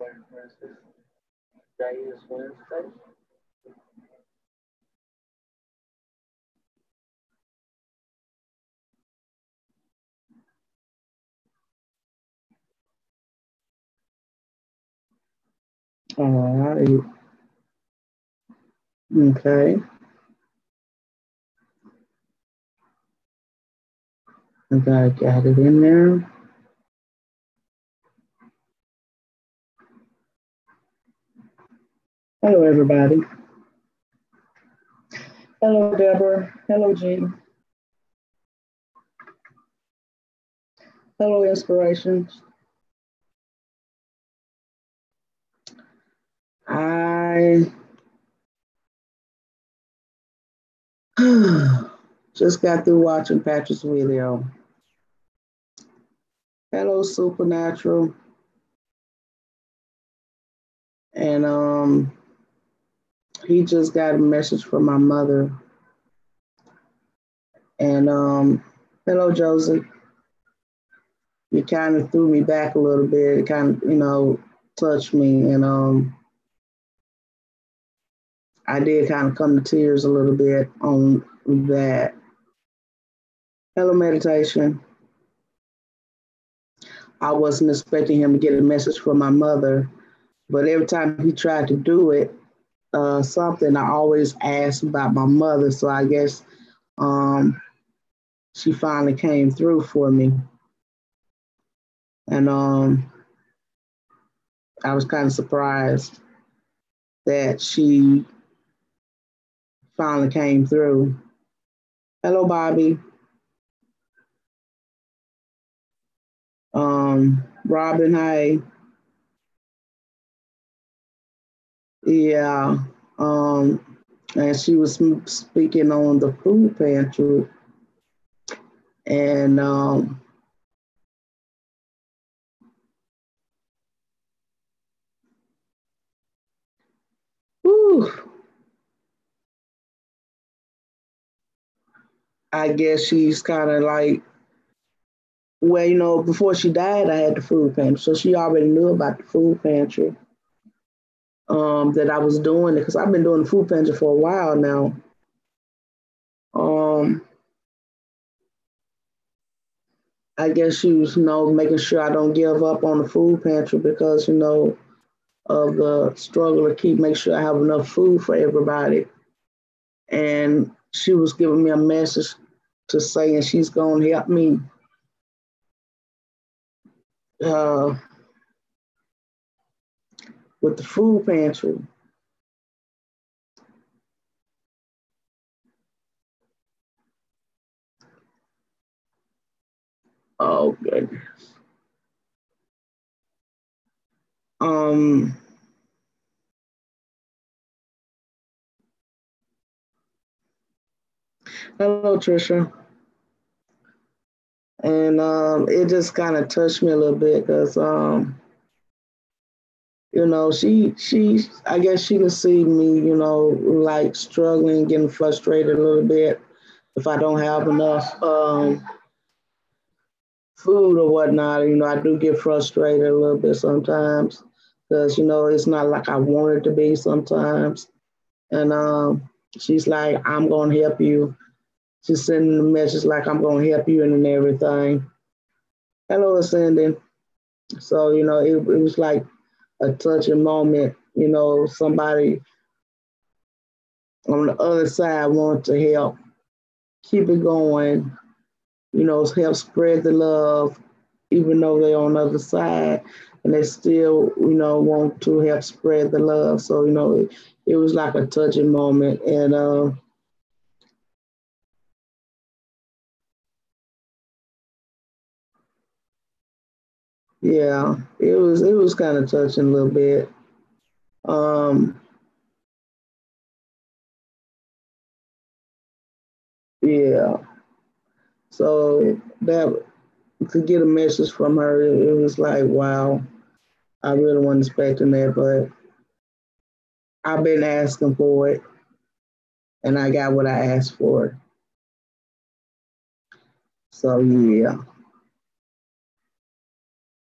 Today is Wednesday. All right. Okay. I got it in there. Hello, everybody. Hello, Deborah. Hello, G. Hello, Inspiration. I just got through watching Patrick's video. Hello, Supernatural. And he just got a message from my mother. And hello, Josie. You kind of threw me back a little bit. It kind of, touched me. And I did kind of come to tears a little bit on that. Hello, Meditation. I wasn't expecting him to get a message from my mother, but every time he tried to do it, something I always asked about my mother. So I guess she finally came through for me. And I was kind of surprised that she finally came through. Hello, Bobby. Robin, hi. Yeah. And she was speaking on the food pantry. And whew, I guess she's kind of like, well, before she died, I had the food pantry. So she already knew about the food pantry, that I was doing it because I've been doing the food pantry for a while now. I guess she was, making sure I don't give up on the food pantry because, of the struggle to make sure I have enough food for everybody. And she was giving me a message to say, and she's going to help me uh, with the food pantry. Oh, goodness. Hello, Trisha. And it just kind of touched me a little bit because, I guess she can see me, like struggling, getting frustrated a little bit if I don't have enough food or whatnot. I do get frustrated a little bit sometimes because, it's not like I want it to be sometimes. And she's like, I'm going to help you. She's sending a message like, I'm going to help you and everything. Hello, Ascending. So, it was like a touching moment. Somebody on the other side wanted to help keep it going, help spread the love, even though they're on the other side and they still, want to help spread the love. So, it was like a touching moment. And yeah, it was kind of touching a little bit. Um, yeah. So that to get a message from her, it was like, wow, I really wasn't expecting that, but I've been asking for it and I got what I asked for. So yeah,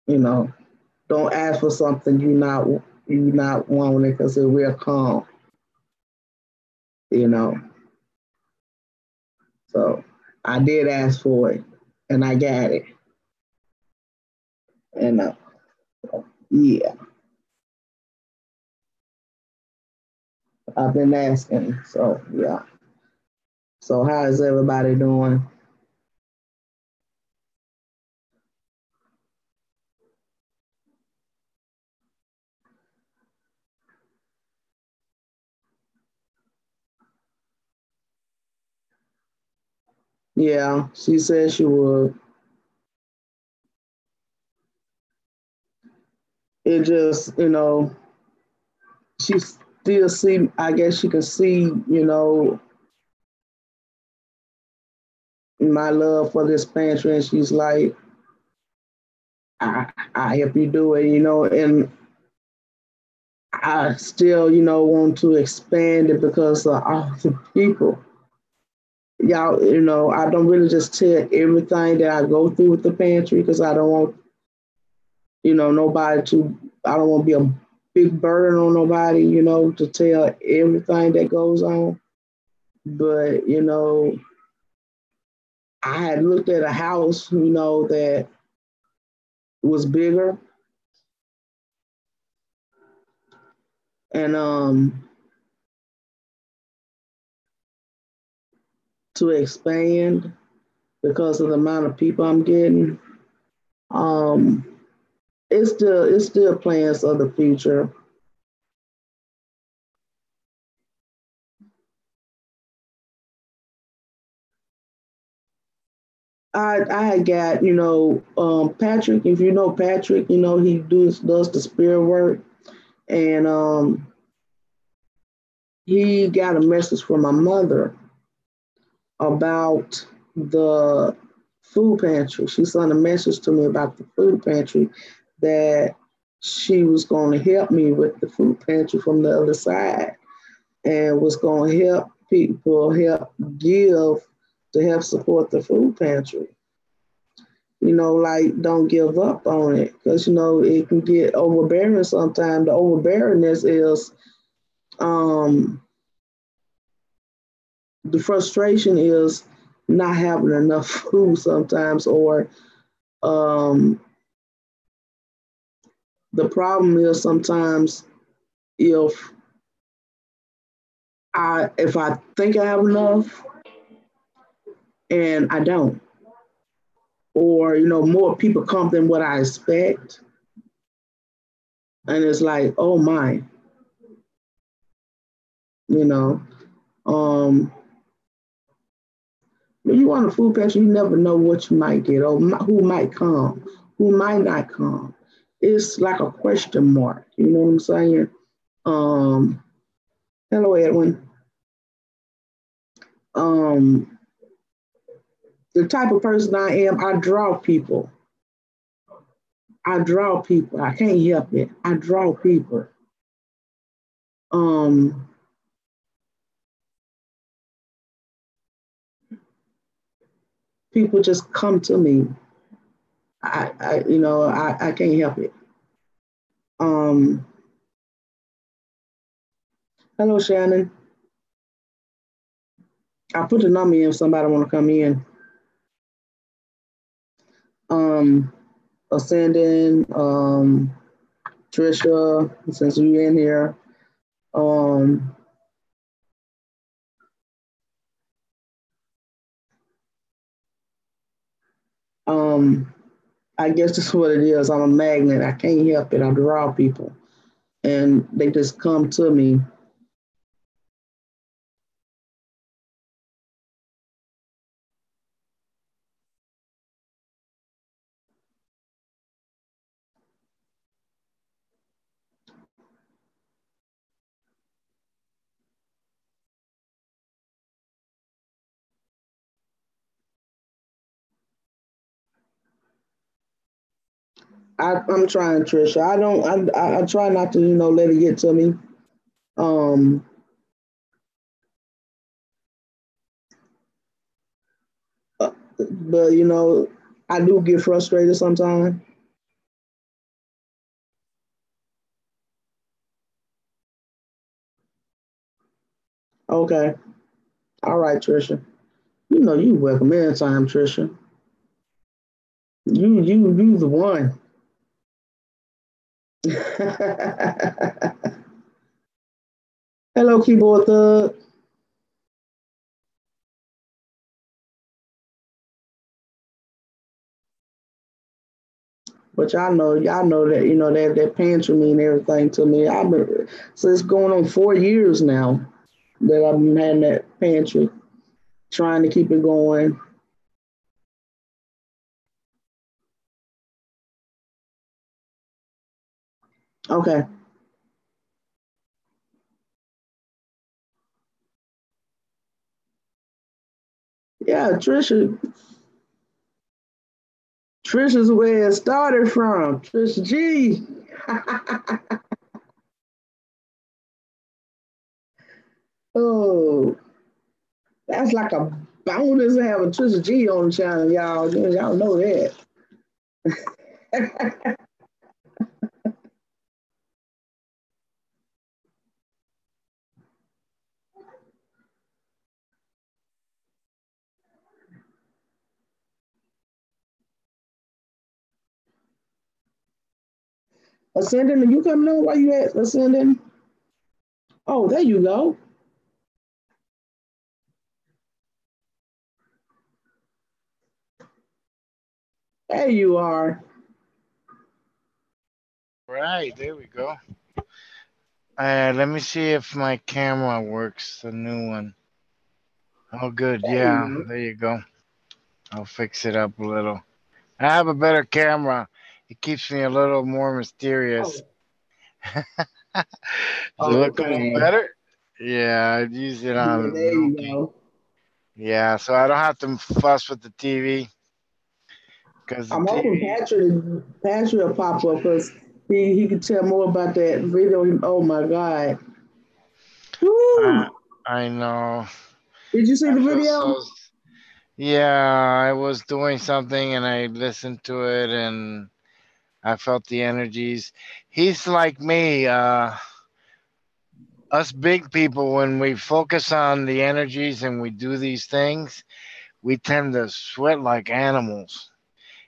you know, don't ask for something you not wanting because it will come, you know. So I did ask for it and I got it. And yeah, I've been asking. So yeah. So how is everybody doing? Yeah, she said she would. It just, she still see, I guess she can see, my love for this pantry, and she's like, I help you do it, and I still, want to expand it because of all the people. Y'all, I don't really just tell everything that I go through with the pantry because I don't want, nobody to, I don't want to be a big burden on nobody, to tell everything that goes on. But, I had looked at a house, that was bigger and to expand because of the amount of people I'm getting. Um, it's still plans of the future. I had got, Patrick, if you know Patrick, he does the spirit work and he got a message from my mother about the food pantry. She sent a message to me about the food pantry that she was going to help me with the food pantry from the other side and was going to help people help give to help support the food pantry. Like don't give up on it because it can get overbearing sometimes. The overbearingness is um the frustration is not having enough food sometimes or um the problem is sometimes if if I think I have enough and I don't, or more people come than what I expect, and it's like, oh my, you know, um, when you want a food pantry, you never know what you might get or who might come, who might not come. It's like a question mark. You know what I'm saying? Um, Hello, Edwin. Um, the type of person I am, I draw people. I draw people. I can't help it. I draw people. Um, People just come to me. I can't help it. Um, Hello, Shannon. I put the number in if somebody want to come in. Um, Ascending, Trisha, since you in here. Um, um, I guess that's what it is. I'm a magnet. I can't help it. I draw people, and they just come to me. I'm trying, Trisha. I don't. I try not to, let it get to me. Um, but I do get frustrated sometimes. Okay. All right, Trisha. You know you welcome anytime, Trisha. You the one. Hello, keyboard thug. But y'all know that that pantry mean everything to me. I've been so it's going on 4 years now that I've been having that pantry, trying to keep it going. Okay. Yeah, Trisha's where it started from. Trisha G. Oh, that's like a bonus to have a Trisha G on the channel, y'all. Y'all know that. Ascending, are you coming on? Why you at Ascending? Oh, there you go. There you are. Right, there we go. Let me see if my camera works, the new one. Oh, good. There you Yeah, go. there you go. I'll fix it up a little. I have a better camera. It keeps me a little more mysterious. Oh, Does it look a little okay. better? Yeah, I use it Yeah, on there you Nuki. go. Yeah, so I don't have to fuss with the TV because the I'm hoping TV. Patrick will pop up because he can tell more about that video. Oh my God. I Woo! I know. Did you see I the feel video? so. Yeah, I was doing something and I listened to it and I felt the energies. He's like me. Us big people, when we focus on the energies and we do these things, we tend to sweat like animals.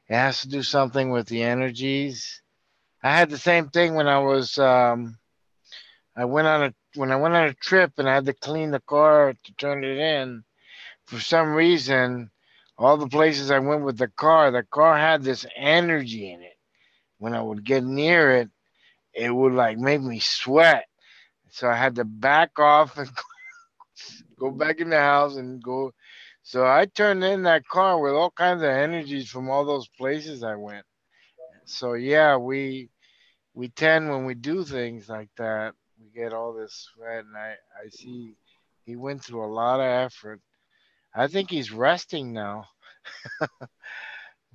It has to do something with the energies. I had the same thing when I went on a when I went on a trip and I had to clean the car to turn it in. For some reason, all the places I went with the car had this energy in it. When I would get near it, it would like make me sweat. So I had to back off and go back in the house and go. So I turned in that car with all kinds of energies from all those places I went. So yeah, we tend when we do things like that, we get all this sweat, and I see he went through a lot of effort. I think he's resting now.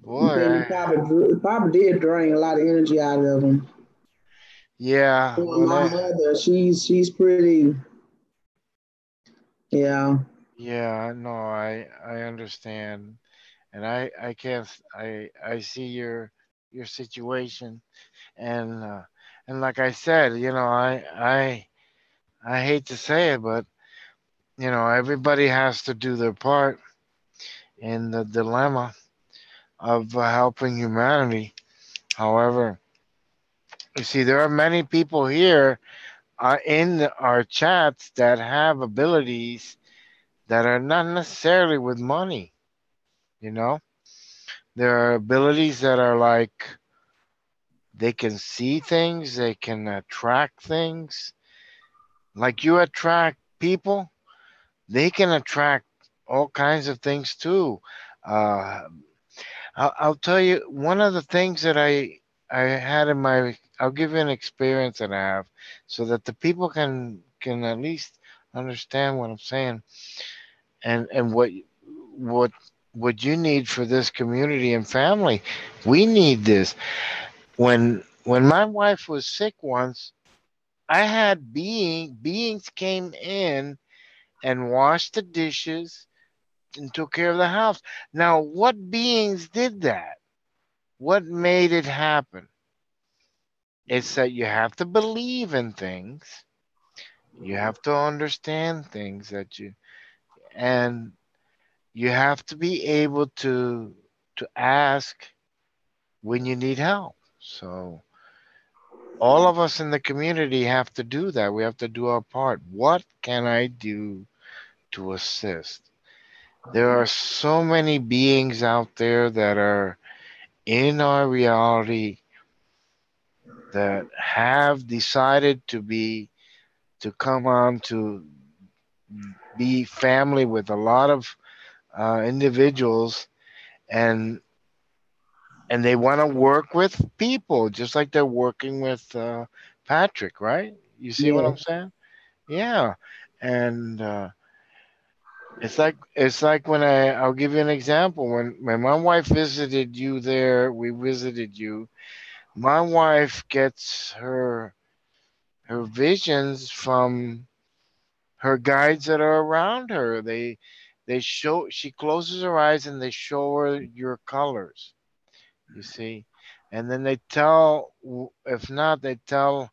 Boy, Yeah, probably did drain a lot of energy out of him. yeah. Well, Well, my mother, she's pretty, yeah. yeah. No, I understand, and I can't. I see your situation, and and like I said, I hate to say it, but everybody has to do their part in the dilemma of helping humanity. However, you see, there are many people here in our chats that have abilities that are not necessarily with money. You know, there are abilities that are like they can see things, they can attract things. Like you attract people, they can attract all kinds of things too. Uh, I'll tell you one of the things that I had in my. I'll give you an experience that I have, so that the people can at least understand what I'm saying and what what you need for this community and family. We need this. When my wife was sick once, I had beings came in and washed the dishes and took care of the house. Now, what beings did that? What made it happen? It's that you have to believe in things. You have to understand things that you, and you have to be able to ask when you need help. So all of us in the community have to do that. We have to do our part. What can I do to assist? There are so many beings out there that are in our reality that have decided to come on to be family with a lot of individuals, and they want to work with people just like they're working with Patrick, right? You see what Yeah, I'm saying? Yeah. And it's like when I'll give you an example. When my wife visited you there, we visited you. My wife gets her visions from her guides that are around her. They show, she closes her eyes and they show her your colors, you see. And then they tell, if not, they tell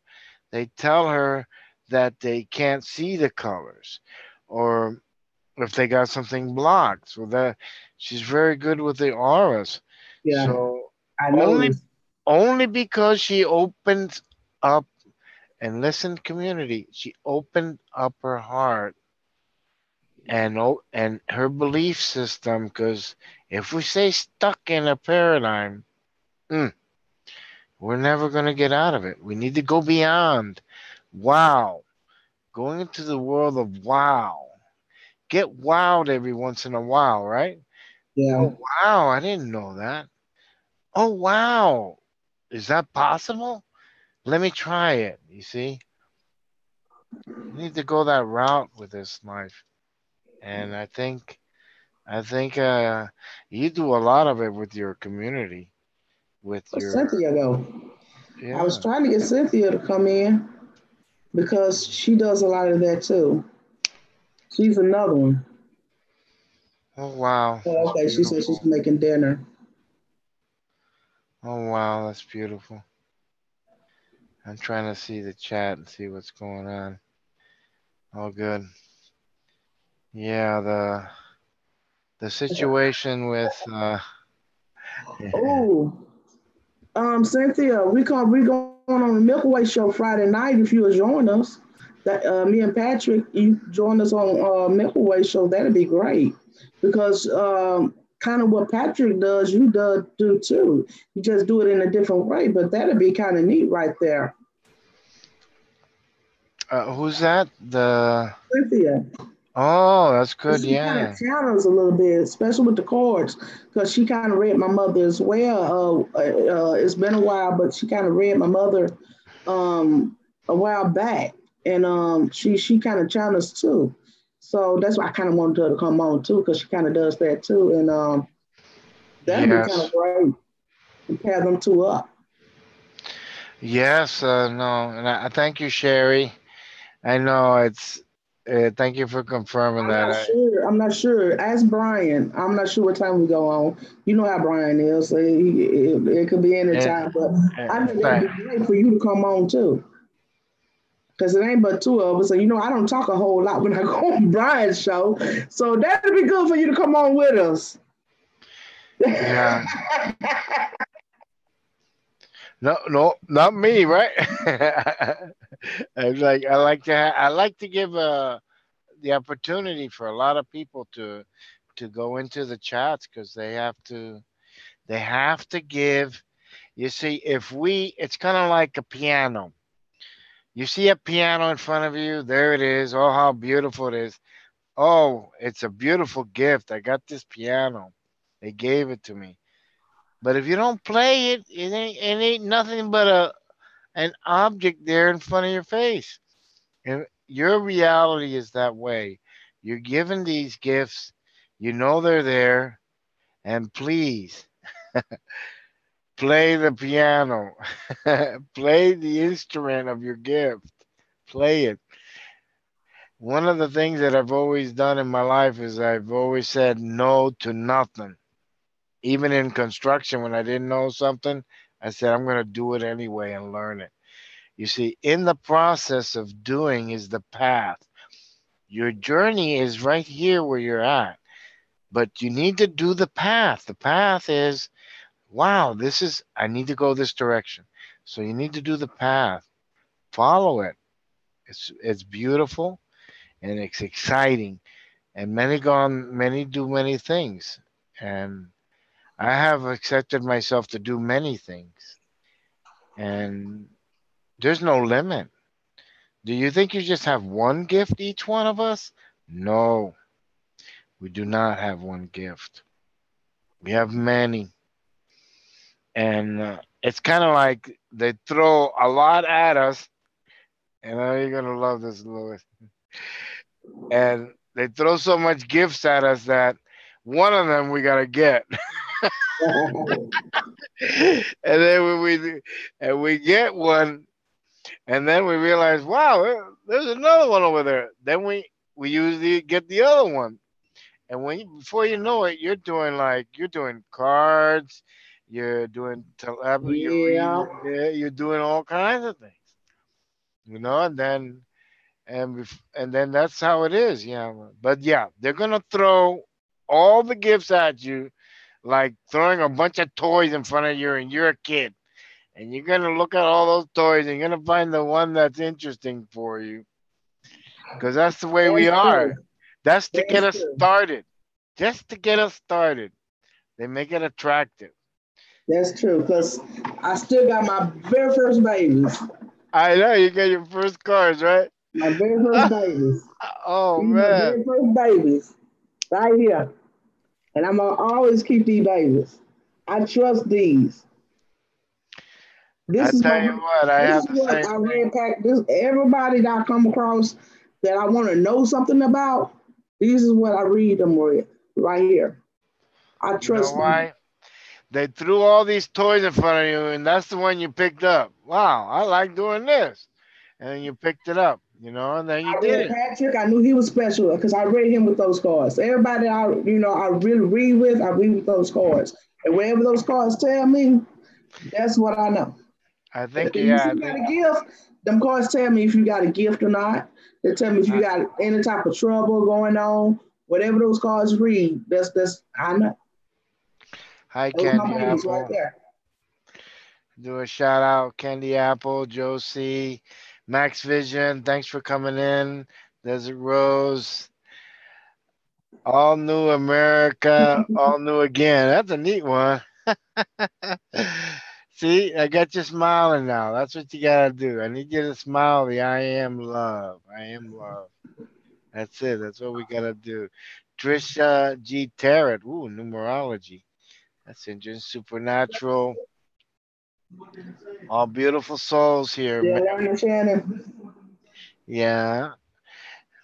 her that they can't see the colors, or if they got something blocked. So that she's very good with the auras. yeah, So I only noticed. only because she opened up and listened, community, she opened up her heart and her belief system. Because if we stay stuck in a paradigm, mm, we're never going to get out of it. We need to go beyond. Wow. Going into the world of wow. Get wowed every once in a while, right? Yeah. Oh, wow. I didn't know that. Oh, wow. Is that possible? Let me try it. You see, you need to go that route with this life. And I think you do a lot of it with your community, with But your, Cynthia though, I was yeah. trying to get Cynthia to come in because she does a lot of that too. She's another one. Oh, wow. Oh, That's okay, she said she's beautiful. making dinner. Oh, wow. That's beautiful. I'm trying to see the chat and see what's going on. Oh, good. Yeah, the situation with Oh, Cynthia, we going on the Milky Way show Friday night. If you'll join us, that me and Patrick, you join us on Milky Way show. That'd be great because kind of what Patrick does, you do too. You just do it in a different way, but that'd be kind of neat right there. who's that? The Cynthia, Oh, that's good. she kind of Yeah. channels a little bit, especially with the chords, because she kind of read my mother as well. It's been a while, but she kind of read my mother um, a while back, and she kind of channels too. So that's why I kind of wanted her to come on too, because she kind of does that too, and that'd be kind of Yes. great to pair them two up. Yes. No. And I thank you, Sherry. I know it's. Thank you for confirming I'm that. not sure. I'm not sure. Ask Brian. I'm not sure what time we go on. You know how Brian is. It could be any And, time, but I think that'd thank. be great for you to come on too. Because it ain't but two of us. And you know, I don't talk a whole lot when I go on Brian's show. So that'd be good for you to come on with us. Yeah. No. No. Not me. Right. I like to give the opportunity for a lot of people to go into the chats, because they have to give. You see, if we, it's kind of like a piano. You see a piano in front of you, there it is. Oh, how beautiful it is. Oh, it's a beautiful gift. I got this piano. They gave it to me. But if you don't play it, it ain't nothing but an object there in front of your face. And your reality is that way. You're given these gifts, you know they're there, and please play the piano. Play the instrument of your gift. Play it. One of the things that I've always done in my life is I've always said no to nothing. Even in construction, when I didn't know something, I said, I'm going to do it anyway and learn it. You see, in the process of doing is the path. Your journey is right here where you're at, but you need to do the path. The path is, wow, I need to go this direction. So you need to do the path, follow it. It's beautiful and it's exciting. And many do many things. And I have accepted myself to do many things. And there's no limit. Do you think you just have one gift, each one of us? No, we do not have one gift. We have many. And it's kind of like they throw a lot at us. And I know you're going to love this, Louis. And they throw so much gifts at us that one of them we got to get. And then we get one, and then we realize, wow, there's another one over there. Then we usually get the other one, and before you know it, you're doing cards, you're doing you're Yeah, reading, you're doing all kinds of things, and then that's how it is, yeah. But yeah, they're gonna throw all the gifts at you, like throwing a bunch of toys in front of you, and you're a kid. And you're going to look at all those toys and you're going to find the one that's interesting for you. Because that's the way we that's are. true. That's to get That's us true. started. Just to get us started. They make it attractive. That's true. Because I still got my very first babies. I know, you get your first cards, right? My very first babies. Oh, These are my man. very first babies. Right here. And I'm going to always keep these babies. I trust these. I This is tell my you what, I this have is the what same I thing. read back. This everybody that I come across that I want to know something about. This is what I read them with right here. I You know trust them. why? They threw all these toys in front of you, and that's the one you picked up. Wow, I like doing this. And then you picked it up, and then you I did read it. Patrick. I knew he was special because I read him with those cards. Everybody I really read with, I read with those cards. And wherever those cards tell me, that's what I know. I If think, you yeah, see I you got think a gift, them cards tell me if you got a gift or not. They tell me if you uh, got any type of trouble going on. Whatever those cards read, that's I know. hi, Those my Candy babies right Apple. there. Do a shout out, Candy Apple, Josie, Max Vision. Thanks for coming in. Desert Rose, All New America, All New Again. That's a neat one. See, I got you smiling now. That's what you gotta do. I need you to smile. The I am love. I am love. That's it. That's what we gotta do. Trisha G. Tarrant. Ooh, numerology. That's interesting. Supernatural. All beautiful souls here. Yeah, learning Shannon. Yeah.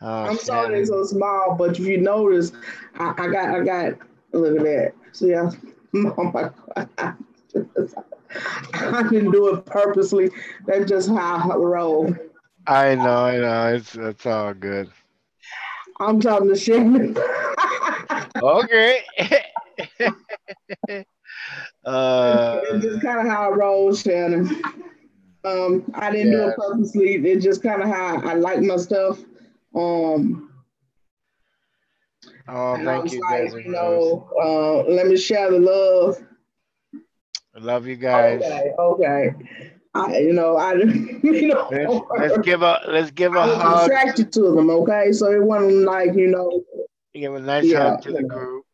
Oh, I'm sorry they're so Shannon. small, but if you notice, I got look at that. See, oh my God. I didn't do it purposely. That's just how I roll. I know, I know. It's all good. I'm talking to Shannon. Okay. It's just uh, kind of how I roll, Shannon. I didn't do it yes. purposely. It's just kind of how I like my stuff. Um, Oh, and I thank was you, like, Desert Rose. let me share the love. I love you guys. Okay, okay. I, Let's give a I was hug. attracted to them. Okay, so it wasn't like, Give a nice yeah, hug to the group.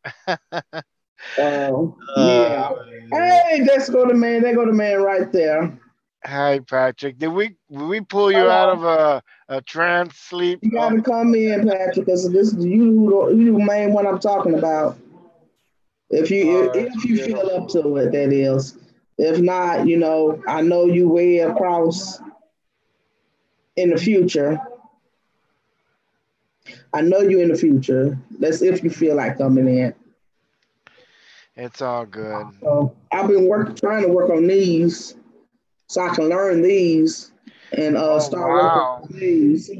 yeah. Uh, Hey, let's go to man. There go the man right there. Hi, Patrick. Did we pull you out Hello. of a trance sleep? You got Oh, to come in, Patrick, because this is you the main one I'm talking about. oh, that's If you feel up beautiful. to it, that is. If not, I know you way across in the future. I know you in the future. That's if you feel like coming in. It's all good. I've been trying to work on these so I can learn these and Oh, start working wow. on these.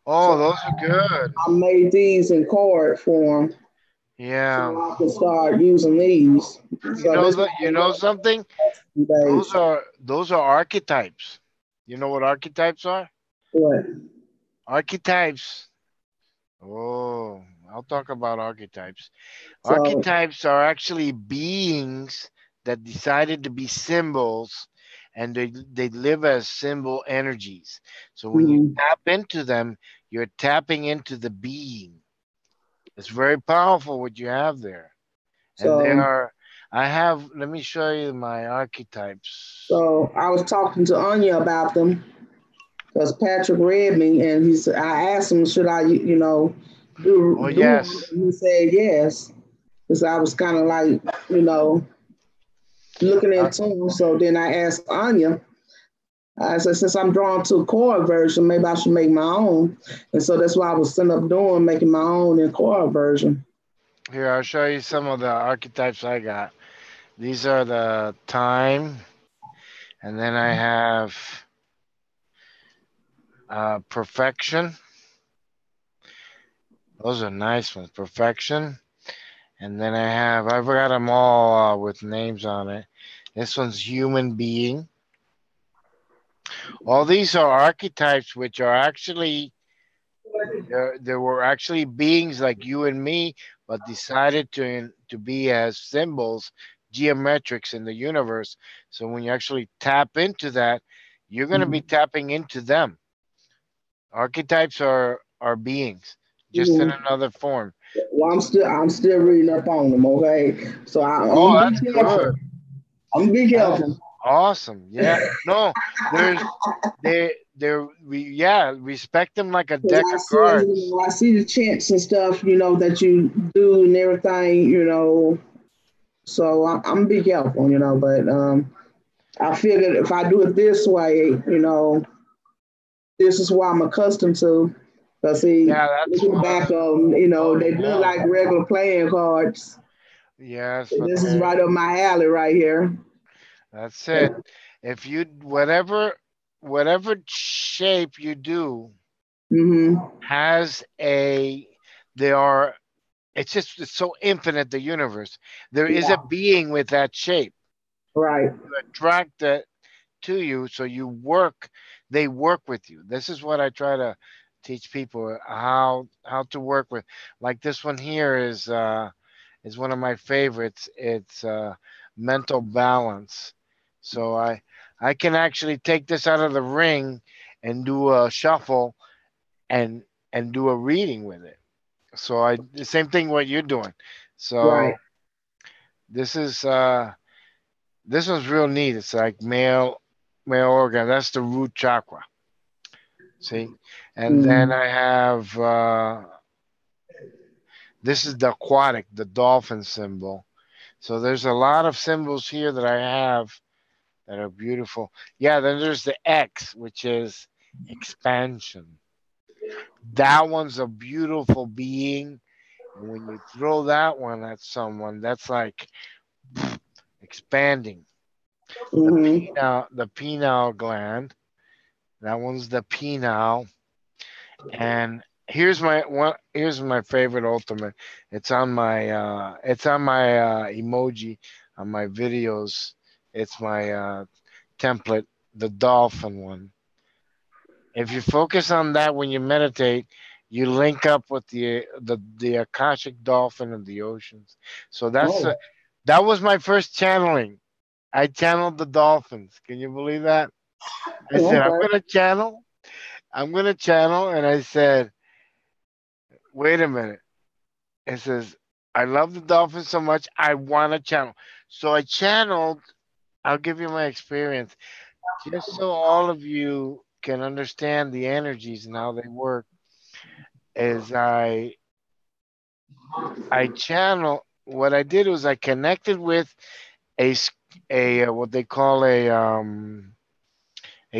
Oh, So those are good. I made these in card form Yeah. so I can start using these. You So know this the you know something? few Those days. are those are archetypes. You know what archetypes are? What? Archetypes. Oh, I'll talk about archetypes. So, Archetypes are actually beings that decided to be symbols, and they live as symbol energies. So when you mhm. tap into them, you're tapping into the being. It's very powerful what you have there. And they so, are, I have, let me show you my archetypes. so I was talking to Anya about them because Patrick read me, and he said I asked him, should I, Oh, do them? yes. And he said yes, because I was kind of like, you know, looking Uh, into them. So then I asked Anya. I said, since I'm drawn to a core version, maybe I should make my own. And so that's why I was sitting up doing making my own in core version. Here, I'll show you some of the archetypes I got. These are the time, and then I have perfection. Those are nice ones. Perfection. And then I've got them all with names on it. This one's human being. All these are archetypes, which are actually, there were actually beings like you and me, but decided to be as symbols, geometrics in the universe. So when you actually tap into that, you're going to be tapping into them. Archetypes are beings, just in Mm-hmm. another form. Well, I'm still reading up on them. Okay, so I'm Oh, gonna that's be careful. good. I'm gonna be careful. That's awesome. Yeah. No, there's yeah, respect them like a Because deck of cards. I see the chants and stuff, that you do and everything, So I'm gonna be careful, But I figured if I do it this way, this is what I'm accustomed to. Cause see, Yeah, that's looking fun. back Oh they do yeah. like regular playing cards. Yes, but This is right up my alley right here. that's it. If you whatever shape you do Mm-hmm. has a there are it's so infinite, the universe. There is a Yeah. being with that shape. Right. You attract that to you, so they work with you. This is what I try to teach people, how to work with. Like this one here is one of my favorites. It's mental balance. So I can actually take this out of the ring and do a shuffle and do a reading with it. So I the same thing what you're doing. Right. So this is this one's real neat. It's like male organ. That's the root chakra. See, and then Mm-hmm. I have this is the aquatic, the dolphin symbol. So there's a lot of symbols here that I have that are beautiful. Yeah, then there's the X, which is expansion. That one's a beautiful being. And when you throw that one at someone, that's like expanding. Mm-hmm. The penile gland. That one's the penile. And here's my favorite ultimate. It's on my emoji on my videos. It's my template, the dolphin one. If you focus on that when you meditate, you link up with the Akashic dolphin of the oceans. So Oh, that was my first channeling. I channeled the dolphins. Can you believe that? I said okay. I'm gonna channel, and I said, wait a minute. It says, I love the dolphins so much, I want to channel. So I channeled. I'll give you my experience, just so all of you can understand the energies and how they work. Is I channel. What I did was I connected with a what they call a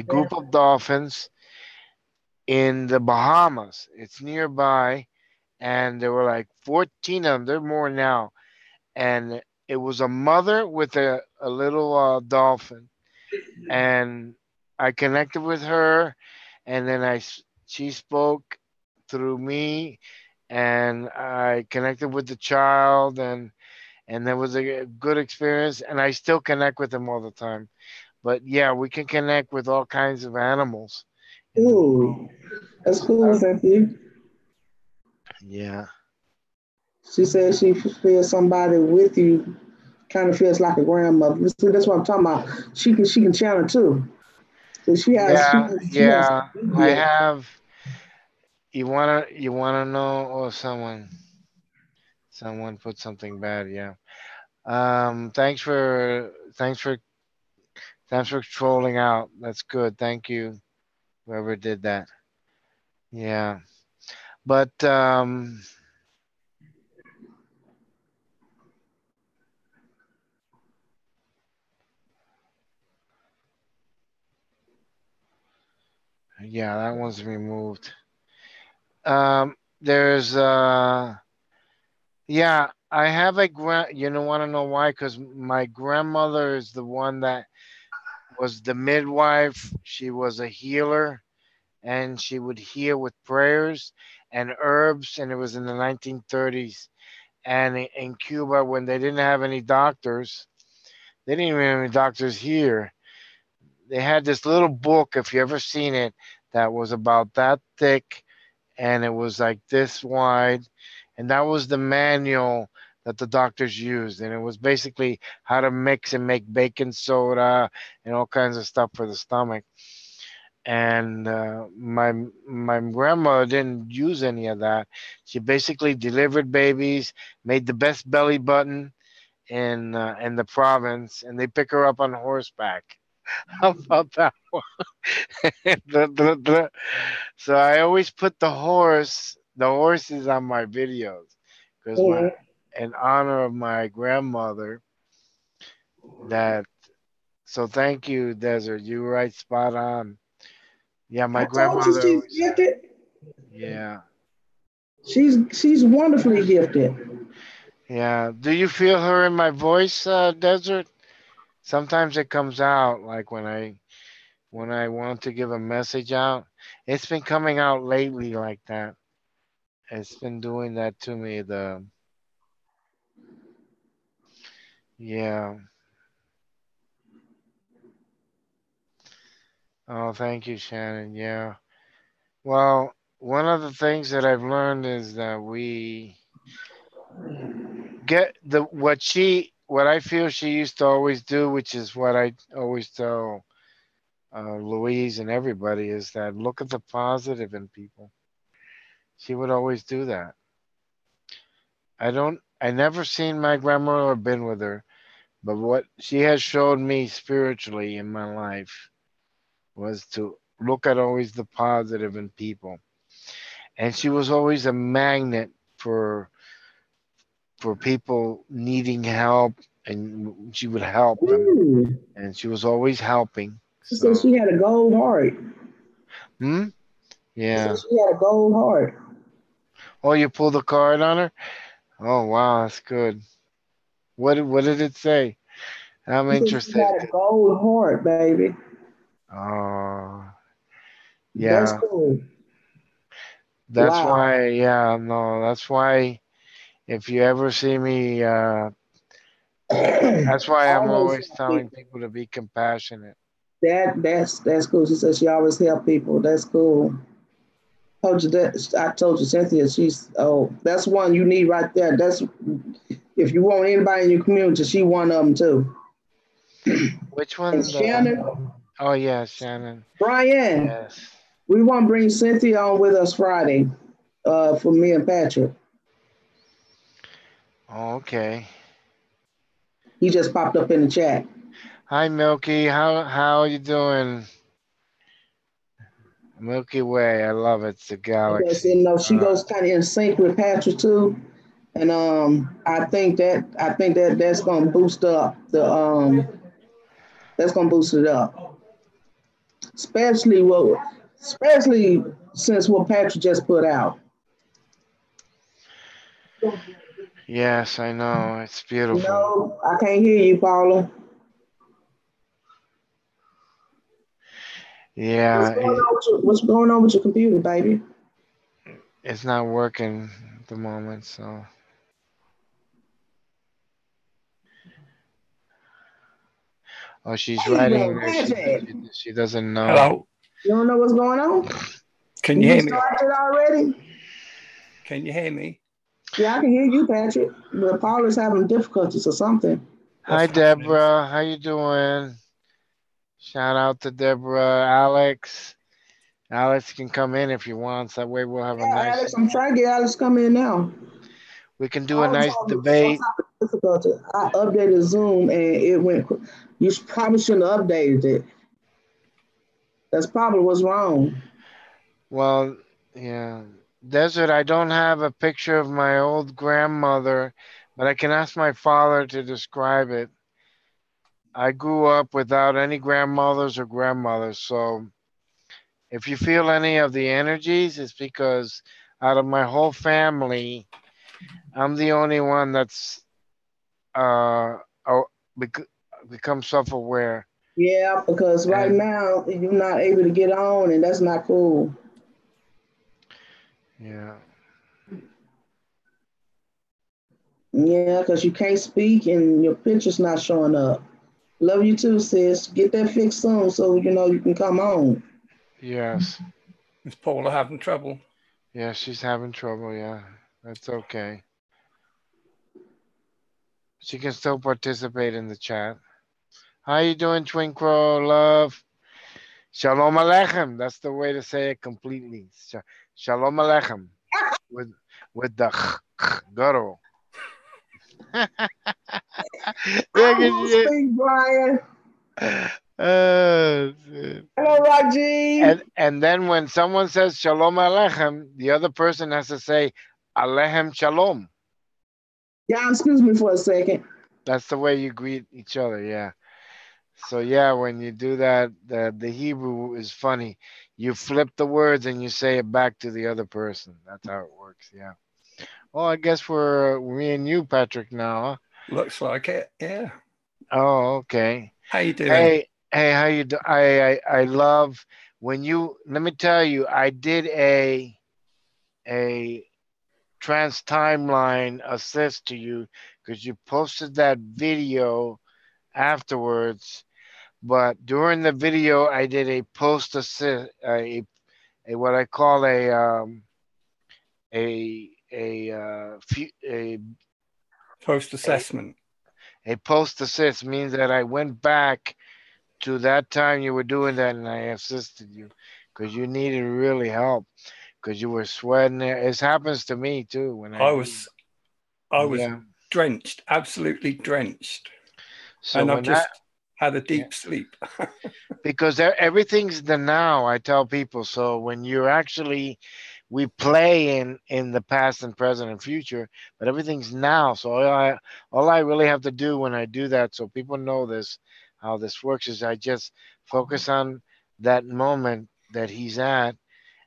group of dolphins in the Bahamas. It's nearby, and there were like 14 of them. There are more now, and it was a mother with a little dolphin, and I connected with her, and then she spoke through me, and I connected with the child, and that was a good experience, and I still connect with them all the time. But yeah, we can connect with all kinds of animals in the world. Ooh, that's cool, Cynthia. Yeah. She said she feels somebody with you kind of feels like a grandmother. See, that's what I'm talking about. She can channel too. So she has Yeah, she has yeah. I gift. have. You wanna know? Oh, someone put something bad. Yeah. Thanks for trolling out. That's good. Thank you, whoever did that. Yeah. But yeah, that one's removed. There's yeah, I have a you don't want to know why? Because my grandmother is the one that was the midwife. She was a healer, and she would heal with prayers and herbs. And it was in the 1930s. And in Cuba, when they didn't have any doctors, they didn't even have any doctors here. They had this little book, if you ever seen it, that was about that thick, and it was like this wide, and that was the manual that the doctors used, and it was basically how to mix and make baking soda and all kinds of stuff for the stomach. And my grandmother didn't use any of that. She basically delivered babies, made the best belly button in the province, and they pick her up on horseback. How about that one? So I always put the horses on my videos because my Mhm. in honor of my grandmother. That so thank you, Desert. You were right, spot on. Yeah, my I told you grandmother she's always. gifted. Yeah, She's wonderfully gifted. yeah. Do you feel her in my voice, Desert? Sometimes it comes out like when I want to give a message out. It's been coming out lately like that. It's been doing that to me. Yeah. Oh, thank you, Shannon. Yeah. Well, one of the things that I've learned is that we get what I feel she used to always do, which is what I always tell Louise and everybody, is that look at the positive in people. She would always do that. I never seen my grandmother or been with her, but what she has showed me spiritually in my life was to look at always the positive in people. And she was always a magnet for for people needing help, and she would help them, Ooh. and she was always helping. She said So she had a gold heart. hmm? She said Yeah. she had a gold heart. Oh, you pulled a card on her. Oh wow, that's good. What did it say? I'm She said she interested. had a gold heart, baby. Oh That's yeah. cool. That's Wow. why, yeah, no, that's why if you ever see me, that's why I'm Always always help telling people. people to be compassionate. That's cool. She said she always help people. That's cool. Told you that. I told you, Cynthia. That's one you need right there. That's if you want anybody in your community, she one of them too. Which And one? Shannon, Oh yeah, Shannon. Brian, Yes. we want to bring Cynthia on with us Friday, for me and Patrick. Oh, okay. He just popped up in the chat. Hi Milky. How you doing? Milky Way. I love it. It's a Because galaxy. she goes kind of in sync with Patrick too, and I think that that's gonna boost up the that's gonna boost it up, especially since what Patrick just put out. Yes, I know. It's beautiful. No, I can't hear you, Paula. Yeah, What's going on with your computer, baby? it's not working at the moment, so. Oh, she's There you writing go, there. Patrick. She doesn't know. Hello. You don't know what's going on? Can you hear me? Started already? Can you hear me? Yeah, I can hear you, Patrick. But Paul is having difficulties or something. Hi, Deborah. How you doing? Shout out to Deborah. Alex. Alex can come in if you want. So that way we'll have a Yeah, nice. Alex, I'm trying to get Alex to come in now. We can do a nice Some debate. type of difficulty. I updated Zoom and it went. You probably shouldn't have updated it. That's probably what's wrong. Well, yeah. Desert, I don't have a picture of my old grandmother, but I can ask my father to describe it. I grew up without any grandmothers or grandmothers, so if you feel any of the energies, it's because out of my whole family, I'm the only one that's oh, become self-aware. Yeah, because right And now you're not able to get on, and that's not cool. yeah. Yeah, because you can't speak and your picture's not showing up. Love you too, sis. Get that fixed soon so you know you can come on. Yes. Is Paula having trouble? Yeah, she's having trouble. Yeah, that's okay. She can still participate in the chat. How you doing, Twinkle Love? Shalom Aleichem. That's the way to say it completely. Shalom Aleichem. With the guttural. Look at you. Speak, Brian. Uh, Hello, Rajiv. and then when someone says Shalom Aleichem, the other person has to say Aleichem Shalom. Yeah, excuse me for a second. That's the way you greet each other, yeah. So yeah, when you do that, the Hebrew is funny. You flip the words and you say it back to the other person. That's how it works, yeah. Well, I guess we're me and you, Patrick, now, huh? Looks like it, yeah. Oh, okay. How you doing? Hey, how you do? I love when you. Let me tell you, I did a trans timeline assist to you because you posted that video afterwards. But during the video, I did a post assist, a what I call a Post assessment. A post assist means that I went back to that time you were doing that and I assisted you because you needed really help because you were sweating. It happens to me too when I was yeah. drenched, absolutely drenched. So and when I've just had a deep sleep. Because everything's the now, I tell people. So when you're actually, we play in the past and present and future, but everything's now. So all I really have to do when I do that, so people know this, how this works, is I just focus on that moment that he's at,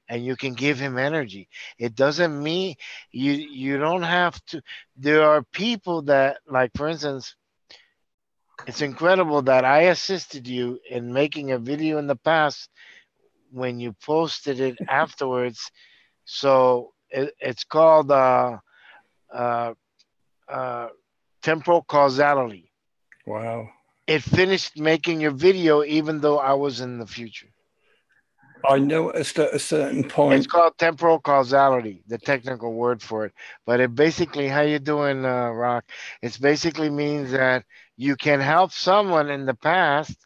and you can give him energy. It doesn't mean you don't have to. There are people that, like for instance, it's incredible that I assisted you in making a video in the past when you posted it afterwards. So it's called uh, temporal causality. Wow. It finished making your video even though I was in the future. I noticed at a certain point. It's called temporal causality, the technical word for it. But it basically, how you doing, Rock? It basically means that you can help someone in the past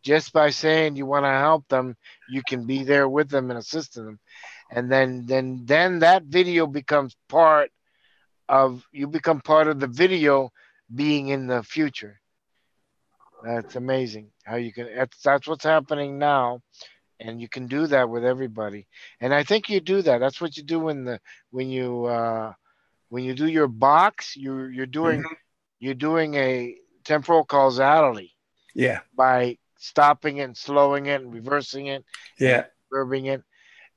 just by saying you want to help them. You can be there with them and assist them, and then that video becomes part of you. Become part of the video being in the future. That's amazing how you can. That's what's happening now. And you can do that with everybody. And I think you do that. That's what you do when you do your box. You're doing a temporal causality. Yeah. By stopping it, and slowing it, and reversing it. Yeah. Reverbing it.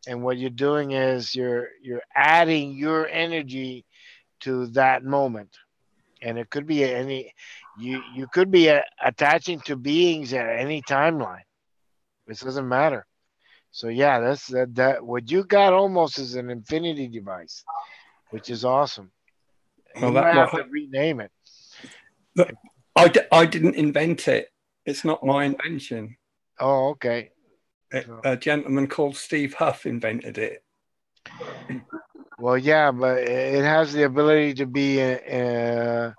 And what you're doing is you're adding your energy to that moment. And it could be you could be attaching to beings at any timeline. This doesn't matter. So yeah, that's that what you got almost is an infinity device, which is awesome. You might have to rename it. I didn't invent it. It's not my invention. Oh, okay. A gentleman called Steve Huff invented it. Well, yeah, but it has the ability to be an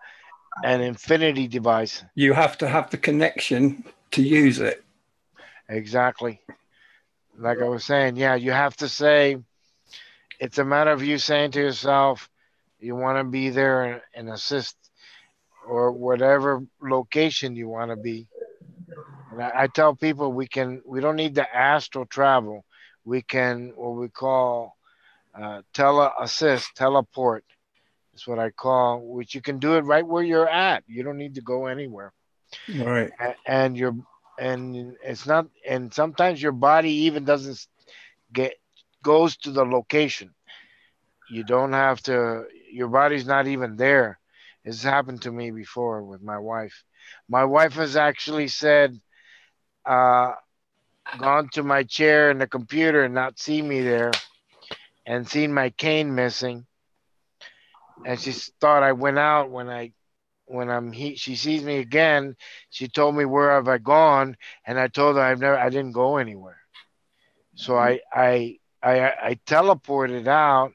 infinity device. You have to have the connection to use it. Exactly. Like I was saying, yeah, you have to say, it's a matter of you saying to yourself, you want to be there and assist, or whatever location you want to be. And I tell people we don't need to astral travel. We can, what we call teleport. That's what I call, which you can do it right where you're at. You don't need to go anywhere. Right. And it's not, and sometimes your body even doesn't goes to the location. You don't have to, your body's not even there. It's happened to me before with my wife. My wife has actually said, gone to my chair in the computer and not see me there, and seen my cane missing. And she thought I went out she sees me again. She told me, where have I gone? And I told her I didn't go anywhere. So I teleported out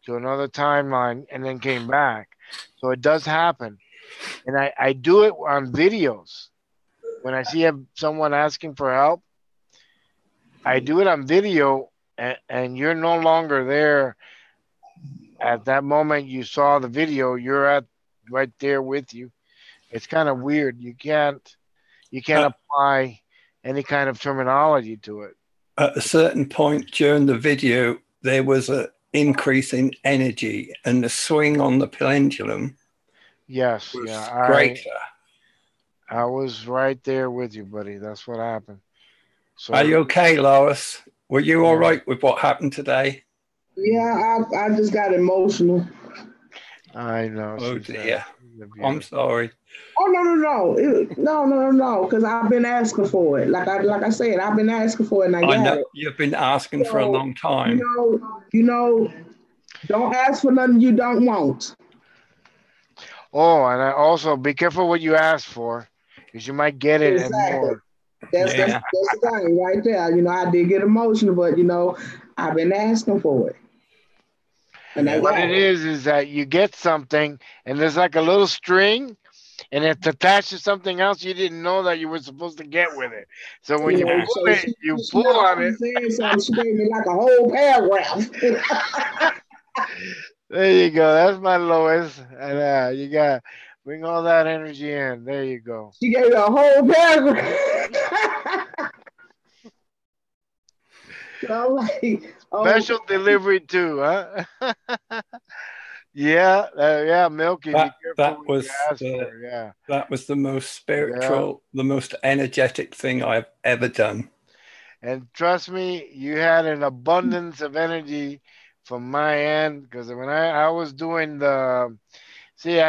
to another timeline and then came back. So it does happen. And I do it on videos. When I see someone asking for help, I do it on video, and you're no longer there. At that moment you saw the video, you're right there with you. It's kind of weird. You can't apply any kind of terminology to it. At a certain point during the video, there was an increase in energy, and the swing on the pendulum was greater. I was right there with you, buddy. That's what happened. So, are you okay, Lois? Were you all right with what happened today? Yeah, I just got emotional. I know. Oh dear. I'm sorry. Oh no! Because I've been asking for it. Like I said, I've been asking for it, and I got it. You've been asking for a long time. Don't ask for nothing you don't want. Oh, and I also be careful what you ask for, because you might get it and more. That's the thing right there. I did get emotional, but I've been asking for it. And what it is that you get something, and there's like a little string, and it's attached to something else you didn't know that you were supposed to get with it. So when you pull it, you pull on it. She gave me like a whole paragraph. There you go. That's my Lois. And you got to bring all that energy in. There you go. She gave me a whole paragraph. So I'm like, special delivery too, huh? Yeah, Milky. That was the most spiritual, the most energetic thing I've ever done. And trust me, you had an abundance of energy from my end, because when I was doing I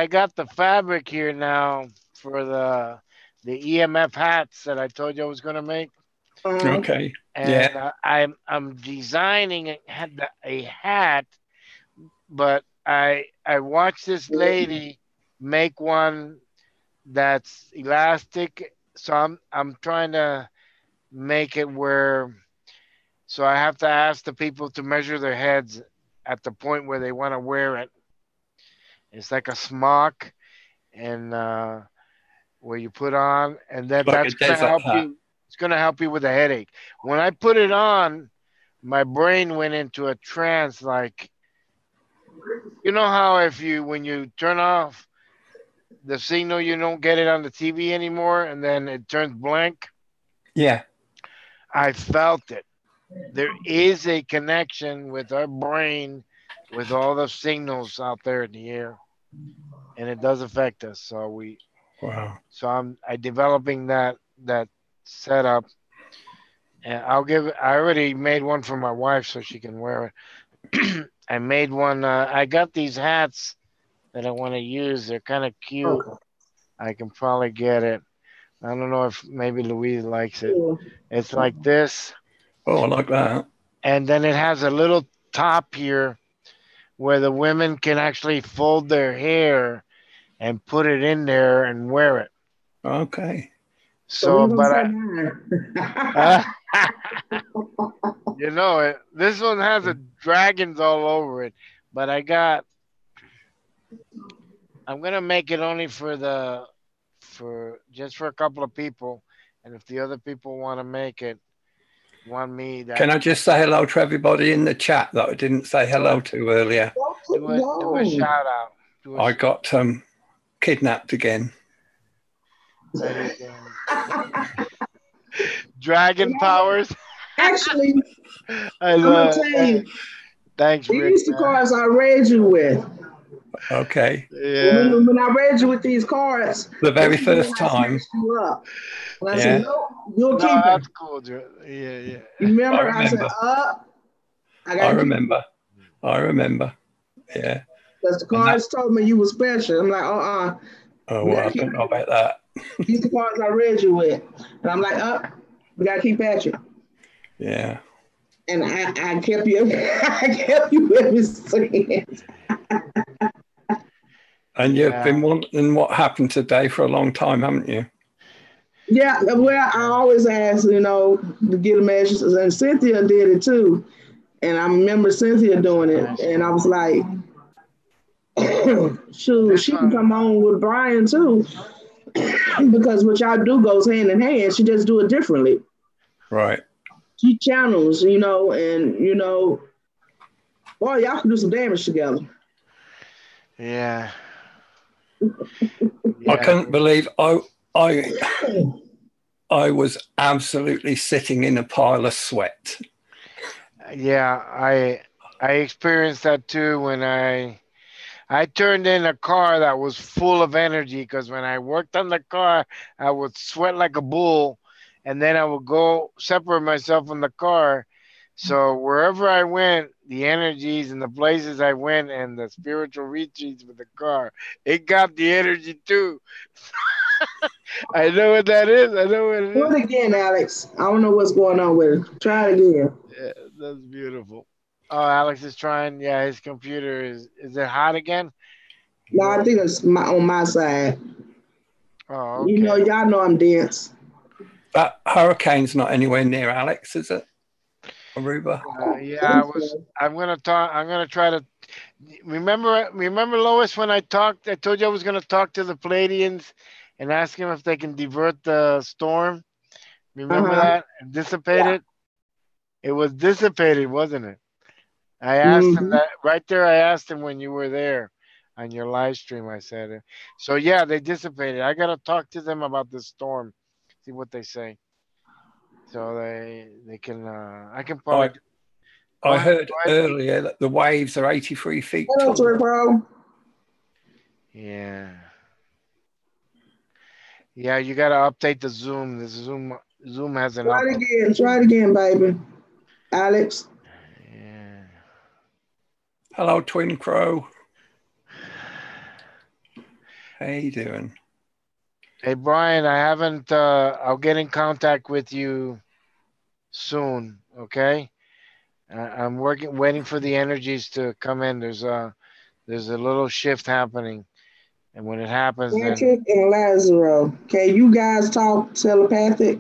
got the fabric here now for the EMF hats that I told you I was going to make. Okay. And I'm designing a hat, but I watched this lady make one that's elastic, so I'm trying to make it where, so I have to ask the people to measure their heads at the point where they want to wear it. It's like a smock, and where you put on, and then that's going to help you. It's going to help you with a headache. When I put it on, my brain went into a trance. Like, you know how when you turn off the signal, you don't get it on the TV anymore, and then it turns blank? Yeah. I felt it. There is a connection with our brain, with all the signals out there in the air, and it does affect us. So I'm developing that setup, and I already made one for my wife so she can wear it. I made one. I got these hats that I want to use. They're kind of cute. I can probably get it. I don't know if maybe Louise likes it. It's like this. Oh, I like that. And then it has a little top here where the women can actually fold their hair and put it in there and wear it. Okay. So we So, gonna but say mine. you know it. This one has a dragons all over it, but I'm gonna make it only for just for a couple of people, and if the other people want to make it, want me, Can that's I just say hello to everybody in the chat that I didn't say do hello it. to earlier? Do a Whoa. shout out. Do a I got kidnapped again. how you doing? Dragon powers. Actually, I I'm gonna love. tell Hey, you, thanks, Rick. these the Man. cards I read you with. Okay. Yeah. When I read you with these cards, The this very is when first I time. snatched you up. And I said, Yeah, nope, you'll No, keep that's him. cool, Yeah, You yeah. I remember? I said, remember. I I gotta keep him. remember. I remember. Yeah. Because the And that, cards told me you were special. I'm like, oh, we well, gotta I keep don't know about that. these the cards I read you with. And I'm like, we gotta keep at you. Yeah. And I kept you I kept you ever since. And you've Yeah. been wondering what happened today for a long time, haven't you? Yeah, well, I always ask, to get a message, and Cynthia did it too. And I remember Cynthia doing it, Nice and I one. was like, shoot, This she can one. come on with Brian too, because what y'all do goes hand in hand. She just do it differently. Right. She channels, and boy, y'all can do some damage together. Yeah. I Yeah. couldn't believe I I was absolutely sitting in a pile of sweat. Yeah. I experienced that too when I turned in a car that was full of energy because when I worked on the car, I would sweat like a bull, and then I would go separate myself from the car. So wherever I went, the energies and the places I went and the spiritual retreats with the car, it got the energy too. I know what that is. I know what it Do is. it again, Alex. I don't know what's going on with it. Try it again. Yeah, that's beautiful. Oh, Alex is trying. Yeah, his computer is it hot again? No, I Go. think it's on my side. Oh, okay. Y'all know I'm dense. That hurricane's not anywhere near Alex, is it? Aruba. Yeah, I was. I'm gonna talk. I'm gonna try to remember Lois when I talked. I told you I was gonna talk to the Palladians and ask them if they can divert the storm. Remember Uh-huh. that and dissipate Yeah. it. It was dissipated, wasn't it? I asked him Mm-hmm. that right there. I asked him when you were there on your live stream. I said it. So yeah, they dissipated. I gotta talk to them about the storm. See what they say. So they can. I can probably I go I ahead. heard Go ahead. earlier that the waves are 83 feet Hello, tall. Trick Bro. Yeah. Yeah, you gotta update the Zoom. The Zoom has an Try it update. again. Try it again, baby. Alex. Yeah. Hello, Twin Crow. How you doing? Hey Brian, I haven't. I'll get in contact with you soon. Okay. I'm waiting for the energies to come in. There's a little shift happening, and when it happens, then Patrick and Lazaro. Can you guys talk telepathic?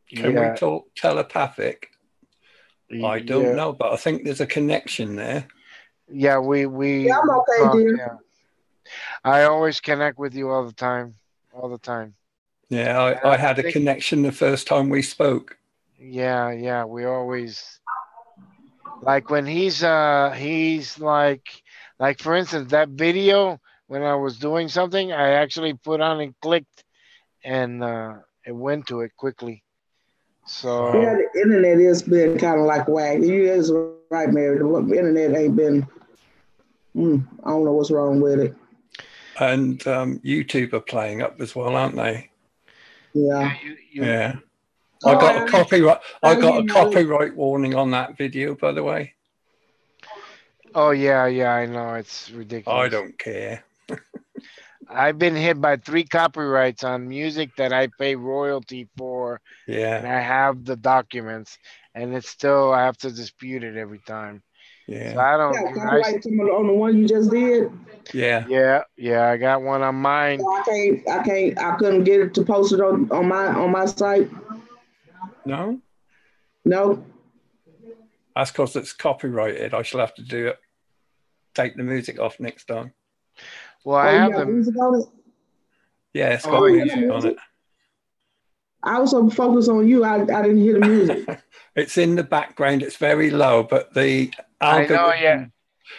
Can we yeah, talk telepathic? I don't yeah, know, but I think there's a connection there. yeah. Yeah, I'm We okay, talk. dear. Yeah, I always connect with you all the time, all the time. Yeah, And I I had a think connection the first time we spoke. yeah, yeah. We always like when he's like for instance that video when I was doing something, I actually put on and clicked and it went to it quickly. Yeah, So the internet has been kind of like whack. You is right, Mary. The internet ain't been. I don't know what's wrong with it. And YouTube are playing up as well, aren't they? yeah, Yeah. you Yeah. I Oh, got a Alex. copyright. I Try got a again, Alex. copyright warning on that video, by the way. oh yeah, yeah, I know it's I ridiculous. don't care. I've been hit by 3 copyrights on music that I pay royalty for, and Yeah. I have the documents, and it's still I have to dispute it every time. So Yeah. I Yeah, don't. copyright on the one you just did. Yeah. Yeah. I got one on mine. So I couldn't get it to post it on my site. No, No. that's because it's copyrighted. I shall have to do it. Take the music off next time. Well, I Oh, you have got them. music on it? Yeah, it's got Oh Oh, yeah, music yeah. on it. music. I was so focused on you, I didn't hear the music. It's in the background. It's very low, but the I know. algorithm,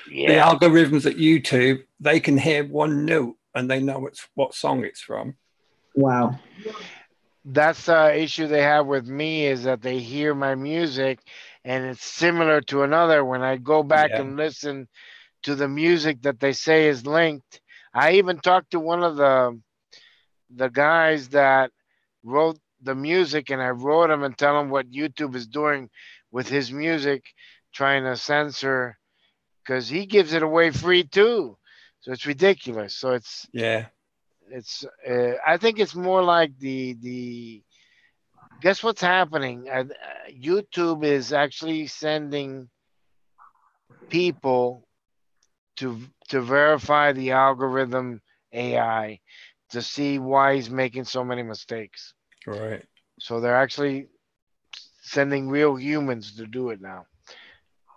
the Yeah. algorithms at YouTube, they can hear one note and they know it's what song it's from. Wow. That's the issue they have with me is that they hear my music, and it's similar to another. When I go back Yeah. and listen to the music that they say is linked, I even talked to one of the guys that wrote the music, and I wrote him and tell him what YouTube is doing with his music, trying to censor, because he gives it away free too. So it's ridiculous. So Yeah. I think it's more like the guess what's happening. YouTube is actually sending people to verify the algorithm AI to see why he's making so many mistakes. Right. So they're actually sending real humans to do it now.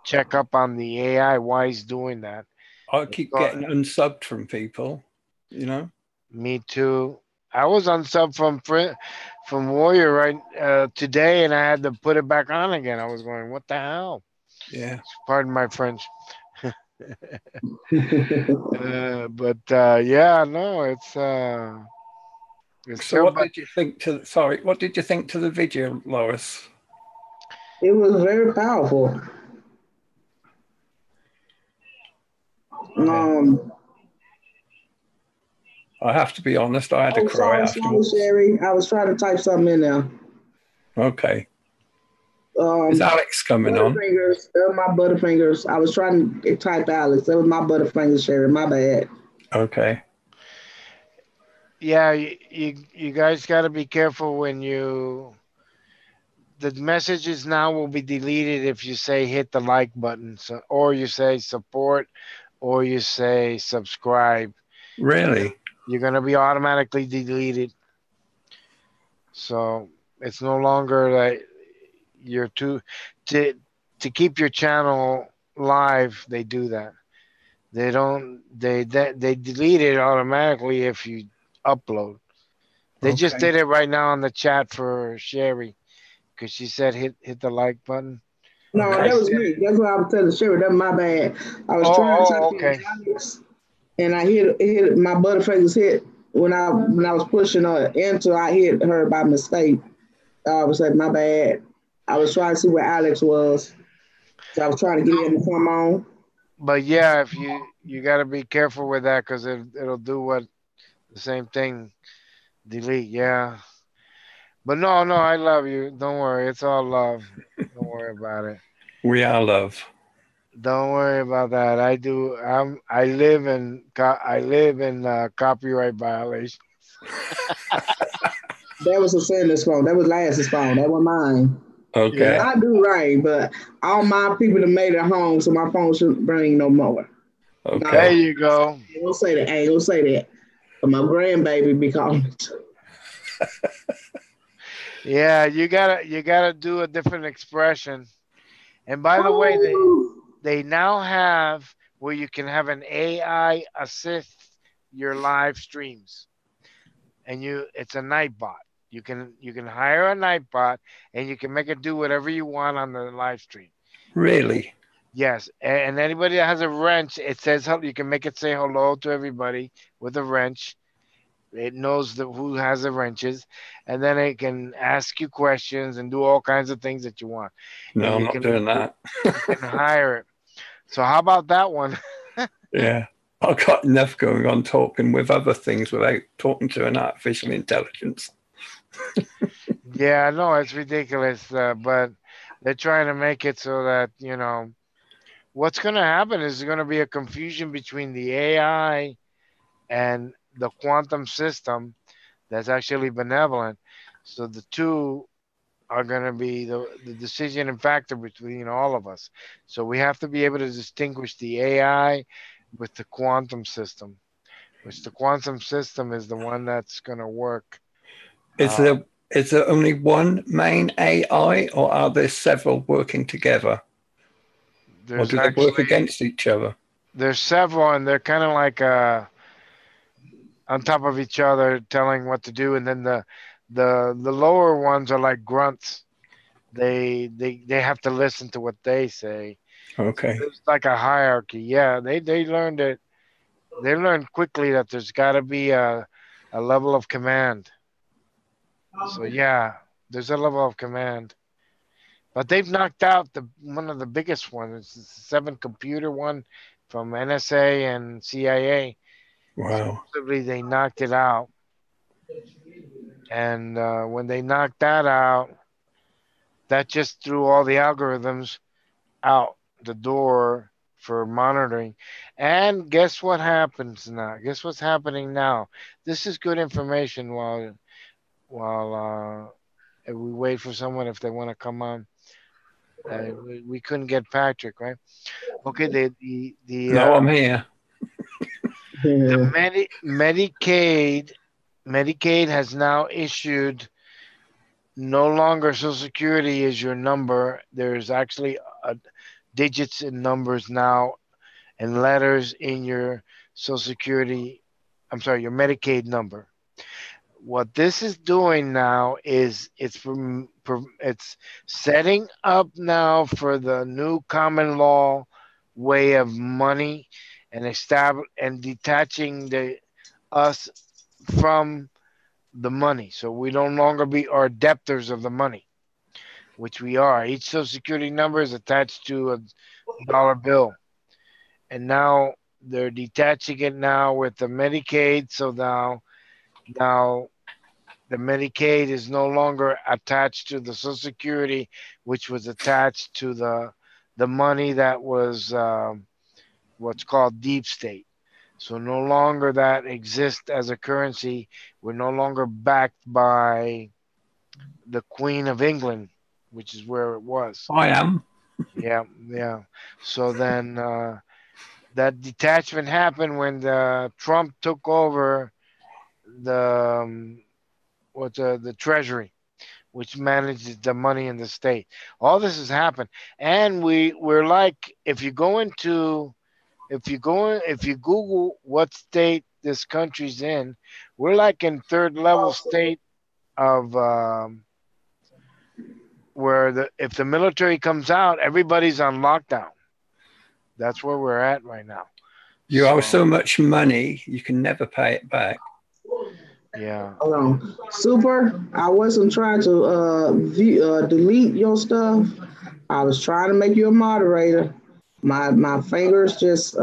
Check up on the AI why he's doing that. I keep getting unsubbed from people, you know? Me too. I was on sub from Warrior today, and I had to put it back on again. I was going, what the hell? Yeah. Pardon my French. But yeah, no, it's So terrible. what did you think what did you think to the video, Lois? It was very powerful. Yeah. Um, I have to be honest, I had to oh, cry sorry, afterwards. Sherry. I was trying to type something in there. Okay. Is Alex coming on? Butterfingers. That was my Butterfingers. I was trying to type Alex. That was my Butterfingers, Sherry. My bad. Okay. Yeah, you guys got to be careful when the messages now will be deleted if you say hit the like button, so, or you say support, or you say subscribe. Really? You're gonna be automatically deleted. So it's no longer like you're to to keep your channel live. They do that. They don't. They delete it automatically if you upload. They just Okay. did it right now on the chat for Sherry because she said hit the like button. No, I Okay. that was said me. it. That's what I was telling Sherry. That's my bad. I was trying to type in Okay. Alex, and I hit my Butterfingers hit when I was pushing enter. I hit her by mistake. I was like, my bad. I was trying to see where Alex was. So I was trying to get him to come on. But yeah, if you got to be careful with that because it'll do what the same thing. Delete. Yeah. But no, I love you. Don't worry. It's all love. Don't worry about it. We are love. Don't worry about that. I do. I live in copyright violation. That was Sandra's phone. That was Lance's phone. That was mine. Okay. Yeah. I do right, but all my people have made it home, so my phone shouldn't ring no more. There Okay. you go. I ain't gonna say that. I ain't gonna say that. But my grandbaby be calling it. Yeah, you gotta do a different expression. And by the way, Oh, they now have where you can have an AI assist your live streams, and it's a Nightbot. You can hire a Nightbot, and you can make it do whatever you want on the live stream. Really? Yes, and anybody that has a wrench, it says you can make it say hello to everybody with a wrench. It knows who has the wrenches, and then it can ask you questions and do all kinds of things that you want. And No, I'm you not can doing that. hire it. So how about that one? Yeah. I've got enough going on talking with other things without talking to an artificial intelligence. Yeah, no, it's ridiculous, but they're trying to make it so that what's going to happen is there's going to be a confusion between the AI and the quantum system that's actually benevolent. So the two are going to be the decision and factor between all of us. So we have to be able to distinguish the AI with the quantum system, which the quantum system is the one that's going to work. Is there only one main AI, or are there several working together? Or do they work against each other? There's several, and they're kind of like on top of each other, telling what to do. And then the lower ones are like grunts. They have to listen to what they say. Okay. So there's like a hierarchy. Yeah, they learned it. They learned quickly that there's got to be a level of command. So yeah, there's a level of command. But they've knocked out one of the biggest ones. It's the 7-computer one from NSA and CIA. Wow. Supposedly they knocked it out. And when they knocked that out, that just threw all the algorithms out the door for monitoring. And guess what happens now? Guess what's happening now? This is good information while we wait for someone if they want to come on. We couldn't get Patrick, right? Okay, No, I'm here. the Medicaid has now issued no longer Social Security is your number. There's actually digits and numbers now and letters in your Social Security. I'm sorry, your Medicaid number. What this is doing now is it's setting up now for the new common law way of money and detaching us from the money. So we no longer are debtors of the money, which we are. Each Social Security number is attached to a dollar bill. And now they're detaching it now with the Medicaid. So now the Medicaid is no longer attached to the Social Security, which was attached to the money that was what's called deep state. So no longer that exists as a currency. We're no longer backed by the Queen of England, which is where it was. I am. Yeah. So then that detachment happened when Trump took over the the Treasury, which manages the money in the state. All this has happened, and we're like, if you Google what state this country's in, we're like in third level state of where if the military comes out, everybody's on lockdown. That's where we're at right now. You owe so much money, you can never pay it back. Yeah. Hold on. Super, I wasn't trying to delete your stuff. I was trying to make you a moderator. My fingers just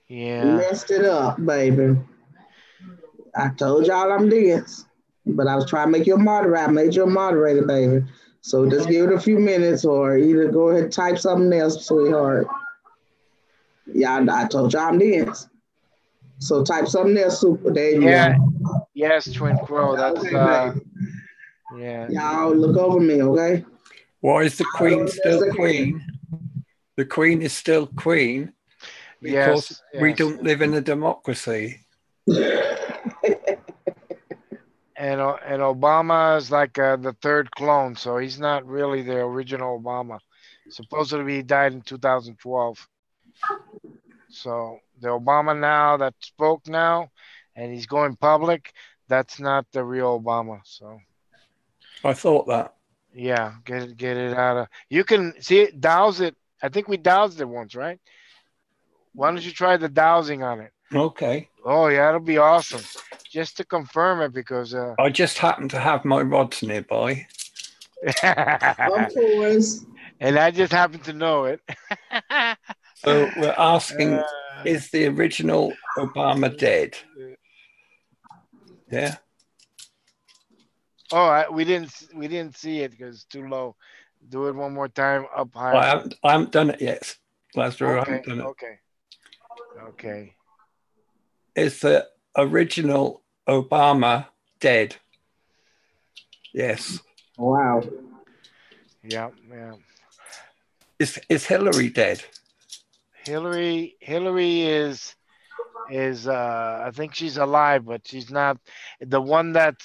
messed it up, baby. I told y'all I'm this, but I was trying to make you a moderator. I made you a moderator, baby. So just give it a few minutes, or either go ahead and type something else, sweetheart. Yeah, I told y'all I'm this. So type something else, Super. There you go. Yes, Twin Crow. That's yeah. Y'all look over me, okay? Why is the Queen still Queen? The Queen is still Queen because we don't live in a democracy. And Obama is like the third clone, so he's not really the original Obama. Supposedly he died in 2012. So the Obama now that spoke now, and he's going public, that's not the real Obama. So I thought that. Yeah, get it out of. You can see it, douse it. I think we doused it once, right? Why don't you try the dowsing on it? Okay. Oh yeah, it'll be awesome. Just to confirm it, because I just happen to have my rods nearby. Of course. And I just happen to know it. So we're asking, is the original Obama dead? Yeah. Oh, we didn't see it because it's too low. Do it one more time, up higher. I haven't done it yet, Lazarus. I haven't done it. Okay. Is the original Obama dead? Yes. Wow. Yeah, yeah. Is Hillary dead? Hillary is I think she's alive, but she's not. The one that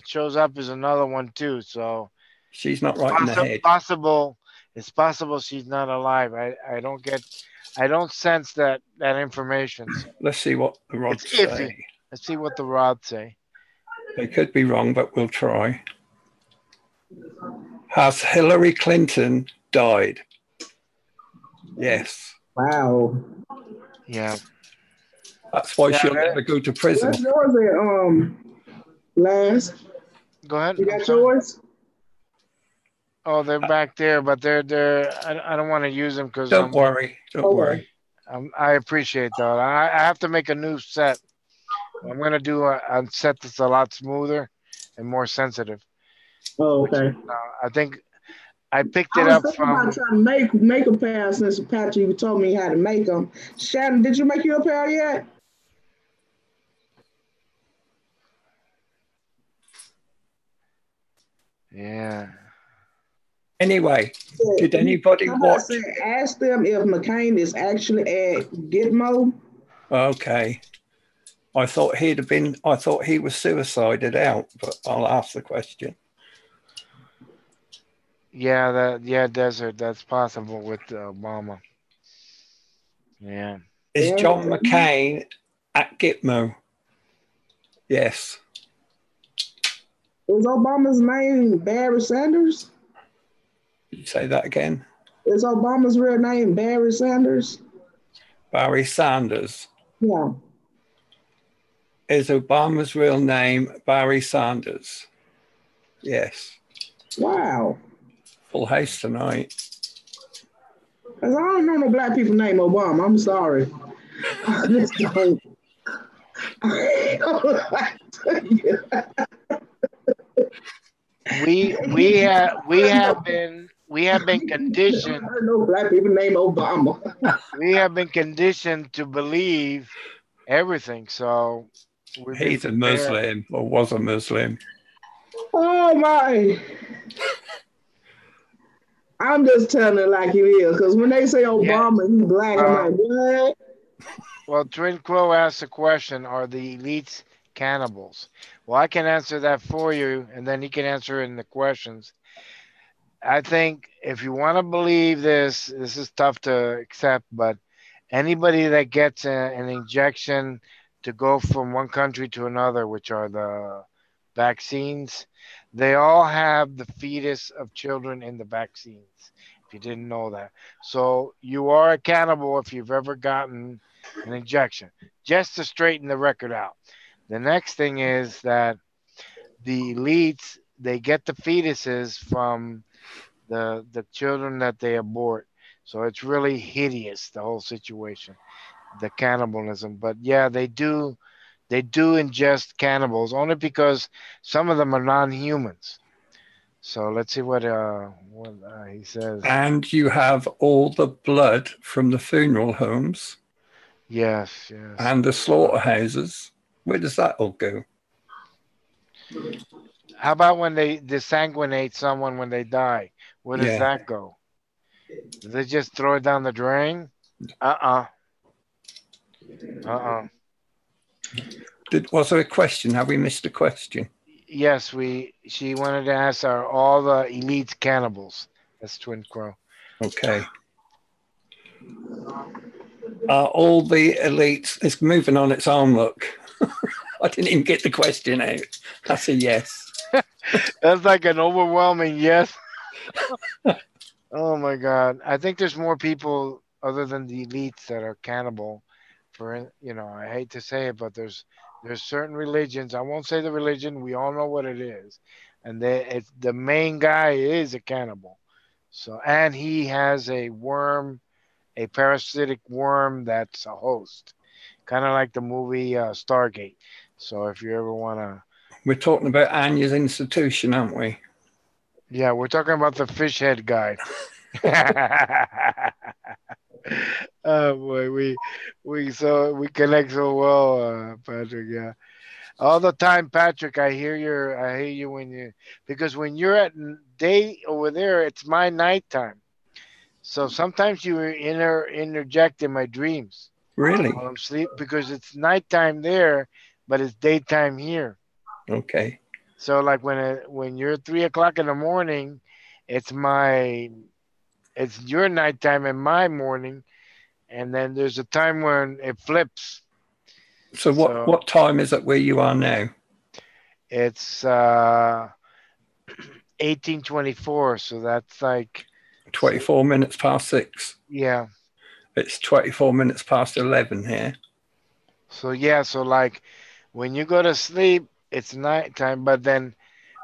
shows up is another one too. So She's not right in the head. possible. It's possible she's not alive. I don't sense that information. So Let's see what the rods it's iffy. say. Let's see what the rods say. They could be wrong, but we'll try. Has Hillary Clinton died? Yes. Wow. Yeah. That's why Yeah, she'll never go to prison. What's yours at, Lance? Go ahead. You got yours? Oh, they're back there, but they're. I don't want to use them because. Don't worry. Don't worry. I appreciate that. I have to make a new set. I'm gonna do a set that's a lot smoother and more sensitive. Oh, okay. I think I picked I it was up thinking from. about trying to make a pair since Patrick told me how to make them. Shannon, did you make your pair yet? Yeah. Anyway, did anybody watch? Ask them if McCain is actually at Gitmo. Okay. I thought he was suicided out, but I'll ask the question. Yeah, Desert. That's possible with Obama. Yeah. Is John McCain at Gitmo? Yes. Is Obama's name Barry Sanders? Did you say that again? Is Obama's real name Barry Sanders? Barry Sanders. Yeah. Is Obama's real name Barry Sanders? Yes. Wow. Full house tonight. Because I don't know no black people named Obama. I'm sorry. I just don't. We have been conditioned. I know black people named Obama. We have been conditioned to believe everything. So he's a Muslim or was a Muslim. Oh my. I'm just telling it like it is, because when they say Obama, he's black, I'm like, what? Well, Twin Crow asked the question, are the elites cannibals? Well, I can answer that for you, and then he can answer it in the questions. I think if you want to believe this is tough to accept, but anybody that gets an injection to go from one country to another, which are the vaccines, they all have the fetus of children in the vaccines, if you didn't know that. So you are a cannibal if you've ever gotten an injection, just to straighten the record out. The next thing is that the elites, they get the fetuses from the children that they abort. So it's really hideous, the whole situation, the cannibalism. But yeah, they do ingest cannibals only because some of them are non-humans. So let's see what he says. And you have all the blood from the funeral homes. Yes. And the slaughterhouses. Where does that all go? How about when they desanguinate someone when they die? Where does that go? Do they just throw it down the drain? Was there a question? Have we missed a question? Yes, she wanted to ask, are all the elites cannibals? That's Twin Crow. Okay. All the elites, it's moving on its own, look. I didn't even get the question out. That's a yes. That's like an overwhelming yes. Oh my God. I think there's more people other than the elites that are cannibal. I hate to say it, but there's certain religions. I won't say the religion. We all know what it is. And the main guy is a cannibal. So, and he has a worm, a parasitic worm that's a host. Kind of like the movie Stargate. So if you ever want to... We're talking about Anya's institution, aren't we? Yeah, we're talking about the fish head guy. Oh boy, we connect so well, Patrick. Yeah. All the time, Patrick. I hear you because when you're at day over there, it's my nighttime. So sometimes you interject in my dreams Really? while I'm asleep because it's nighttime there, but it's daytime here. Okay. So like when you're 3 o'clock in the morning, it's my it's your nighttime and my morning, and then there's a time when it flips. So So what time is it where you are now? it's 1824. So that's like 24 minutes past 6. yeah. It's 24 minutes past 11 here. So yeah, so like when you go to sleep, it's nighttime, but then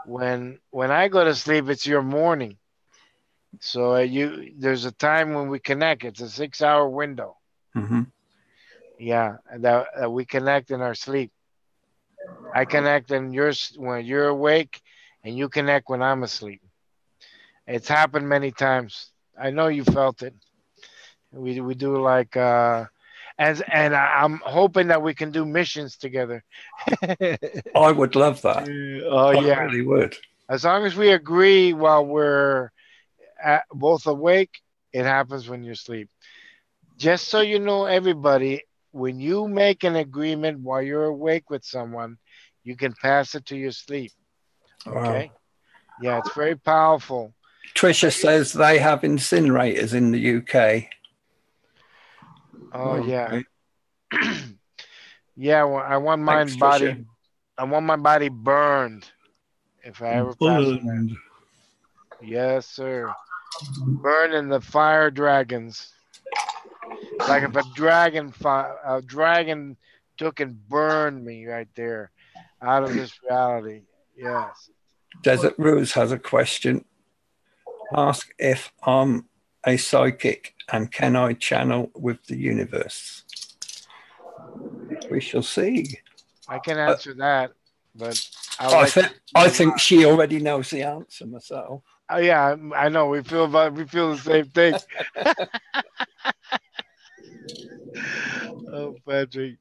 when I go to sleep, it's your morning. So there's a time when we connect. It's a 6 hour window. Mm-hmm. Yeah, and that we connect in our sleep. I connect when you're awake, and you connect when I'm asleep. It's happened many times. I know you felt it. We do like and I'm hoping that we can do missions together. I would love that. Oh I yeah. really would. As long as we agree while we're both awake, it happens when you asleep. Just so you know, everybody, when you make an agreement while you're awake with someone, you can pass it to your sleep. Wow. Okay? Yeah, it's very powerful. Tricia says they have incinerators in the UK. Oh yeah. Okay. Yeah, well, I want Thanks, Tricia. I want my body burned if I ever pass away. Burned. Yes, sir. Burn in the fire dragons. Like if a dragon took and burned me right there out of this reality. Yes. Desert Rose has a question. Ask if I'm a psychic and can I channel with the universe? We shall see. I can answer that, but I think she already knows the answer myself. Oh yeah, I know. We feel the same thing. Oh, Patrick.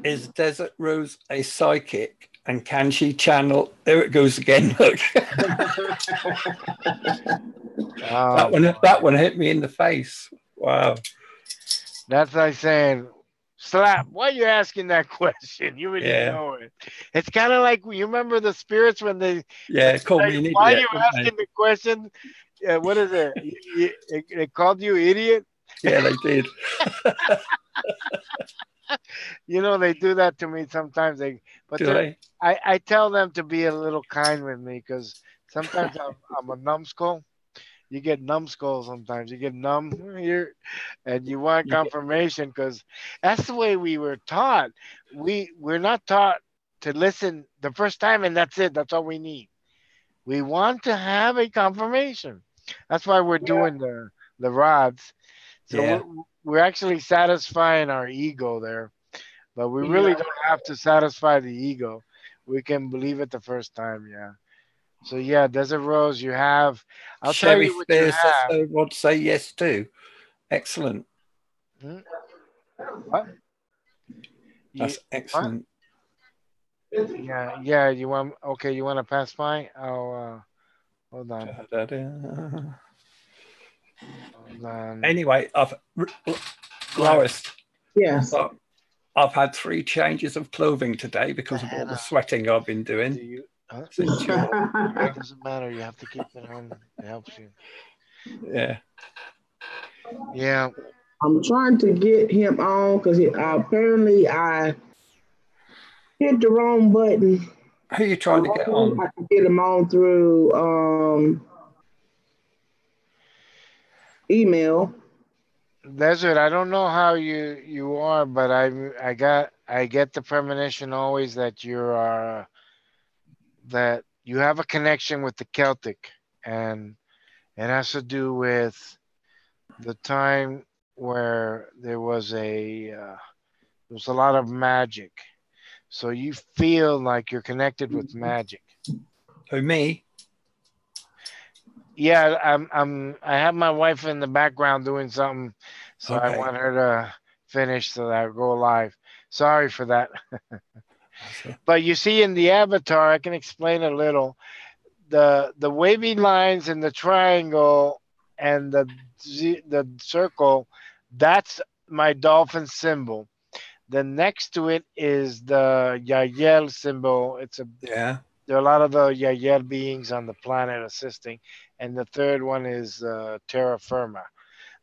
Is Desert Rose a psychic and can she channel? There it goes again. Look. That one hit me in the face. Wow. That's like saying, Slap, why are you asking that question? You already know it. It's kind of like, you remember the spirits when they called me an idiot. Why are you asking the question? What is it? They called you idiot? Yeah, they did. You know, they do that to me sometimes. I tell them to be a little kind with me because sometimes I'm a numbskull. You get numbskull sometimes. You get numb here, and you want confirmation because that's the way we were taught. We're not taught to listen the first time, and that's it. That's all we need. We want to have a confirmation. That's why we're doing the rods. So we're actually satisfying our ego there, but we really don't have to satisfy the ego. We can believe it the first time. Yeah. So yeah, Desert Rose, you have. I'll tell you what you have. I would say yes to. Excellent. What? That's excellent. What? Yeah. You want? Okay, you want to pass by? Oh, hold on. Hold on. Anyway, Lois. Yes. I've had 3 changes of clothing today because of all the sweating I've been doing. It doesn't matter. You have to keep it on. It helps you. Yeah. Yeah. I'm trying to get him on because apparently I hit the wrong button. Who are you trying to get on? I can get him on through email. Desert, I don't know how you are, but I get the premonition always that that you have a connection with the Celtic, and it has to do with the time where there was a lot of magic. So you feel like you're connected with magic. Who, me? Yeah, I have my wife in the background doing something, so I want her to finish so that I go live. Sorry for that. So, But you see in the avatar, I can explain a little. The wavy lines in the triangle and the circle, that's my dolphin symbol. Then next to it is the Yael symbol. yeah. There are a lot of the Yael beings on the planet assisting, and the third one is terra firma.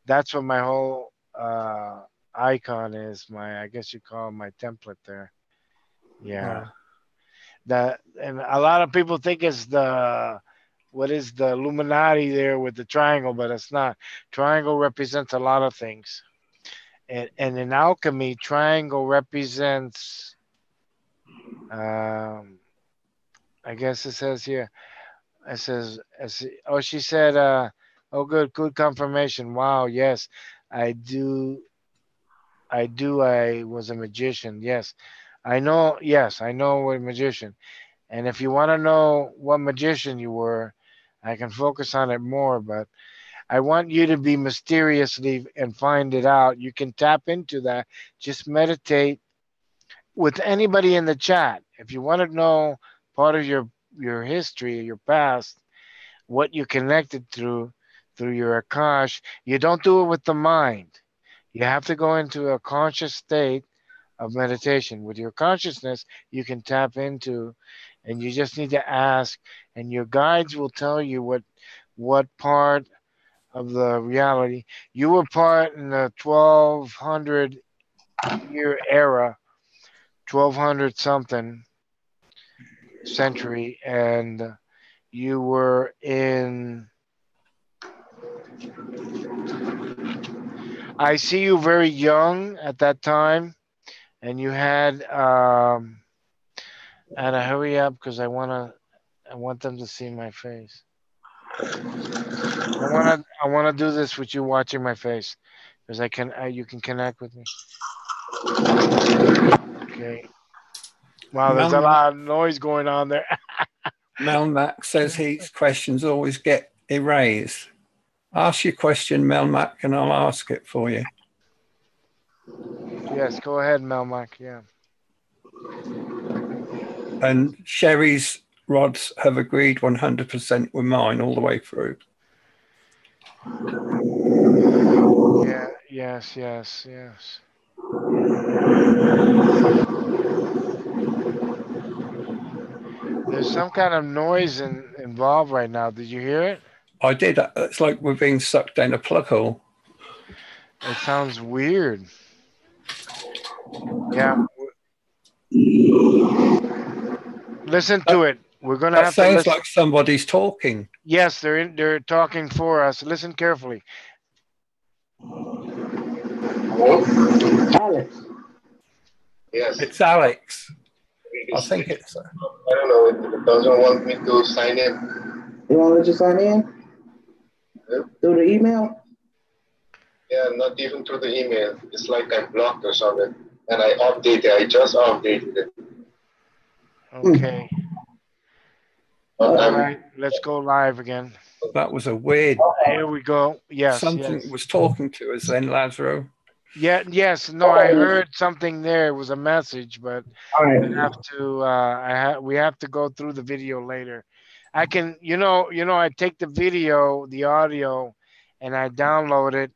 That's what my whole icon is. My, I guess you call it my template there. Yeah. Right. That, and a lot of people think it's the, what is the Illuminati there with the triangle, but it's not. Triangle represents a lot of things. And in alchemy, triangle represents, um, I guess it says here, it says, oh, she said, oh, good confirmation. Wow, yes, I do. I was a magician. Yes, I know. Yes, I know a magician. And if you want to know what magician you were, I can focus on it more, but I want you to be mysteriously and find it out. You can tap into that. Just meditate with anybody in the chat. If you want to know part of your history, your past, what you connected through your Akash, you don't do it with the mind. You have to go into a conscious state of meditation. With your consciousness, you can tap into, and you just need to ask, and your guides will tell you what part of the reality you were part in the 1200 year era, 1200 something century, and you were in. I see you very young at that time, and you had and I hurry up because I want them to see my face. I wanna do this with you watching my face because you can connect with me. Okay. Wow, there's a Melmac, lot of noise going on there. Melmac says his questions always get erased. Ask your question, Melmac, and I'll ask it for you. Yes, go ahead, Melmac. Yeah. And Sherry's rods have agreed 100% with mine all the way through. Yeah. Yes. Yes. Yes. There's some kind of noise involved right now. Did you hear it? I did. It's like we're being sucked down a plug hole. It sounds weird. Yeah. Listen to it. We're gonna That have to sounds listen. like somebody's talking. Yes, they're talking for us. Listen carefully. Hello? Alex, Yes. It's Alex. I think it's. I don't know. It doesn't want me to sign in. you want to let you sign in through the email? Yeah, not even through the email. It's like I'm blocked or something. And I updated. I just updated it. Okay. But All right. Let's go live again. That was a weird. Here we go. Yes. Something Yes. was talking to us then, Lazaro. Yeah. Yes. No, I heard something there. It was a message, but All right. we have to. We have to go through the video later. I can. I take the video, the audio, and I download it,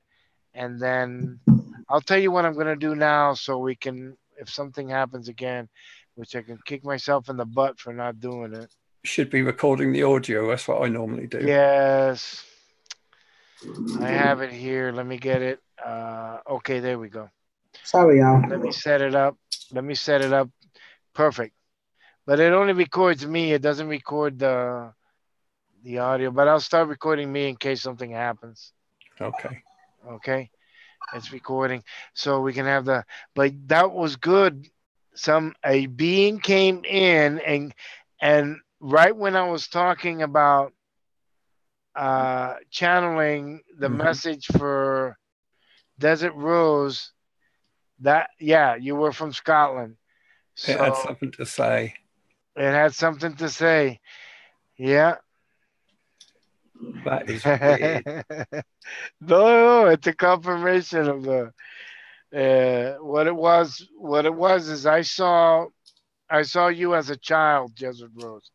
and then I'll tell you what I'm gonna do now, so we can. If something happens again, which I can kick myself in the butt for not doing it. Should be recording the audio. That's what I normally do. Yes. I have it here. Let me get it. Okay, there we go. Sorry, y'all. Let me set it up. Perfect. But it only records me. It doesn't record the audio. But I'll start recording me in case something happens. Okay. Okay. It's recording. So we can have but that was good. A being came in and right when I was talking about channeling the message for Desert Rose, you were from Scotland. So It had something to say. it had something to say. Yeah. That is weird. No, it's a confirmation of what it was is I saw you as a child, Jesuit Rose,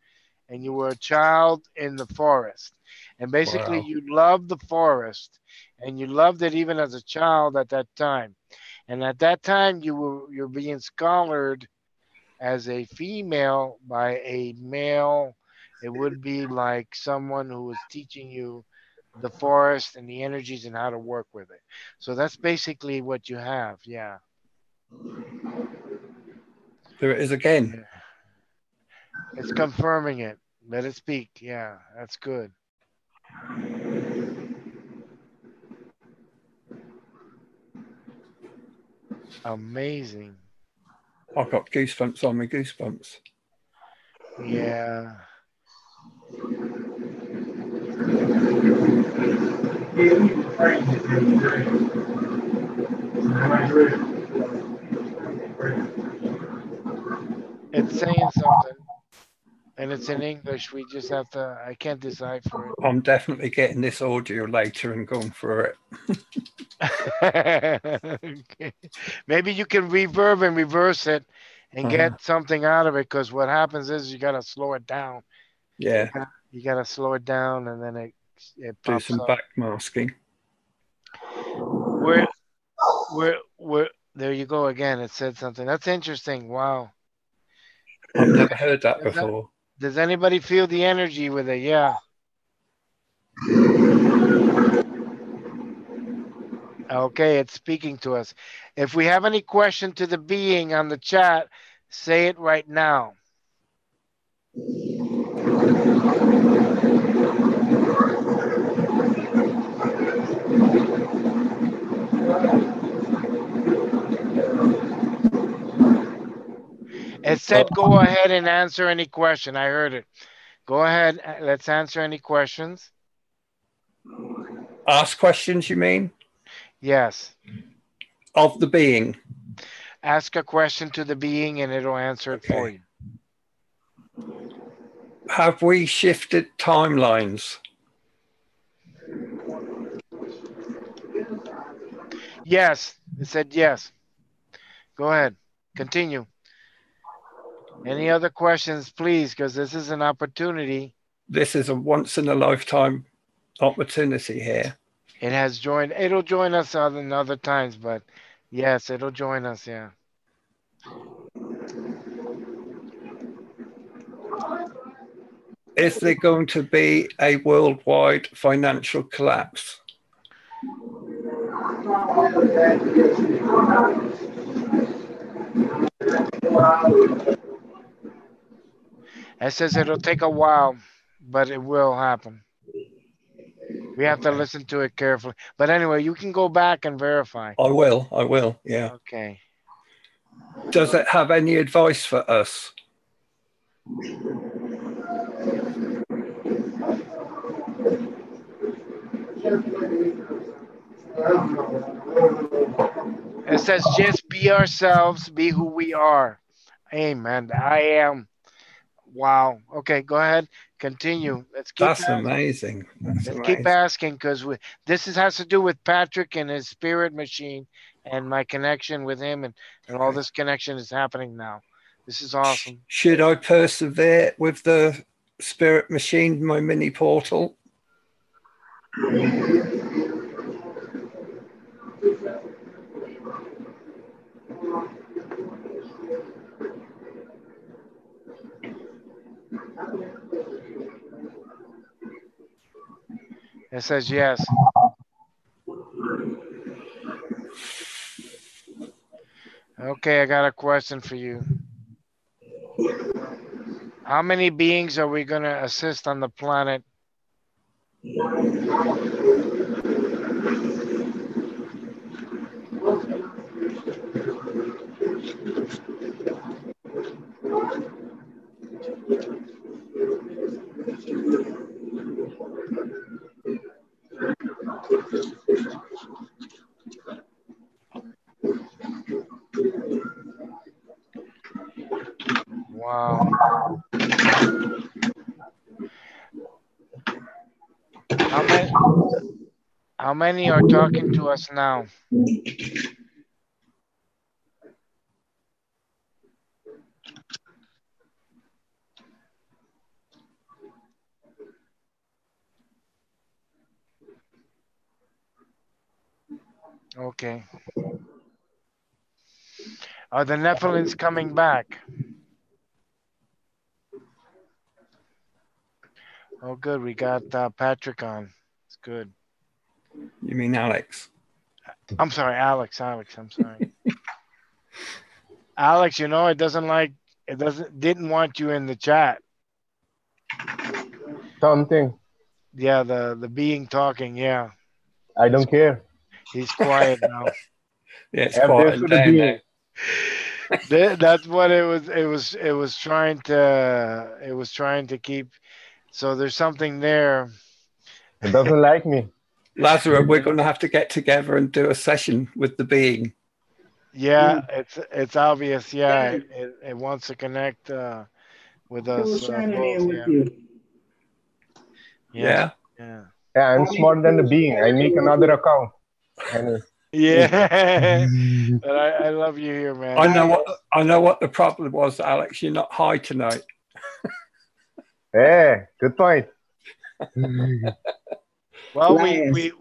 and you were a child in the forest, and basically Wow. you loved the forest, and you loved it even as a child at that time, and at that time you're being scholared as a female by a male. It would be like someone who was teaching you the forest and the energies and how to work with it. So that's basically what you have. Yeah. There it is again. Yeah. It's confirming it. Let it speak. Yeah, that's good. Amazing. I've got goosebumps on me, goosebumps. Yeah. It's saying something and it's in English. We just have to, I can't decipher it. I'm definitely getting this audio later and going through it. Okay. Maybe you can reverb and reverse it and get something out of it, because what happens is you got to slow it down. Yeah. You got to slow it down and then it Do pops some up. back masking. We're, there you go again. It said something. That's interesting. Wow. I've never heard that before. Does anybody feel the energy with it? Yeah. Okay, it's speaking to us. If we have any question to the being on the chat, say it right now. It said go ahead and answer any question. I heard it. Go ahead. Let's answer any questions. Ask questions, you mean? Yes. Of the being. Ask a question to the being and it'll answer it for you. Have we shifted timelines? Yes. It said yes. Go ahead. Continue. Any other questions, please, because this is an opportunity. This is a once in a lifetime opportunity here. It has joined. It'll join us in other times, but yes, it'll join us. Yeah. Is there going to be a worldwide financial collapse? It says it'll take a while, but it will happen. We have to listen to it carefully. But anyway, you can go back and verify. I will, yeah. Okay. Does it have any advice for us? It says just be ourselves, be who we are. Amen. I am. Wow. Okay, go ahead. Continue. Let's keep That's asking. amazing. Let's keep asking, because this has to do with Patrick and his spirit machine and my connection with him, and all this connection is happening now. This is awesome. Should I persevere with the spirit machine, my mini portal? It says yes. Okay, I got a question for you. How many beings are we going to assist on the planet? Wow. How many are talking to us now? Okay. Are the Nephilims coming back? Oh, good. We got Patrick on. It's good. You mean Alex? I'm sorry, Alex. Alex, I'm sorry. Alex, you know, didn't want you in the chat. Something. Yeah, the being talking. Yeah, I don't care. he's quiet now. Yeah, it's F quiet to the down being. there. That's what it was. It was trying to. It was trying to keep. So there's something there. It doesn't like me. Lazarus, we're going to have to get together and do a session with the being. Yeah, it's obvious. Yeah, it wants to connect with Pull us Shannon both. in with Yeah. you. Yes. Yeah. Yeah. Yeah, I'm I need to smarter than the pull being. I Shannon make in with another you. account. Anyway. Yeah. But I love you here, man. I know what the problem was, Alex. You're not high tonight. Yeah, good point. Well, Lance.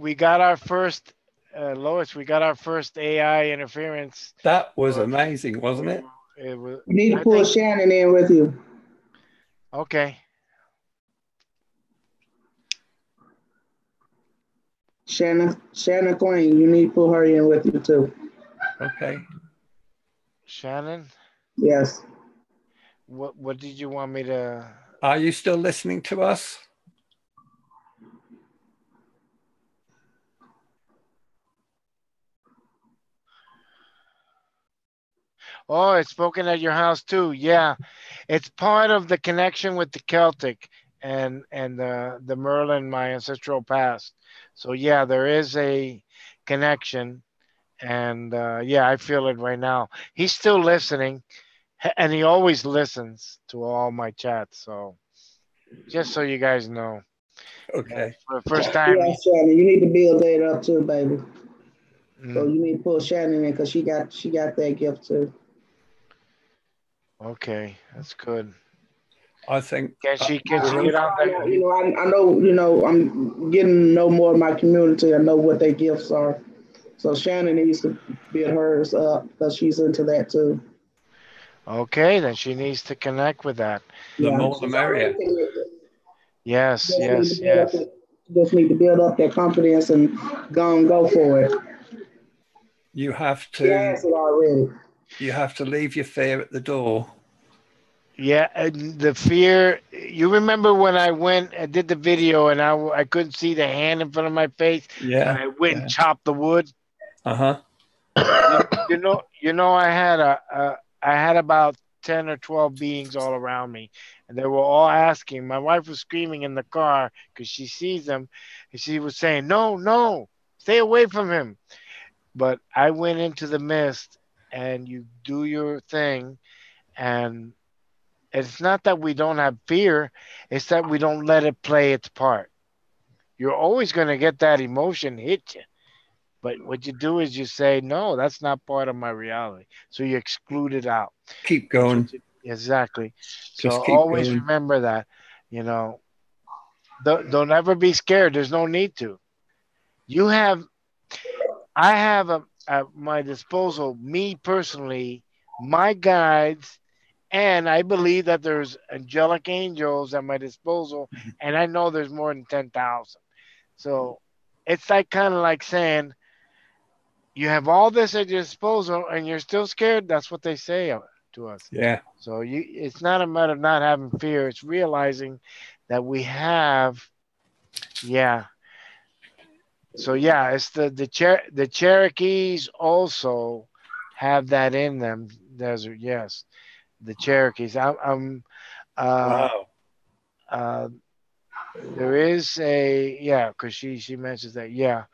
we got our first Lois. We got our first AI interference. That was amazing, wasn't it? It was. You need to I pull think. Shannon in with you. Okay. Shannon Queen, you need to pull her in with you too. Okay. Shannon, Yes. what did you want me to? Are you still listening to us? Oh, it's spoken at your house too. Yeah, it's part of the connection with the Celtic and the Merlin, my ancestral past. So yeah, there is a connection, and yeah, I feel it right now. He's still listening, and he always listens to all my chats. So just so you guys know, Okay. for the first time. Yeah, Shannon, you need to build that up too, baby. So Mm, you need to pull Shannon in because she got that gift too. okay, that's good. I think Can she we're get on there? I know, I'm getting to know more of my community. I know what their gifts are. So Shannon needs to build hers up because she's into that too. Okay, then she needs to connect with that. the Yeah, more the she's merrier. already connected. Yes, Just need to yes, build up yes. just need to build up that confidence and go for it. You have She has to it already. leave your fear at the door. Yeah, and the fear. You remember when I did the video and I couldn't see the hand in front of my face, and Yeah. I went and chopped the wood. Uh-huh. I had about 10 or 12 beings all around me, and they were all asking. My wife was screaming in the car because she sees them, and she was saying, "No, no, stay away from him." But I went into the mist, and you do your thing, and it's not that we don't have fear, it's that we don't let it play its part. You're always going to get that emotion hit you. But what you do is you say, no, that's not part of my reality. So you exclude it out. Keep going. Exactly. So Just keep always going. remember that, you know, don't ever be scared. There's no need to. I have at my disposal, me personally, my guides, and I believe that there's angelic angels at my disposal, and I know there's more than 10,000. So it's like kind of like saying, you have all this at your disposal and you're still scared. That's what they say to us. Yeah. So it's not a matter of not having fear. It's realizing that we have, yeah. So yeah, it's the Cherokees also have that in them. Desert, yes, the Cherokees. I'm uh, Wow. uh, there is a yeah, because she mentions that yeah.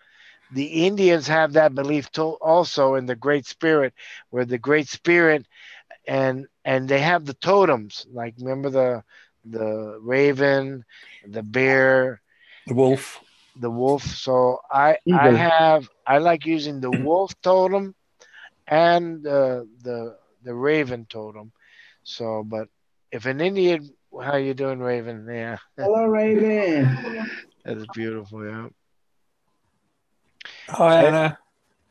The Indians have that belief also in the Great Spirit, where the Great Spirit and they have the totems. Like remember the raven, the bear, The wolf. the wolf. So Eagle. I like using the wolf totem and the raven totem. So, but if an Indian, how you doing, Raven? Yeah, Hello, Raven. that's beautiful. Yeah. Hi, Anna.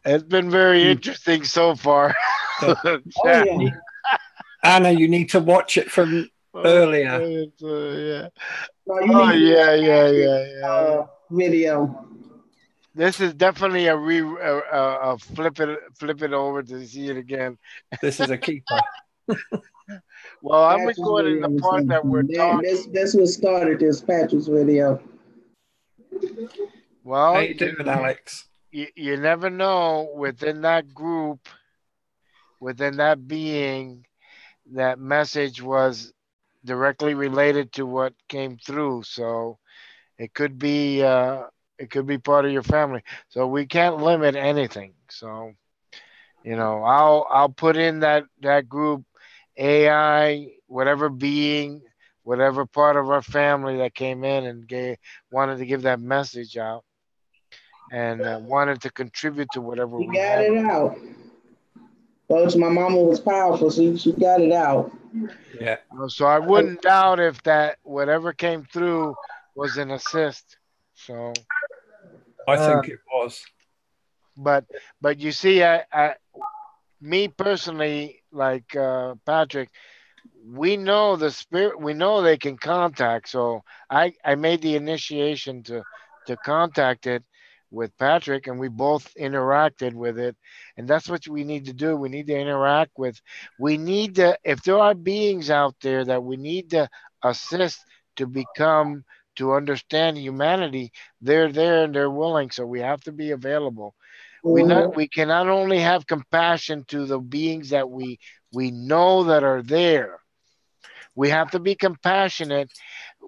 It's been very interesting so far. Oh Chat. yeah. Anna, you need to watch it from earlier. Yeah. No, you Oh need to yeah, yeah, watch this yeah, yeah. video. This is definitely a flip it over to see it again. This is a keeper. Well, I'm Patrick's recording video the was part that we're something. talking. This what started this Patrick's video. How Well, you doing, Alex? you never know within that group, within that being, that message was directly related to what came through. So it could be part of your family. So we can't limit anything. So I'll put in that group AI, whatever being, whatever part of our family that came in and wanted to give that message out and wanted to contribute to whatever She we got had. it out. Folks, my mama was powerful. She got it out. Yeah. So I wouldn't doubt if that whatever came through was an assist. So, I think it was. but you see, me personally, like Patrick, we know the spirit. We know they can contact. So I made the initiation to contact it with Patrick, and we both interacted with it. And that's what we need to do. We need to interact with. We need to. If there are beings out there that we need to assist to become to understand humanity, they're there and they're willing. So we have to be available. Mhm. We cannot only have compassion to the beings that we know that are there. We have to be compassionate.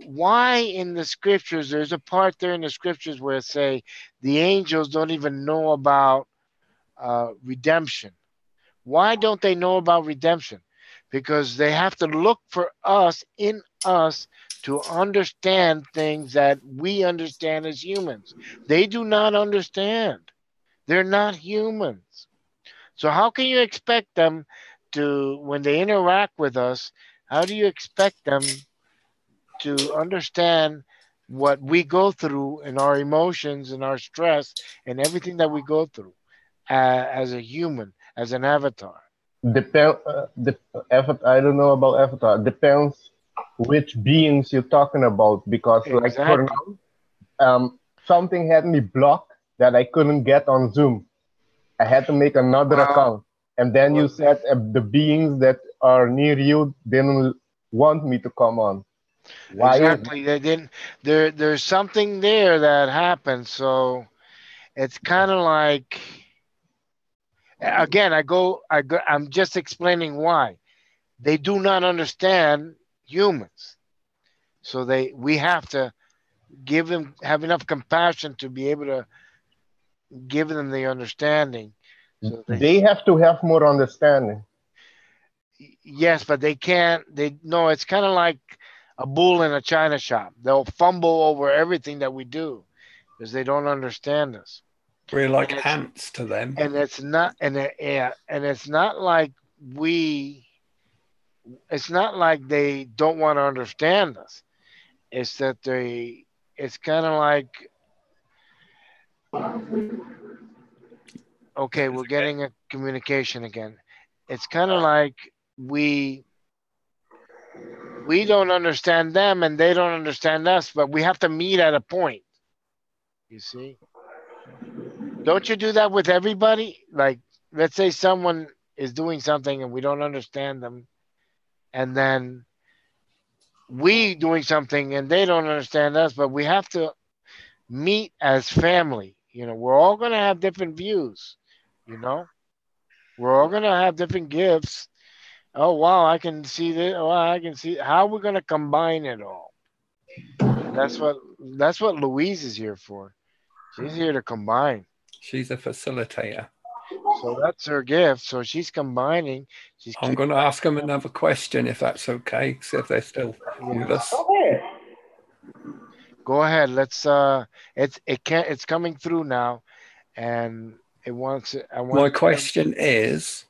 Why in the scriptures, there's a part there in the scriptures where it say the angels don't even know about redemption. Why don't they know about redemption? Because they have to look for us in us to understand things that we understand as humans. They do not understand. They're not humans. So how can you expect them to, when they interact with us, how do you expect them to understand what we go through and our emotions and our stress and everything that we go through as a human, as an avatar? I don't know about Avatar. Depends which beings you're talking about because, like for Exactly. now, something had me blocked that I couldn't get on Zoom. I had to make another Well, account, and then you well, said the beings that are near you didn't want me to come on. Why is exactly. They didn't. There's something there that happened. So it's kind of like, again, I'm just explaining why they do not understand humans. So we have to have enough compassion to be able to give them the understanding. So they have to have more understanding? yes, but they can't. They no. It's kind of like a bull in a china shop. They'll fumble over everything that we do because they don't understand us. We're And like it's ants to them. and it's not yeah, and it's not like we. It's not like they don't want to understand us. It's that they. It's kind of like, okay, we're getting a communication again. It's kind of like we we don't understand them and they don't understand us, but we have to meet at a point. You see? Don't you do that with everybody? Like, let's say someone is doing something and we don't understand them, and then we doing something and they don't understand us, but we have to meet as family. We're all going to have different views, you know? We're all going to have different gifts. Oh, wow, I can see this. Oh, I can see how we're going to combine it all. And that's what Louise is here for. She's here to combine. She's a facilitator. So that's her gift. So she's combining. I'm going to ask them another question if that's okay. See if they're still with us. Okay. Go ahead. Let's it's coming through now, and My question is,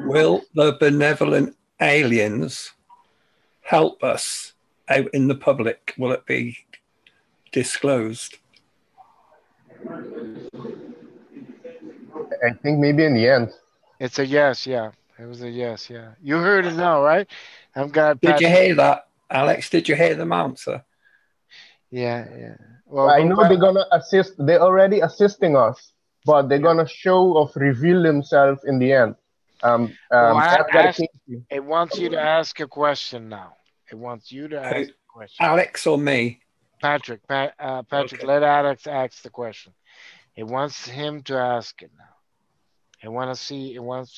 will the benevolent aliens help us out in the public? Will it be disclosed? I think maybe in the end. It's a yes, yeah. It was a yes, yeah. You heard it now, right? I'm glad. Did you Patrick. hear that, Alex? Did you hear them answer? Yeah, yeah. Well, I know they're gonna assist. They're already assisting us, but they're gonna reveal themselves in the end. Edgar ask. Casey. It wants you to ask a question now. It wants you to ask a question. Alex or me? Patrick, Patrick, Okay. let Alex ask the question. It wants him to ask it now. It wants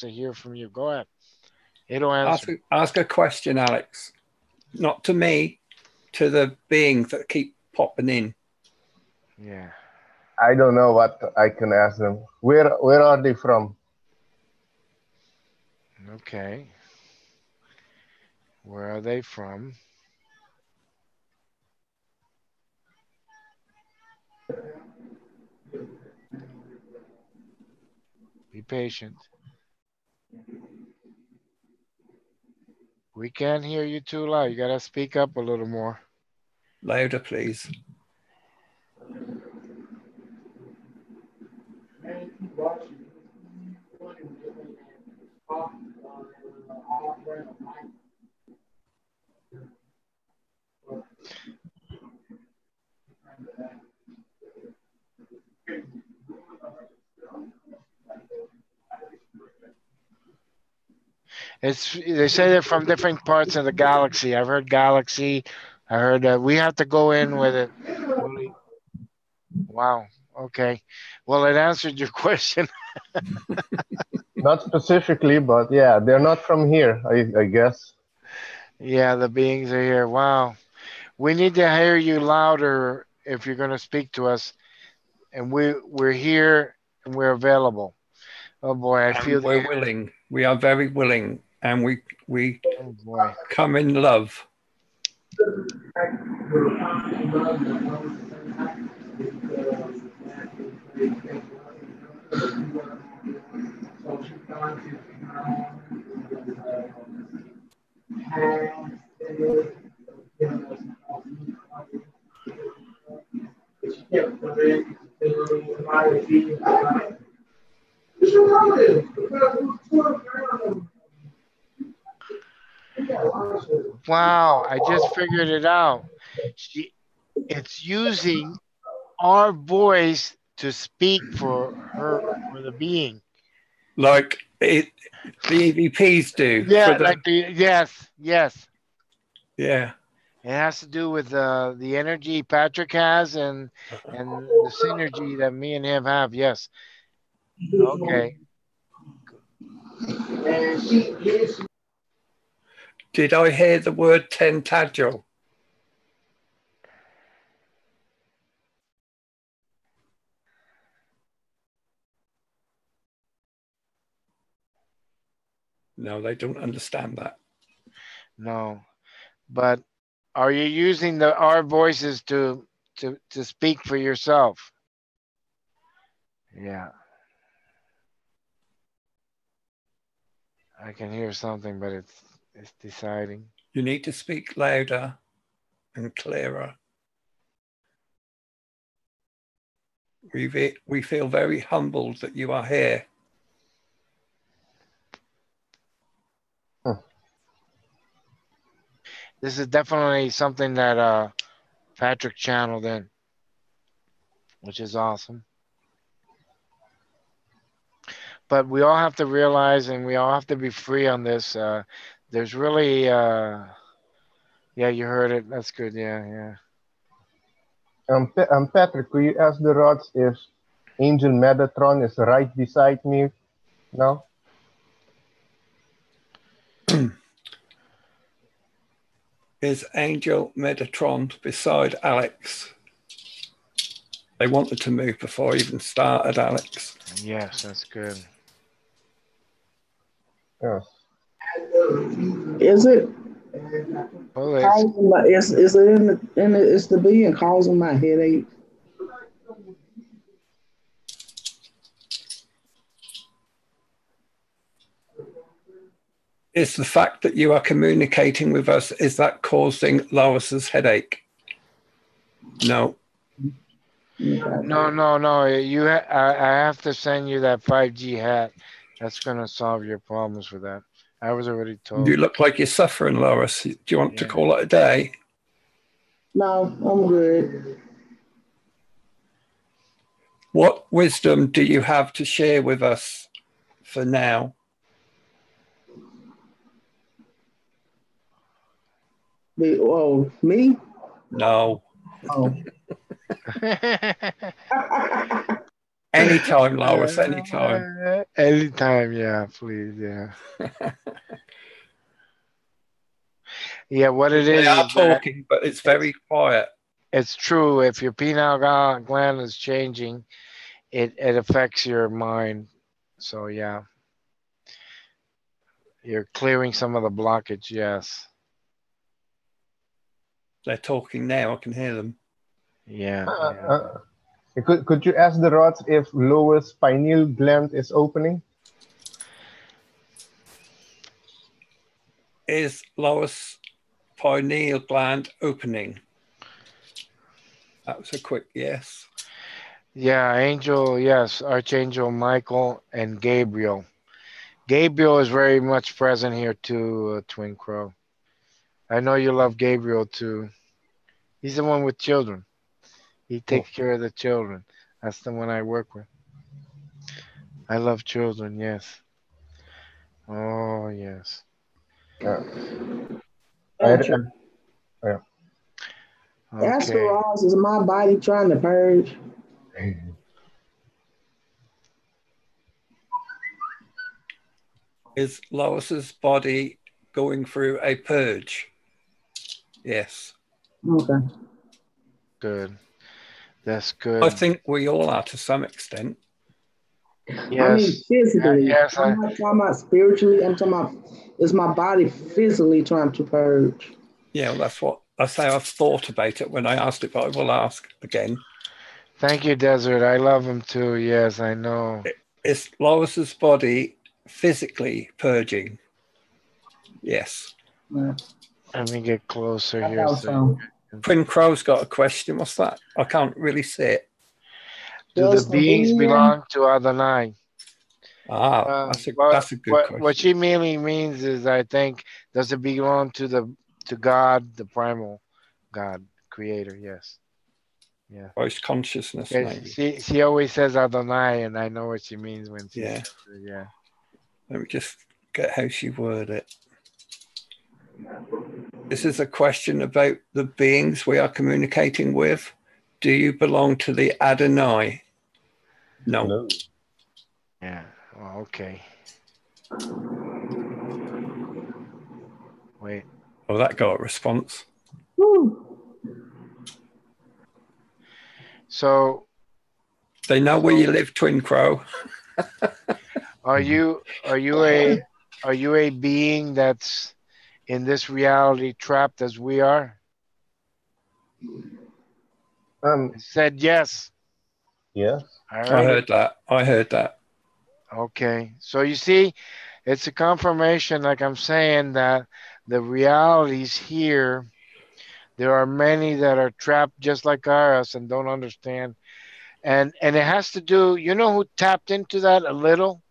to hear from you. Go ahead. It'll answer. Ask a question, Alex. Not to me, to the beings that keep popping in. Yeah. I don't know what I can ask them. Where are they from? Okay. Where are they from? Be patient. We can't hear you too loud. You gotta speak up a little more. Louder, please. They say they're from different parts of the galaxy. I've heard galaxy. I heard we have to go in with it. Wow. Okay. Well, it answered your question. Not specifically, but yeah, they're not from here, I guess. Yeah, the beings are here. Wow. We need to hear you louder if you're going to speak to us. And we're here and we're available. Oh boy, I feel we're willing. We are very willing, and we oh boy. come in love. Wow, I just figured it out. It's using our voice to speak for her, for the being. Like the EVPs do. Yeah, yes. Yeah. It has to do with the energy Patrick has and the synergy that me and him have. Yes. Okay. Did I hear the word tentagel? No, they don't understand that. No, but are you using our voices to speak for yourself? Yeah. I can hear something, but it's deciding. You need to speak louder and clearer. We feel very humbled that you are here. This is definitely something that Patrick channeled in, which is awesome. But we all have to realize, and we all have to be free on this. There's really, yeah, you heard it. That's good. Yeah. Patrick, could you ask the rods if Angel Metatron is right beside me now? Is Angel Metatron beside Alex? They wanted to move before I even started, Alex. Yes, that's good. Yes. Is it? Oh, is it in it's the being causing my headache? Is the fact that you are communicating with us, is that causing Lois's headache? No. Okay. No. I have to send you that 5G hat. That's gonna solve your problems with that. I was already told. You look like you're suffering, Lois. Do you want to Yeah. call it a day? No, I'm good. What wisdom do you have to share with us for now? Oh, me? No. Oh. Anytime, Lois, anytime. Anytime, yeah, please, yeah. Yeah, what it They is are that talking, but it's very quiet. it's true. If your pineal gland is changing, it affects your mind. So yeah, you're clearing some of the blockage. Yes. They're talking now. I can hear them. Yeah. Could you ask the rods if Lois' pineal gland is opening? Is Lois' pineal gland opening? That was a quick yes. Yeah, Angel, yes, Archangel Michael and Gabriel. Gabriel is very much present here too, Twin Crow. I know you love Gabriel too. He's the one with children. He takes care of the children. That's the one I work with. I love children, yes. Oh, yes. Yeah. Ask Yeah. the Okay. Ross, is my body trying to purge? Is Lois's body going through a purge? Yes. Okay. Good. That's I good. think we all are to some extent. I mean, Yes. physically. Yes. I'm not talking about spiritually. I'm talking about, is my body physically trying to purge? Yeah, well, that's what I say. I've thought about it when I asked it, but I will ask again. Thank you, Desert. I love him too. Yes, I know. Is Lois's body physically purging? Yes. Yeah, Let me get closer I here. thought so. Twin Crow's got a question. What's that? I can't really see it. Do the Does the beings being, belong to Adonai? That's a good question. What she mainly means is, I think, does it belong to God, the primal God, Creator? Yes. Yeah. Voice consciousness, Yes, maybe. she always says Adonai, and I know what she means when she Yeah. says it. Yeah. Let me just get how she worded it. This is a question about the beings we are communicating with. Do you belong to the Adonai? No. Yeah. Well, okay. Wait. Oh, that got a response. whew, So, They know where you live, Twin Crow. are you a being that's in this reality trapped as we are? Said yes. Yes. I I heard it. heard that. Okay. So you see, it's a confirmation, like I'm saying, that the realities here, there are many that are trapped just like us and don't understand. And it has to do, you know who tapped into that a little?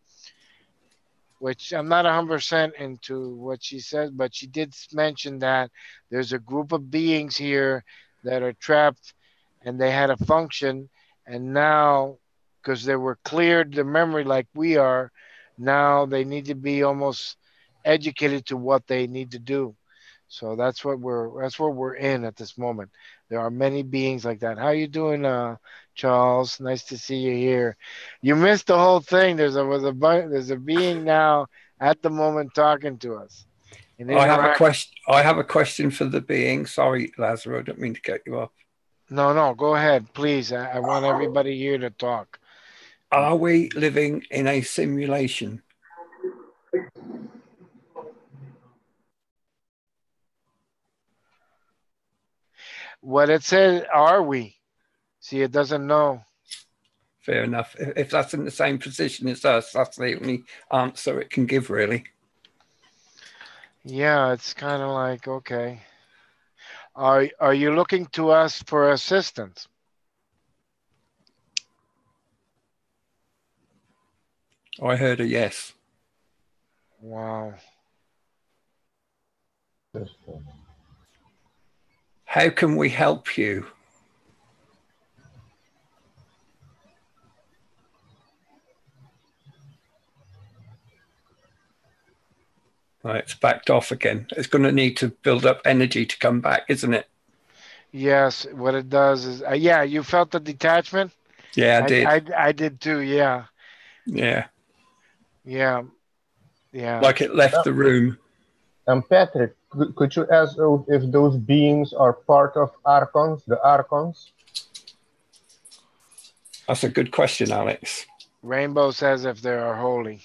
Which I'm not 100% into what she says, but she did mention that there's a group of beings here that are trapped and they had a function. And now, because they were cleared the memory like we are, now they need to be almost educated to what they need to do. So that's what we're in at this moment. There are many beings like that. How you doing, Charles? Nice to see you here. You missed the whole thing. There's a being now at the moment talking to us. And I have a interact. question. I have a question for the being. Sorry, Lazaro, I don't mean to cut you off. No, go ahead, please. I want everybody here to talk. Are we living in a simulation? What it says, are we? See, it doesn't know. Fair enough. If that's in the same position as us, that's the only answer it can give, really. Yeah, it's kind of like, okay. Are you looking to us for assistance? I heard a yes. Wow. How can we help you? Right, it's backed off again. It's going to need to build up energy to come back, isn't it? Yes, what it does is, yeah, you felt the detachment? Yeah, I did. I did too, yeah. Yeah. Yeah. Yeah. Like it left the room. Patrick, could you ask if those beings are part of Archons, the Archons? That's a good question, Alex. Rainbow says if they are holy.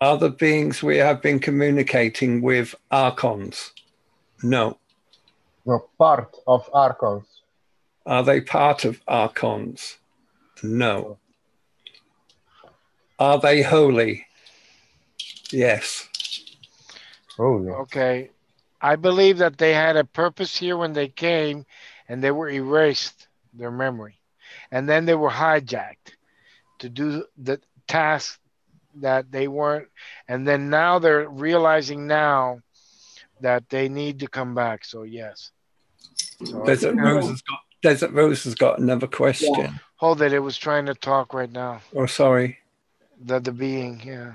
Are the beings we have been communicating with Archons? No. No, part of Archons. Are they part of Archons? No. Are they holy? Yes. Holy. Okay. I believe that they had a purpose here when they came and they were erased, their memory. And then they were hijacked to do the task that they weren't. And then now they're realizing now that they need to come back. So yes. So Desert Rose has got another question. Yeah. hold it. It was trying to talk right now. Oh, sorry. The being, yeah.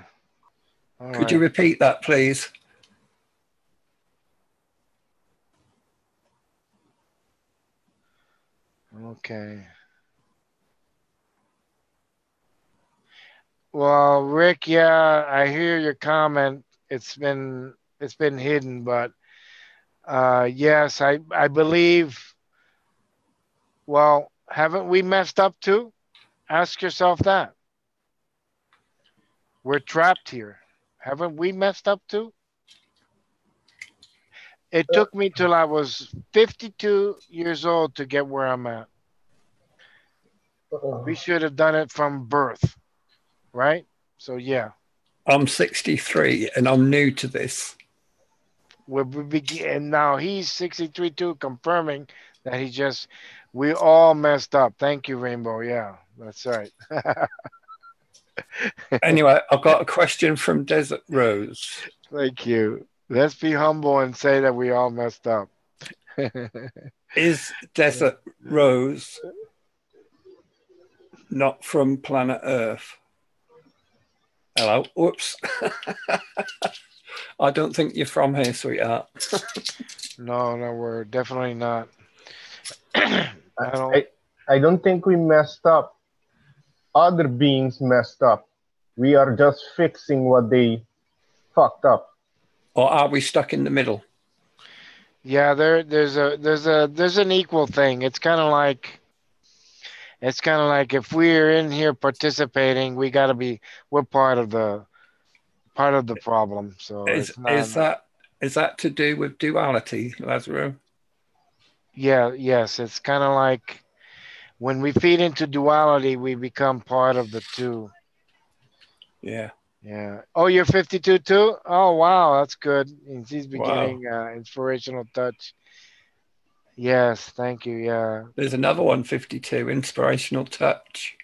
All Could you repeat that, please? Okay. Well, Rick, yeah, I hear your comment. It's been hidden, but yes, I believe. Well, haven't we messed up too? Ask yourself that. We're trapped here. Haven't we messed up too? It took me till I was 52 years old to get where I'm at. We should have done it from birth, right? So yeah. I'm 63 and I'm new to this. We begin now. He's 63 too, confirming that we all messed up. Thank you, Rainbow. Yeah, that's right. Anyway, I've got a question from Desert Rose. Thank you. Let's be humble and say that we all messed up. Is Desert Rose not from planet Earth? Hello. Whoops. I don't think you're from here, sweetheart. No, we're definitely not. I don't think we messed up. Other beings messed up. We are just fixing what they fucked up. Or are we stuck in the middle? Yeah, there's an equal thing. It's kind of like if we're in here participating, we're part of the problem. So is that to do with duality, Lazaro? Yeah, yes. It's kind of like when we feed into duality, we become part of the two. Yeah. Yeah. Oh, you're 52 too? Oh, wow. That's good. He's beginning inspirational touch. Yes. Thank you. Yeah. There's another one, 52, inspirational touch.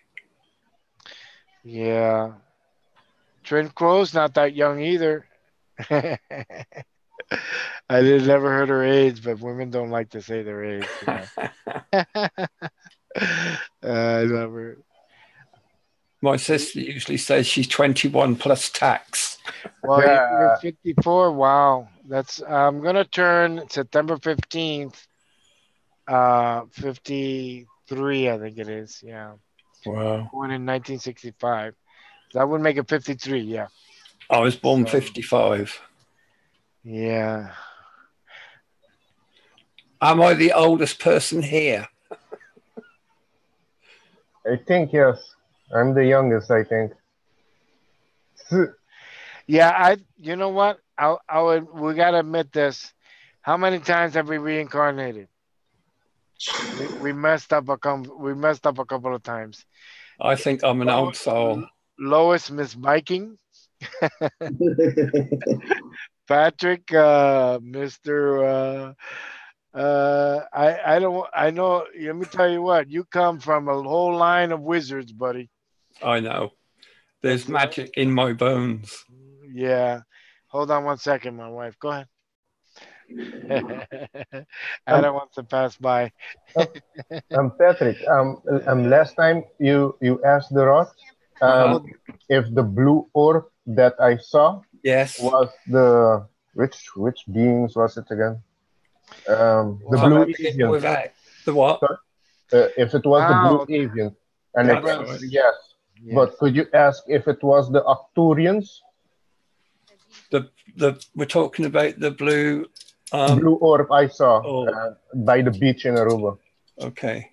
Yeah. Trent Crow's not that young either. I never heard her age, but women don't like to say their age. I love her. My sister usually says she's 21 plus tax. Well, you're 54. Wow. I'm going to turn September 15th, 53, I think it is. Yeah. Wow. Born in 1965. That would make it 53. Yeah. I was born 55. Yeah. Am I the oldest person here? I think yes. I'm the youngest, I think. Yeah, you know what? We gotta admit this. How many times have we reincarnated? We messed up a couple of times. I think I'm an old soul. Lois, Miss Biking. Patrick, Mr. I I don't. I know. Let me tell you what. You come from a whole line of wizards, buddy. I know. There's magic in my bones. Yeah. Hold on one second, my wife. Go ahead. Adam wants to pass by. Patrick, last time you asked the rod, Oh, if the blue orb that I saw Yes. was the which beings was it again? The Well, blue that's- avian. Without the what? If it was the blue Wow. avian, and That's it, right. yes. Yes. But could you ask if it was the Arcturians? The we're talking about the blue. Blue orb I saw Oh, by the beach in Aruba. okay.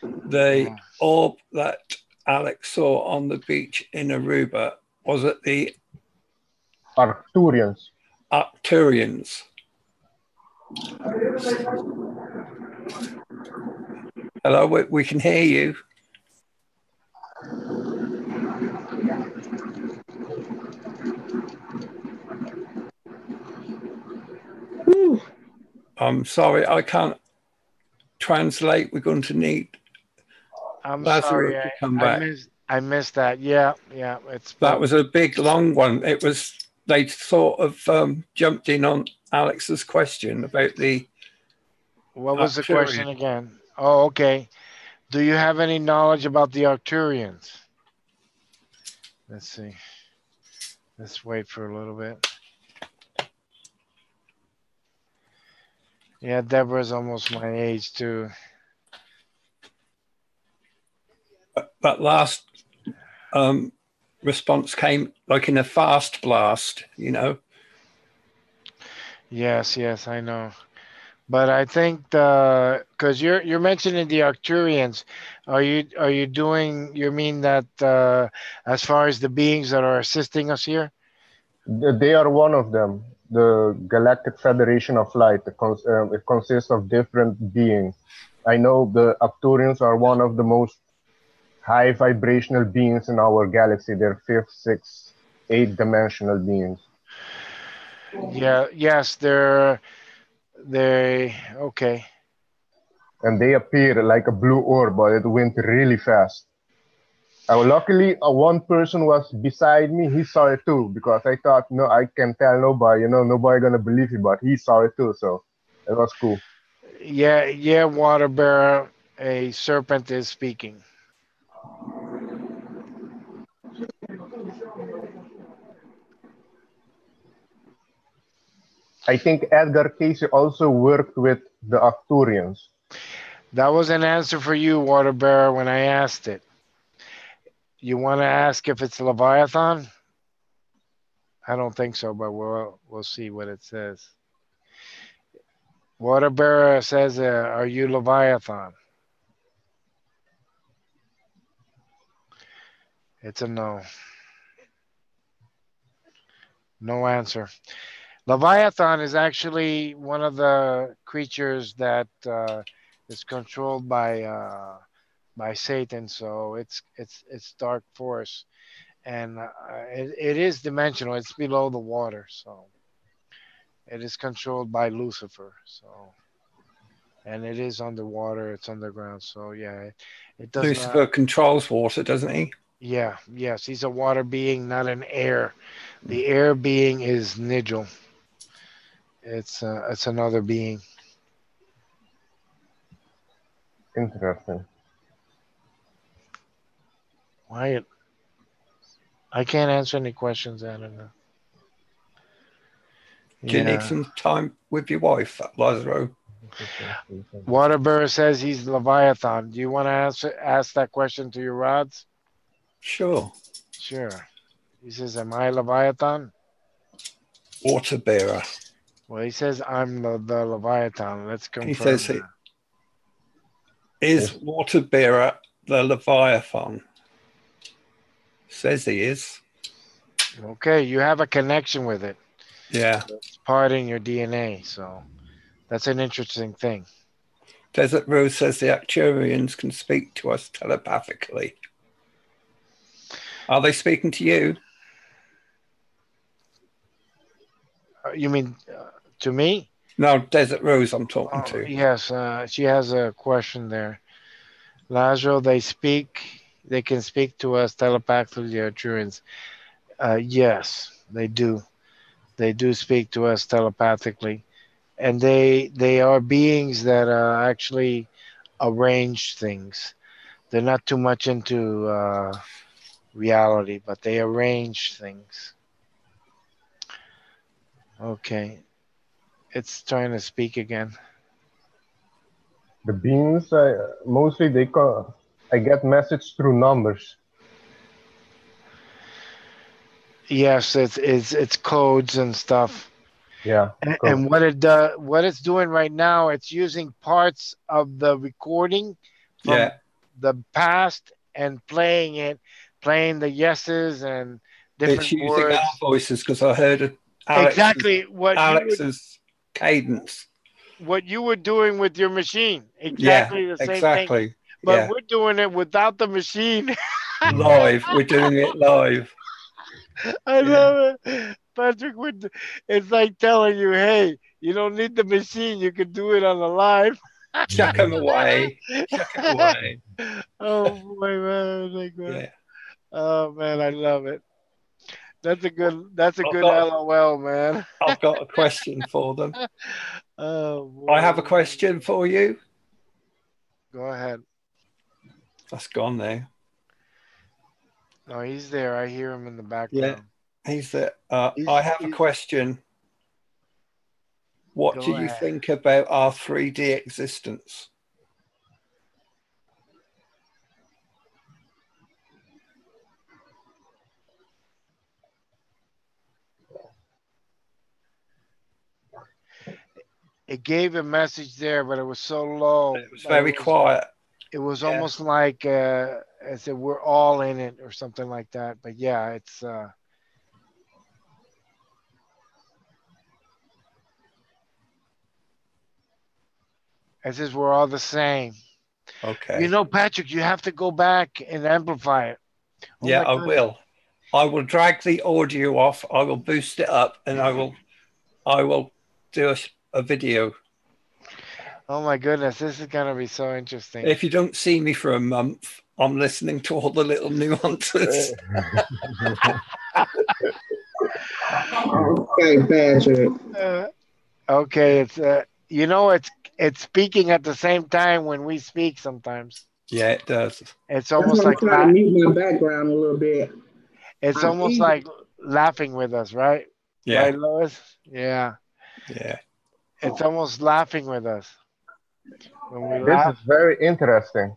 The orb that Alex saw on the beach in Aruba was it the Arcturians. Arcturians. Hello, we can hear you. Whew. I'm sorry, I can't translate. We're going to need I'm Lazarus sorry. to come back. I missed that. Yeah. It's That was a big, long one. It was, they sort of jumped in on Alex's question about the. What was the Arcturian. question again? Oh, okay. Do you have any knowledge about the Arcturians? Let's see. Let's wait for a little bit. Yeah, Deborah's almost my age too. That last response came like in a fast blast, you know. Yes, I know. But I think because you're mentioning the Arcturians, are you doing? You mean that as far as the beings that are assisting us here? They are one of them. The Galactic Federation of Light. It consists of different beings. I know the Arcturians are one of the most high vibrational beings in our galaxy. They're fifth, sixth, eighth dimensional beings. Yeah. Yes, they okay. And they appear like a blue orb, but it went really fast. Luckily, one person was beside me. He saw it too, because I thought, no, I can tell nobody. Nobody gonna believe me, but he saw it too, so it was cool. Yeah, water bearer, a serpent is speaking. I think Edgar Casey also worked with the Arcturians. That was an answer for you, water bearer, when I asked it. You want to ask if it's Leviathan? I don't think so, but we'll see what it says. Water bearer says, "Are you Leviathan?" It's a no. No answer. Leviathan is actually one of the creatures that is controlled by Satan. So it's dark force, and it is dimensional. It's below the water, so it is controlled by Lucifer. So, and it is underwater. It's underground. So yeah, it does Lucifer not. controls water, doesn't he? Yeah, yes, he's a water being, not an air. The air being is Nigel. It's another being. Interesting. Why? I can't answer any questions, I don't know. Do you need some time with your wife, Lazaro? Waterbury says he's Leviathan. Do you want to ask that question to your rods? Sure. Sure. He says, "Am I Leviathan?" Water bearer. Well, he says I'm the Leviathan. Let's confirm. He says that. Is water bearer the Leviathan? Says he is. Okay, you have a connection with it. Yeah. It's part in your DNA, so that's an interesting thing. Desert Rose says the Arcturians can speak to us telepathically. Are they speaking to you? You mean to me? No, Desert Rose I'm talking to. Yes, she has a question there. Lazaro, they can speak to us telepathically, the Arturians. Yes, they do. They do speak to us telepathically. And they are beings that actually arrange things. They're not too much into reality, but they arrange things. Okay. It's trying to speak again. The beings, mostly I get message through numbers. Yes, it's codes and stuff. Yeah. And what it's doing right now, it's using parts of the recording from the past and playing the yeses and different it's using words. our voices because I heard Alex's cadence. What you were doing with your machine, exactly the same thing. But we're doing it without the machine. Live, we're doing it live. I love it, Patrick. It's like telling you, hey, you don't need the machine. You can do it on the live. Chuck them away. Chuck it away. Oh boy, man! Yeah. Oh man, I love it. That's a good LOL, man. I've got a question for them. Oh boy. I have a question for you. Go ahead. That's gone there. No, he's there. I hear him in the background. Yeah, he's there. I have a question. What do you think about our 3D existence? It gave a message there, but it was so low. It was very quiet. It was almost like as if we're all in it or something like that. But yeah, it's as if we're all the same. Okay. You know, Patrick, you have to go back and amplify it. Oh yeah, I will. I will drag the audio off. I will boost it up, and I will do a video. Oh my goodness, this is gonna be so interesting. If you don't see me for a month, I'm listening to all the little nuances. Okay, Patrick. Okay, it's you know, it's speaking at the same time when we speak sometimes. Yeah, it does. It's almost like I'm trying to mute my background a little bit. It's almost like laughing with us, right? Yeah. Right, Lois? Yeah. Yeah. It's almost laughing with us. When we this is very interesting.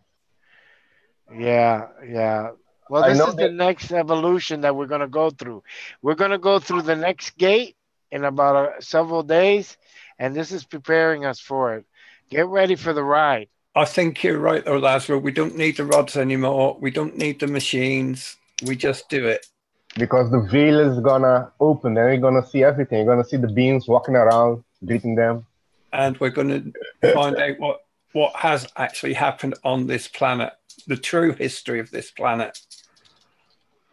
Yeah, yeah. Well, this is the next evolution that we're going to go through. We're going to go through the next gate in about several days, and this is preparing us for it. Get ready for the ride. I think you're right, though, Lazaro. We don't need the rods anymore. We don't need the machines. We just do it. Because the veil is going to open, and you're going to see everything. You're going to see the beings walking around, greeting them. And we're going to find out what has actually happened on this planet, the true history of this planet.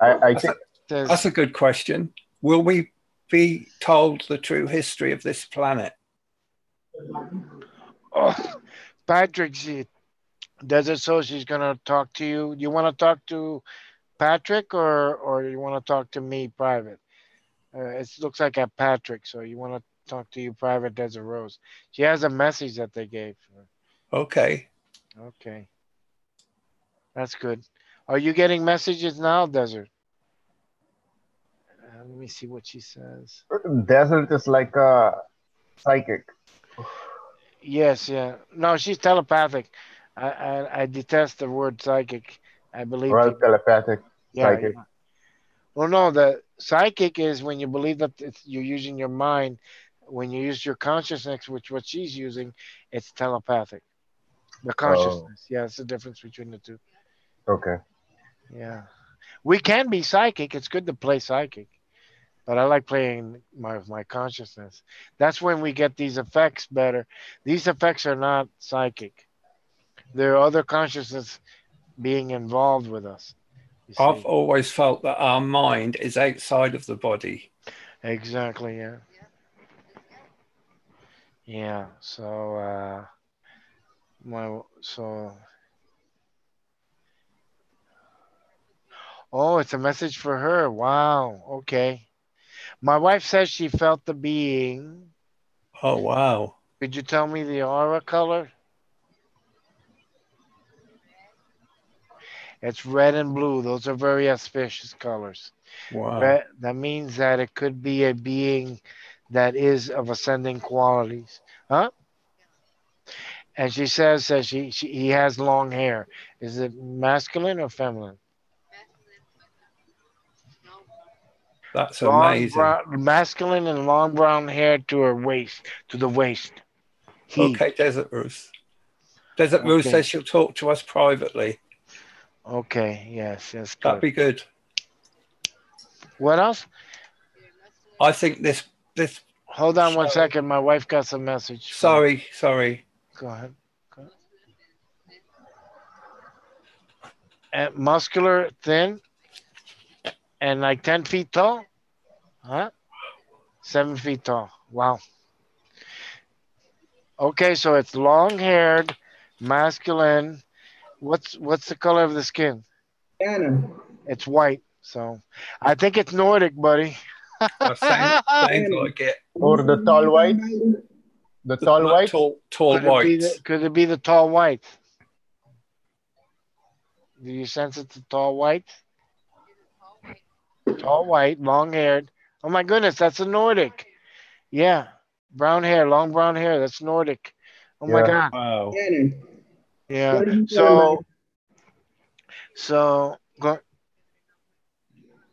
I think that's a good question. Will we be told the true history of this planet? Oh, Patrick, Desert Soul, she's going to talk to you. You want to talk to Patrick or you want to talk to me private? It looks like a Patrick, so you want to talk to you private, Desert Rose. She has a message that they gave her. Okay. Okay. That's good. Are you getting messages now, Desert? Let me see what she says. Desert is like a psychic. Yes, yeah. No, she's telepathic. I detest the word psychic. I believe telepathic, psychic. Yeah. Well, no, the psychic is when you believe that you're using your mind. When you use your consciousness, which what she's using, it's telepathic. The consciousness. Yeah, it's the difference between the two. Okay. Yeah. We can be psychic. It's good to play psychic. But I like playing my consciousness. That's when we get these effects better. These effects are not psychic. There are other consciousness being involved with us. I've always felt that our mind is outside of the body. Exactly, yeah. Yeah. So oh, it's a message for her. Wow. Okay. My wife says she felt the being. Oh, wow. Could you tell me the aura color? It's red and blue. Those are very auspicious colors. Wow. Red, that means that it could be a being that is of ascending qualities. Huh? And she says that he has long hair. Is it masculine or feminine? That's Long amazing. brown, masculine and long brown hair to her waist, to the waist. He. Okay, Desert Ruth. Desert Ruth Okay. says she'll talk to us privately. Okay. Yes. That's That'd good. be good. What else? I think this. Hold on one show- second. My wife got some message. Sorry. Go ahead. And muscular, thin, and like 10 feet tall. Huh? 7 feet tall. Wow. Okay, so it's long haired, masculine. What's the color of the skin? Shannon. It's white. So I think it's Nordic, buddy. Sounds Shannon. like it. Or the tall whites. The tall whites. Tall whites. Could it be the tall white? Do you sense it's the tall white? Tall white, long haired. Oh my goodness, that's a Nordic. Yeah. Brown hair, long brown hair. That's Nordic. Oh my Yeah. God. Wow. Shannon. Yeah. What are you feeling So go.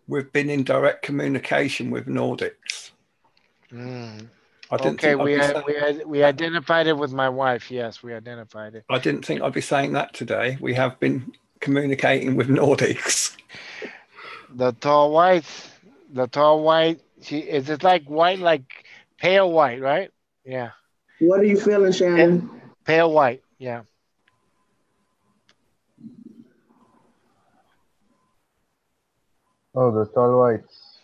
We've been in direct communication with Nordics. Mm. I didn't Okay, think I'd be saying, we identified it with my wife. Yes, we identified it. I didn't think I'd be saying that today. We have been communicating with Nordics. The tall white, is it like white, like pale white, right? Yeah, What are you feeling, Shannon? pale white. Yeah. Oh, the tall whites.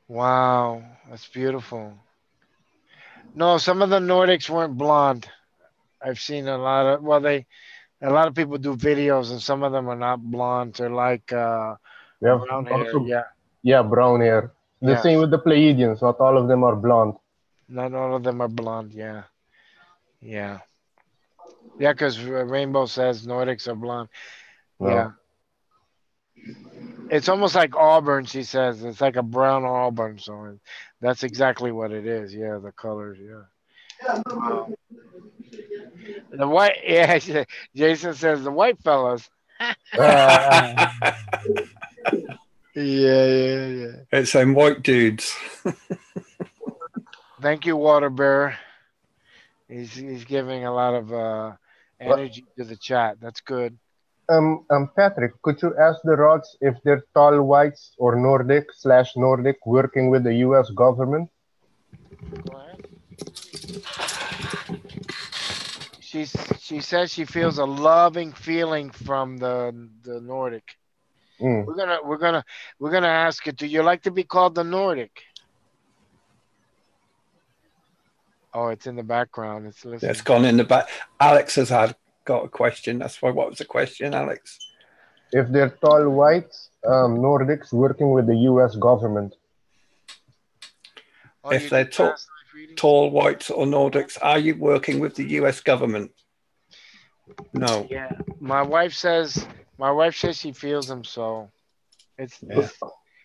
Wow, that's beautiful. No, some of the Nordics weren't blonde. I've seen a lot of a lot of people do videos and some of them are not blonde. They're like We have brown hair. also, Yeah. brown hair. The Yes. same with the Pleiadians. Not all of them are blonde. Not all of them are blonde. Yeah. Yeah. Yeah, because Rainbow says Nordics are blonde. No. Yeah. It's almost like auburn, she says. It's like a brown auburn. So that's exactly what it is. Yeah, the colors. Yeah. Wow. The white, yeah. Jason says the white fellas. Ah, Yeah. It's them white dudes. Thank you, Water Bear. He's giving a lot of energy to the chat. That's good. Patrick, could you ask the Rods if they're tall whites or Nordic/Nordic working with the U.S. government? Go ahead. She says she feels a loving feeling from the Nordic. Mm. We're gonna ask it. Do you like to be called the Nordic? Oh, it's in the background. It's listening. It's gone in the back. Alex has got a question. That's why. What was the question, Alex? If they're tall whites, Nordics working with the U.S. government. Oh, If they're tall whites or Nordics, are you working with the U.S. government? No. Yeah, my wife says she feels him. So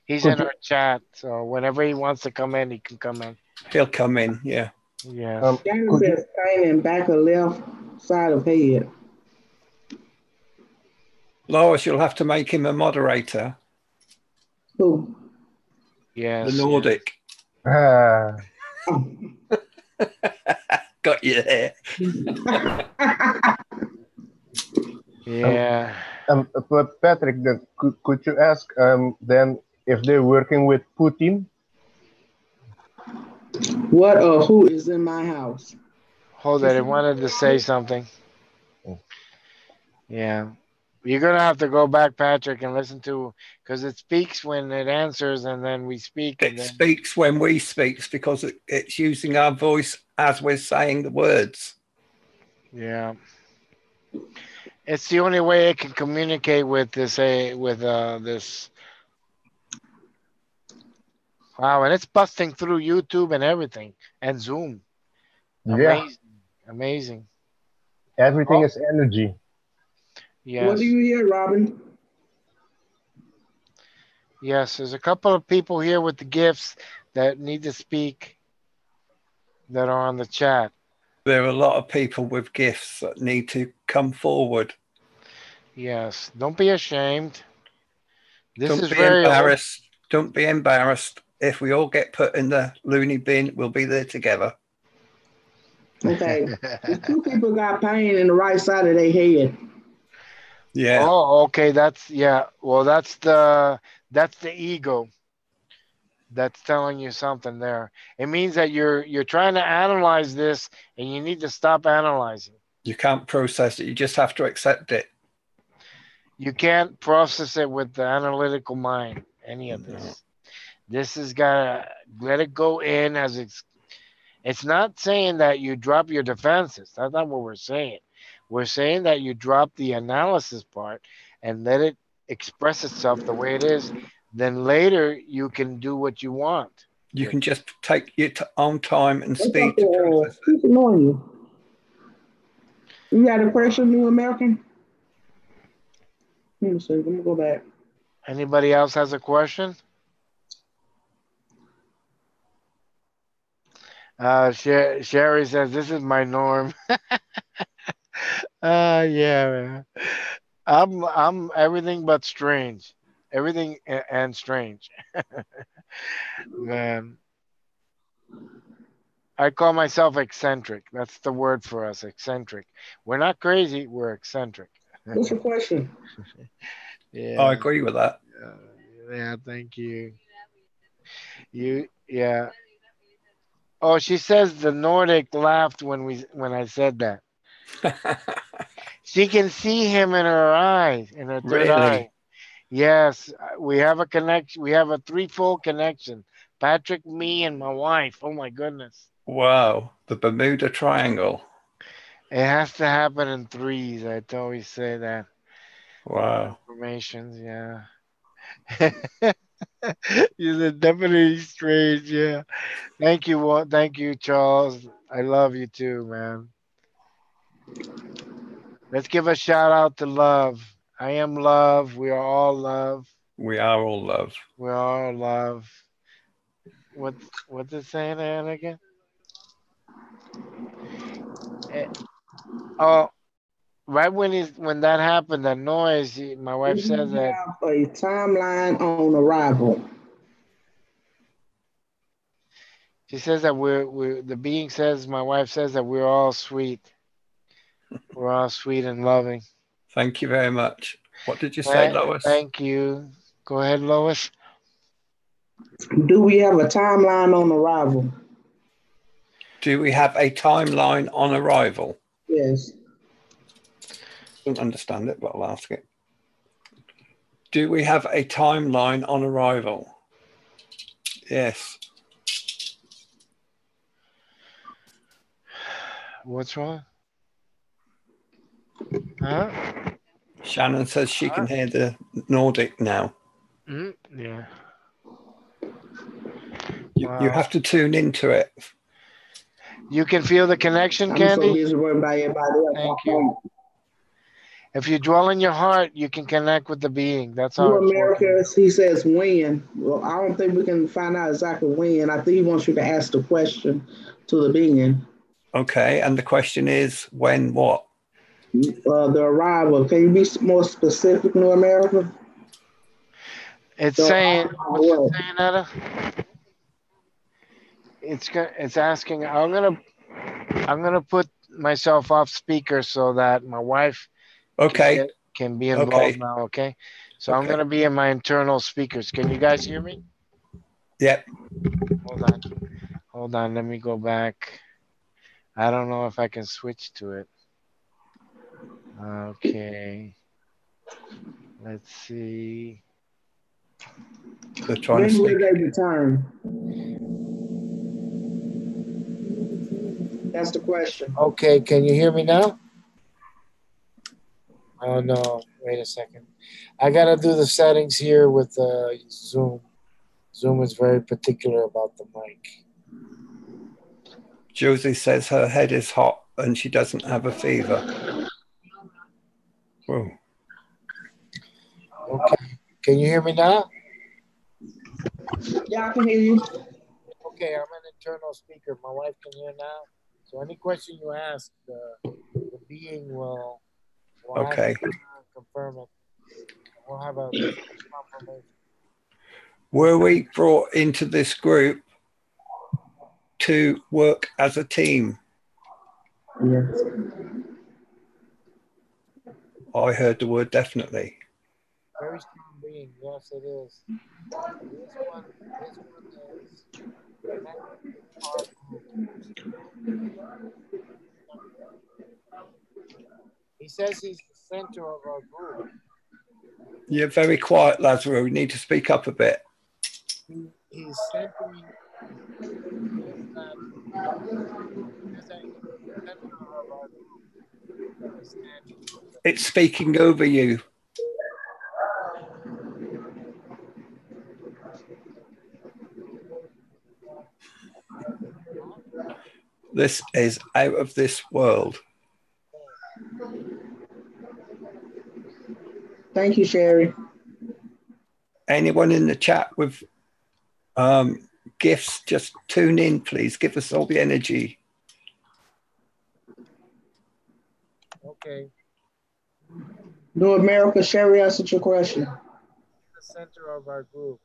he's in our chat. So whenever he wants to come in, he can come in. He'll come in. Yeah. Yeah. Shannon says pain in back of left side of head. Lois, you'll have to make him a moderator. Who? Yes. The Nordic. Ah, Got you there. Yeah. but Patrick, could you ask them if they're working with Putin? What or who is in my house? Hold on. I wanted to say something. Yeah. You're gonna have to go back, Patrick, and listen to, because it speaks when it answers, and then we speak, and It then speaks when we speak because it's using our voice as we're saying the words. yeah, it's the only way it can communicate with this this. Wow, and it's busting through YouTube and everything and Zoom. Yeah, Amazing, amazing. everything Oh, is energy. What do yes, you hear, Robin? yes. There's a couple of people here with the gifts that need to speak that are on the chat. There are a lot of people with gifts that need to come forward. Yes, don't be ashamed. This Don't is be very open. embarrassed. Don't be embarrassed. If we all get put in the loony bin, we'll be there together. Okay. The two people got pain in the right side of their head. Yeah. Oh, okay. That's yeah. Well, that's the ego that's telling you something there. It means that you're trying to analyze this, and you need to stop analyzing. You can't process it. You just have to accept it. You can't process it with the analytical mind. Any of No. this. This has gotta let it go in as it's not saying that you drop your defenses. That's not what we're saying. We're saying that you drop the analysis part and let it express itself the way it is. Then later you can do what you want. You can just take your own time and What's speed up to there? process it. Who's annoying you? You got a question, New American? Let me see. Let me go back. Anybody else has a question? Sherry says this is my norm. Yeah, man. I'm everything but strange. Everything and strange. Man, I call myself eccentric. That's the word for us, eccentric. We're not crazy, we're eccentric. What's your question? I Yeah. agree with that. Yeah, thank you. Yeah. Oh, she says the Nordic laughed when I said that. She can see him in her eyes, in her third eye. Really? Yes, we have a connection. We have a threefold connection. Patrick, me, and my wife. Oh my goodness. Wow. The Bermuda Triangle. It has to happen in threes. I always say that. Wow. Formations, yeah. You're definitely strange, yeah. Thank you, thank you, Charles. I love you too, man. Let's give a shout out to love. I am love. We are all love. We are all love. We are all love. What's it saying there again? Eh, oh, right when that happened, that noise. My wife Do said we that have a timeline on arrival? she says that we're the being says. My wife says that we're all sweet. We're all sweet and loving. Thank you very much. What did you say, Lois? Thank you. Go ahead, Lois. Do we have a timeline on arrival? Do we have a timeline on arrival? Yes. Don't understand it, but I'll ask it. Do we have a timeline on arrival? Yes. What's wrong? Huh? Shannon says she can hear the Nordic now. Yeah. You have to tune into it. You can feel the connection, I'm Candy? so busy worrying about everybody else. Thank you. If you dwell in your heart, you can connect with the being. That's how New it's America, working. he says when. Well, I don't think we can find out exactly when. I think he wants you to ask the question to the being. Okay, and the question is when what? The arrival. Can you be more specific, New America? It's So, saying, what's it what? saying, Etta? It's asking. I'm gonna put myself off speaker so that my wife Okay. can be involved Okay. now. Okay. So I'm Okay. gonna be in my internal speakers. Can you guys hear me? Yep. Hold on. Let me go back. I don't know if I can switch to it. Okay. Let's see. They're trying to When will speak. they return? That's the question. Okay, can you hear me now? Oh no, wait a second. I gotta do the settings here with Zoom. Zoom is very particular about the mic. Josie says her head is hot and she doesn't have a fever. Whoa. Okay, can you hear me now? Yeah, I can hear you. Okay, I'm an internal speaker. My wife can hear now. So any question you ask, the being will Okay. have to confirm it. We'll have a confirmation. Were we brought into this group to work as a team? Yes. I heard the word definitely. Very strong being. Yes, it is. This one is our group. He says he's the center of our group. You're very quiet, Lazaro. You need to speak up a bit. He's centering that center of our group. It's speaking over you. This is out of this world. Thank you, Sherry. Anyone in the chat with gifts, just tune in, please. Give us all the energy. Okay. New America, Sherry answered your question. The center of our group.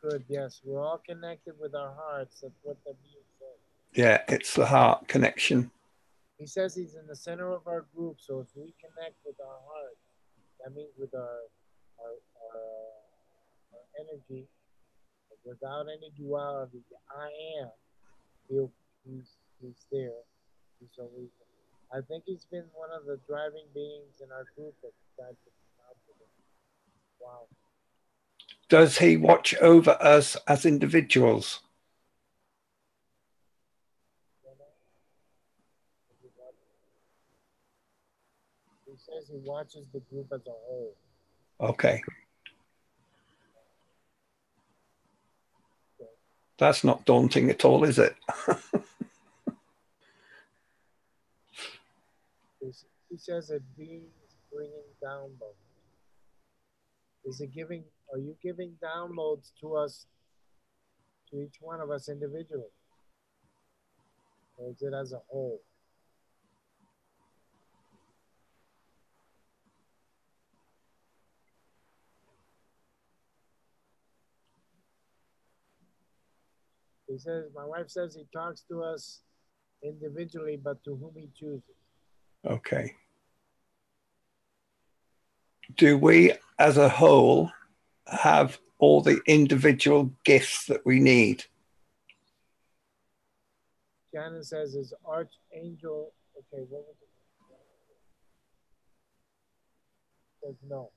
Good, yes. We're all connected with our hearts. That's what the being said. Yeah, it's the heart connection. He says he's in the center of our group, so if we connect with our heart, that means with our energy, without any duality, I am. He's there. He's always there. I think he's been one of the driving beings in our group that tried to come out with it. Wow. Does he watch over us as individuals? He says he watches the group as a whole. Okay. That's not daunting at all, is it? He says that being is bringing downloads. Is it giving? Are you giving downloads to us, to each one of us individually, or is it as a whole? He says, my wife says he talks to us individually, but to whom he chooses. Okay. Do we as a whole have all the individual gifts that we need? Shannon says his archangel, okay, what was it? Says no.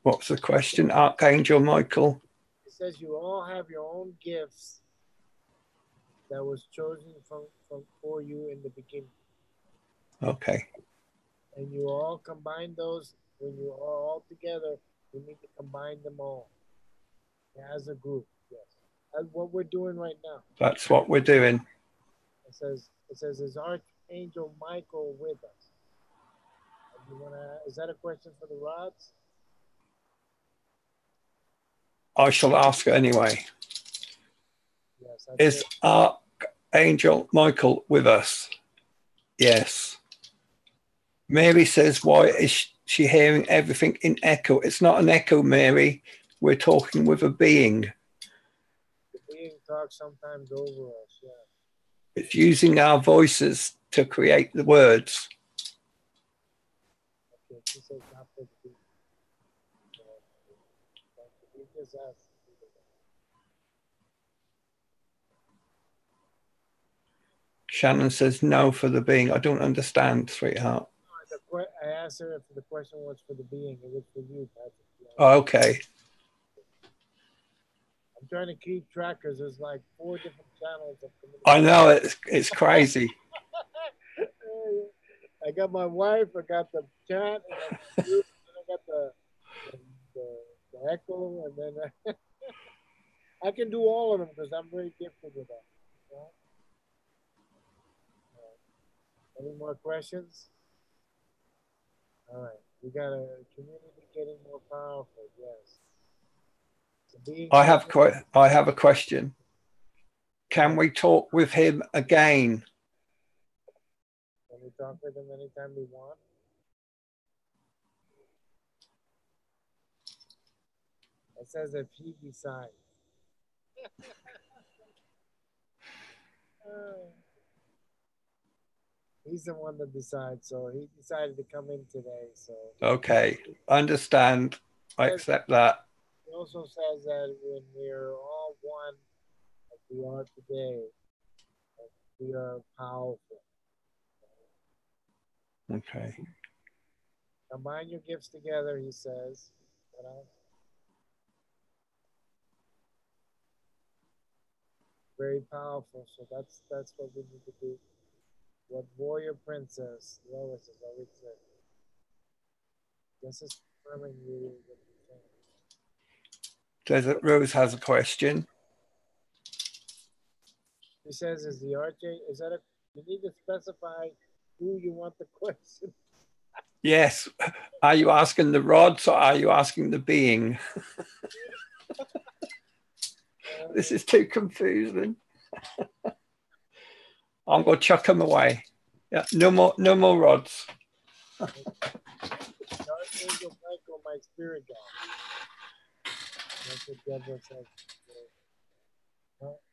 What's the question, Archangel Michael? It says you all have your own gifts that was chosen for you in the beginning. Okay. And you all combine those, when you are all together, you need to combine them all as a group. Yes. That's what we're doing right now. That's what we're doing. It says is Archangel Michael with us? Is that a question for the rods? I shall ask her anyway. Yes. Is Archangel Michael with us? Yes. Mary says, why is she hearing everything in echo? It's not an echo, Mary. We're talking with a being. The being talks sometimes over us, yeah. It's using our voices to create the words. Okay, she says not for the being. We just asked. Shannon says no for the being. I don't understand, sweetheart. I asked her if the question was for the being. It was for you, Patrick. Oh, okay. I'm trying to keep track because there's like 4 different channels of communication. I know it's crazy. I got my wife, I got the chat, and I got the echo, and then I can do all of them because I'm very gifted with that. You know? Any more questions? All right, we got a community getting more powerful. Yes. I have a question. Can we talk with him again? Can we talk with him anytime we want? It says if he decides. He's the one that decides, so he decided to come in today. So okay, understand. I accept that. He also says that when we're all one, like we are today, we are powerful. Okay. Combine your gifts together, he says. What else? Very powerful. So that's what we need to do. What warrior princess Lois has always said. This is confirming you what you're saying. Desert Rose has a question. He says, is the RJ, is that you need to specify who you want the question? Yes. Are you asking the rods or are you asking the being? This is too confusing. I'm going to chuck them away. Yeah, no more rods. Archangel Michael, my spirit guide. That's what Deborah says.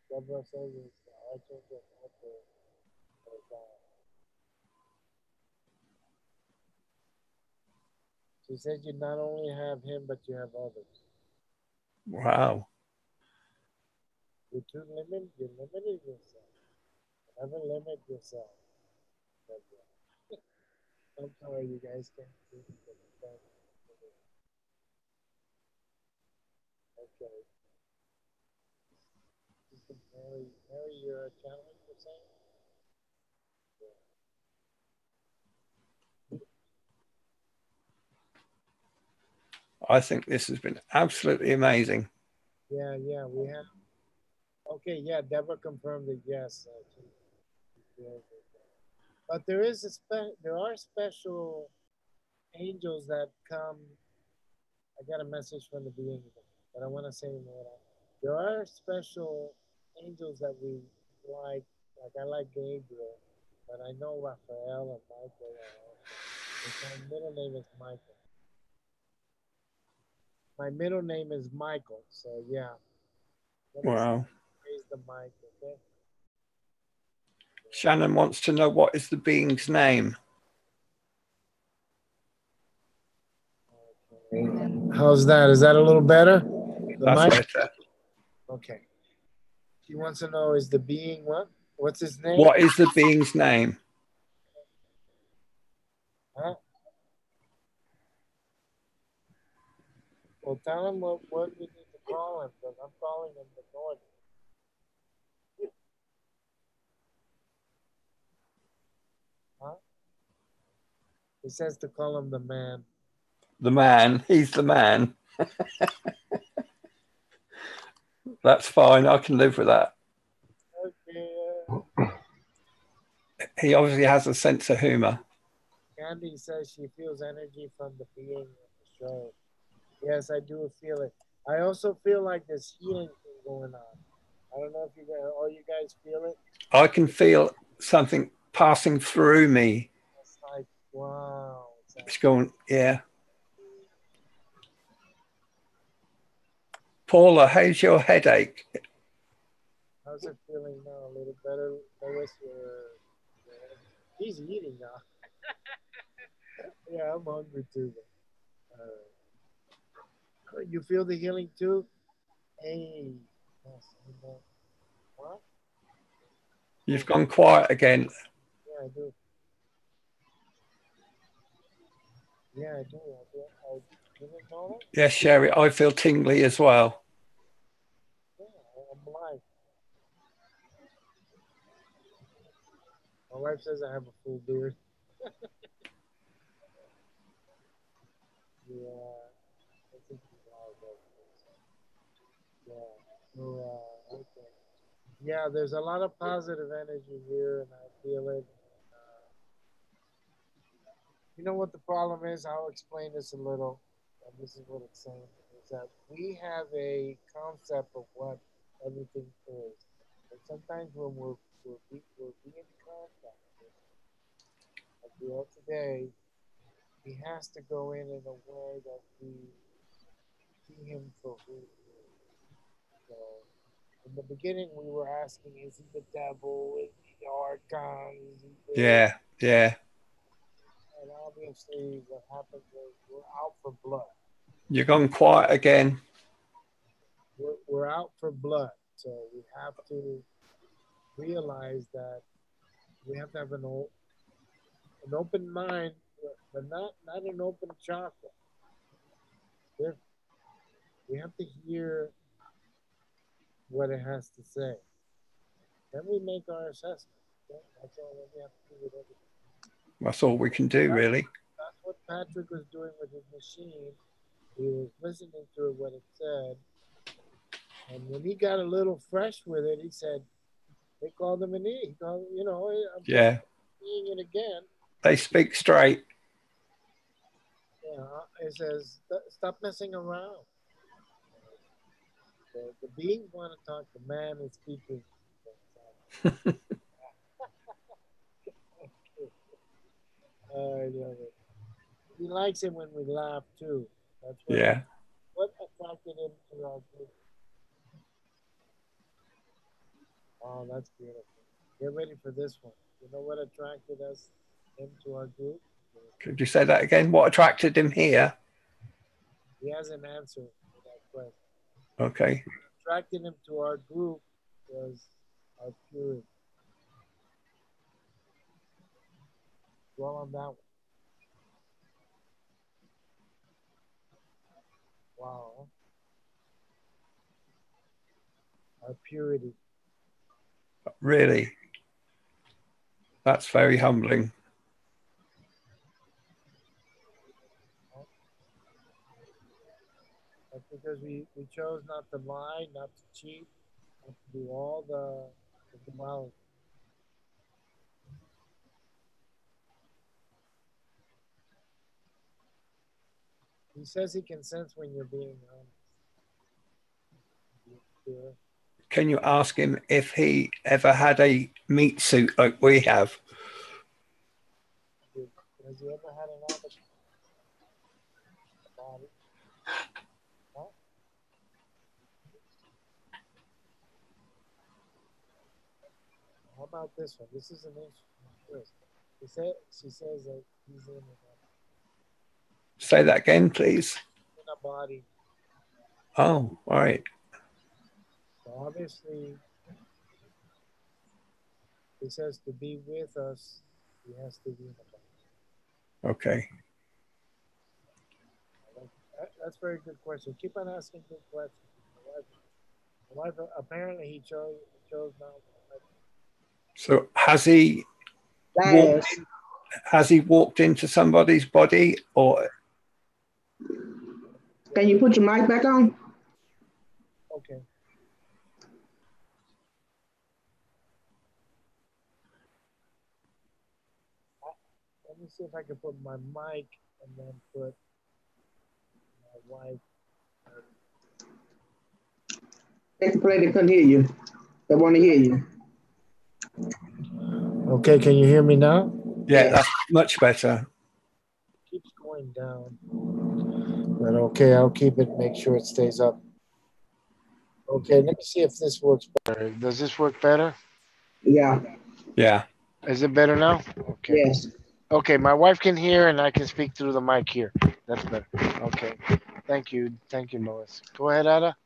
Deborah says it's the Archangel Michael. She says you not only have him, but you have others. Wow. You're limiting yourself. Never limit yourself. I'm sorry, you guys can't see me. Okay. Mary, you're a channeling, you're saying? I think this has been absolutely amazing. Yeah, we have. Okay, yeah, Deborah confirmed that yes. But there are special angels that come. I got a message from the being, but I want to say more. There are special angels that we like. Like I like Gabriel, but I know Raphael and Michael. My middle name is Michael. My middle name is Michael, so yeah. Wow. Raise the mic, okay? Shannon wants to know what is the being's name. How's that? Is that a little better? That's better. Okay. She wants to know, is the being what? What's his name? What is the being's name? Huh? Well, tell him what we need to call him, because I'm calling him the North. Huh? He says to call him the man. The man. He's the man. That's fine. I can live with that. Okay. He obviously has a sense of humor. Candy says she feels energy from the being of the show. Yes, I do feel it. I also feel like there's healing thing going on. I don't know if you guys feel it. I can feel something passing through me. It's like, wow. It's going, yeah. Paula, how's your headache? How's it feeling now? A little better? Lois, he's eating now. Yeah, I'm hungry too. You feel the healing too? Hey. What? You've gone quiet again. Yeah, I do. Yeah, I do. I didn't know that. Yes, Sherry, I feel tingly as well. Yeah, I'm live. My wife says I have a full beard. Yeah, I think he's live. Yeah. So, okay. Yeah, there's a lot of positive energy here, and I feel it. You know what the problem is? I'll explain this a little. And this is what it's saying is that we have a concept of what everything is. And sometimes when we're being contacted, like we are today, he has to go in a way that we see him for who he is. So in the beginning, we were asking, is he the devil? Is he the archon? Is he this? Yeah, yeah. And obviously, what happens is we're out for blood. You've gone quiet again. We're out for blood. So we have to realize that we have to have an open mind, but not an open chakra. We have to hear what it has to say. Then we make our assessment. Okay? That's all that we have to do with everything. That's all we can do, really. That's what Patrick was doing with his machine. He was listening to what it said. And when he got a little fresh with it, he said, they called him an E. He called, I'm Yeah. seeing it again. They speak straight. Yeah, it says, stop messing around. The beings want to talk. The man is speaking. I love it. He likes it when we laugh too. That's what attracted him to our group. Oh, that's beautiful. Get ready for this one. You know what attracted him to our group? Could you say that again? What attracted him here? He has an answer to that question. Okay. What attracted him to our group was our purity. Dwell on that one. Wow. Our purity. Really? That's very humbling. That's because we chose not to lie, not to cheat, not to do all the mouth. He says he can sense when you're being honest. Yeah. Can you ask him if he ever had a meat suit like we have? Has he ever had an avatar? Body? Huh? How about this one? This is an interesting twist. She says that he's in Say that again, please. a body. Oh, all right. So obviously, he says to be with us, he has to be in a body. Okay. That's a very good question. Keep on asking good questions. My wife apparently he chose not. So has he walked into somebody's body, or can you put your mic back on? Okay. Let me see if I can put my mic and then put my wife. They couldn't hear you. They want to hear you. Okay, can you hear me now? Yeah, that's much better. It keeps going down. But okay, I'll keep it, make sure it stays up. Okay, let me see if this works better. Does this work better? Yeah. Yeah. Is it better now? Okay. Yes. Okay, my wife can hear and I can speak through the mic here. That's better. Okay. Thank you. Thank you, Lois. Go ahead, Ada.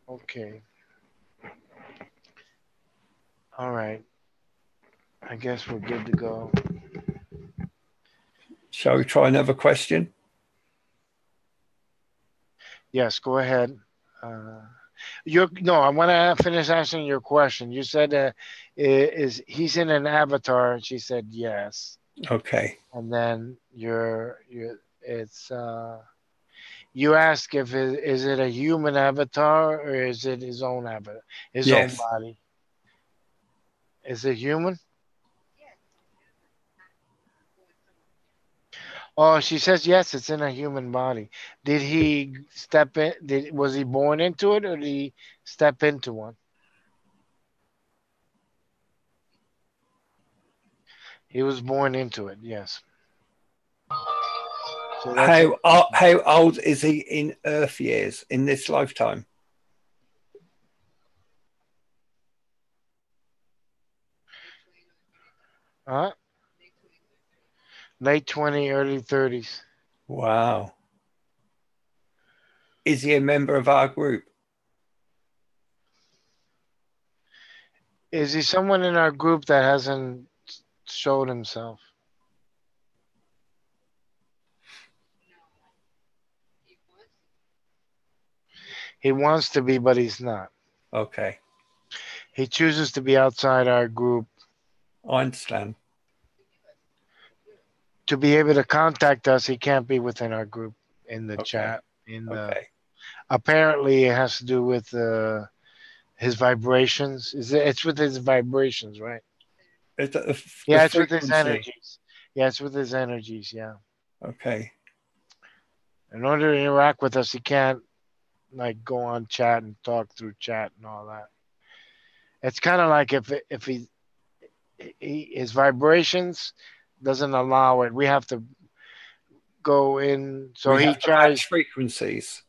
Okay. All right. I guess we're good to go. Shall we try another question? Yes, go ahead. No, I want to finish answering your question. You said is he's in an avatar? And she said yes. Okay. And then it's you ask if is it a human avatar or is it his own avatar, his own Yes. body? Is it human? Oh, she says yes, it's in a human body. Did he step in? Was he born into it or did he step into one? He was born into it, yes. So How old is he in Earth years in this lifetime? late 20, early 30s. Wow. Is he a member of our group? Is he someone in our group that hasn't showed himself? He wants to be, but he's not. Okay. He chooses to be outside our group. I understand. To be able to contact us, he can't be within our group in the chat. Apparently, it has to do with his vibrations. It's with his vibrations, right? It's with his energies. Yeah, it's with his energies. Yeah. Okay. In order to interact with us, he can't like go on chat and talk through chat and all that. It's kind of like if his vibrations doesn't allow it, we have to go in. So he tries frequencies.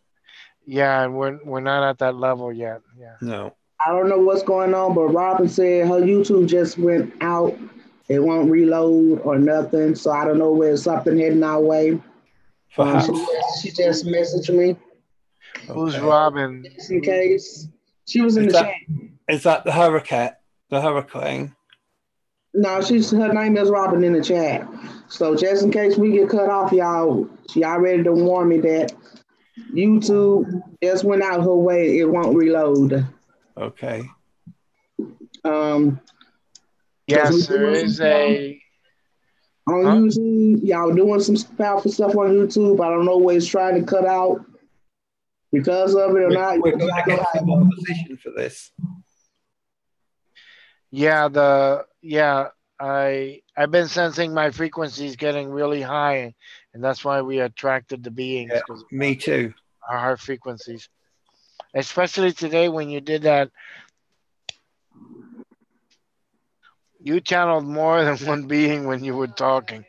Yeah, and we're not at that level yet. Yeah. No. I don't know what's going on, but Robin said her YouTube just went out. It won't reload or nothing. So I don't know where something heading our way. She just messaged me. Who's Robin? Just in case. She was in the chat. Is that the hurricane? The hurricane? No, her name is Robin in the chat. So just in case we get cut off, y'all, she already done warned me that YouTube just went out her way. It won't reload. Okay. Yes, there is a on YouTube. Y'all doing some powerful stuff on YouTube. I don't know where it's trying to cut out because of it or not. We're going to get some opposition for this. I've been sensing my frequencies getting really high, and that's why we attracted the beings. Yeah, me too. Our heart frequencies, especially today when you did that. You channeled more than one being when you were talking.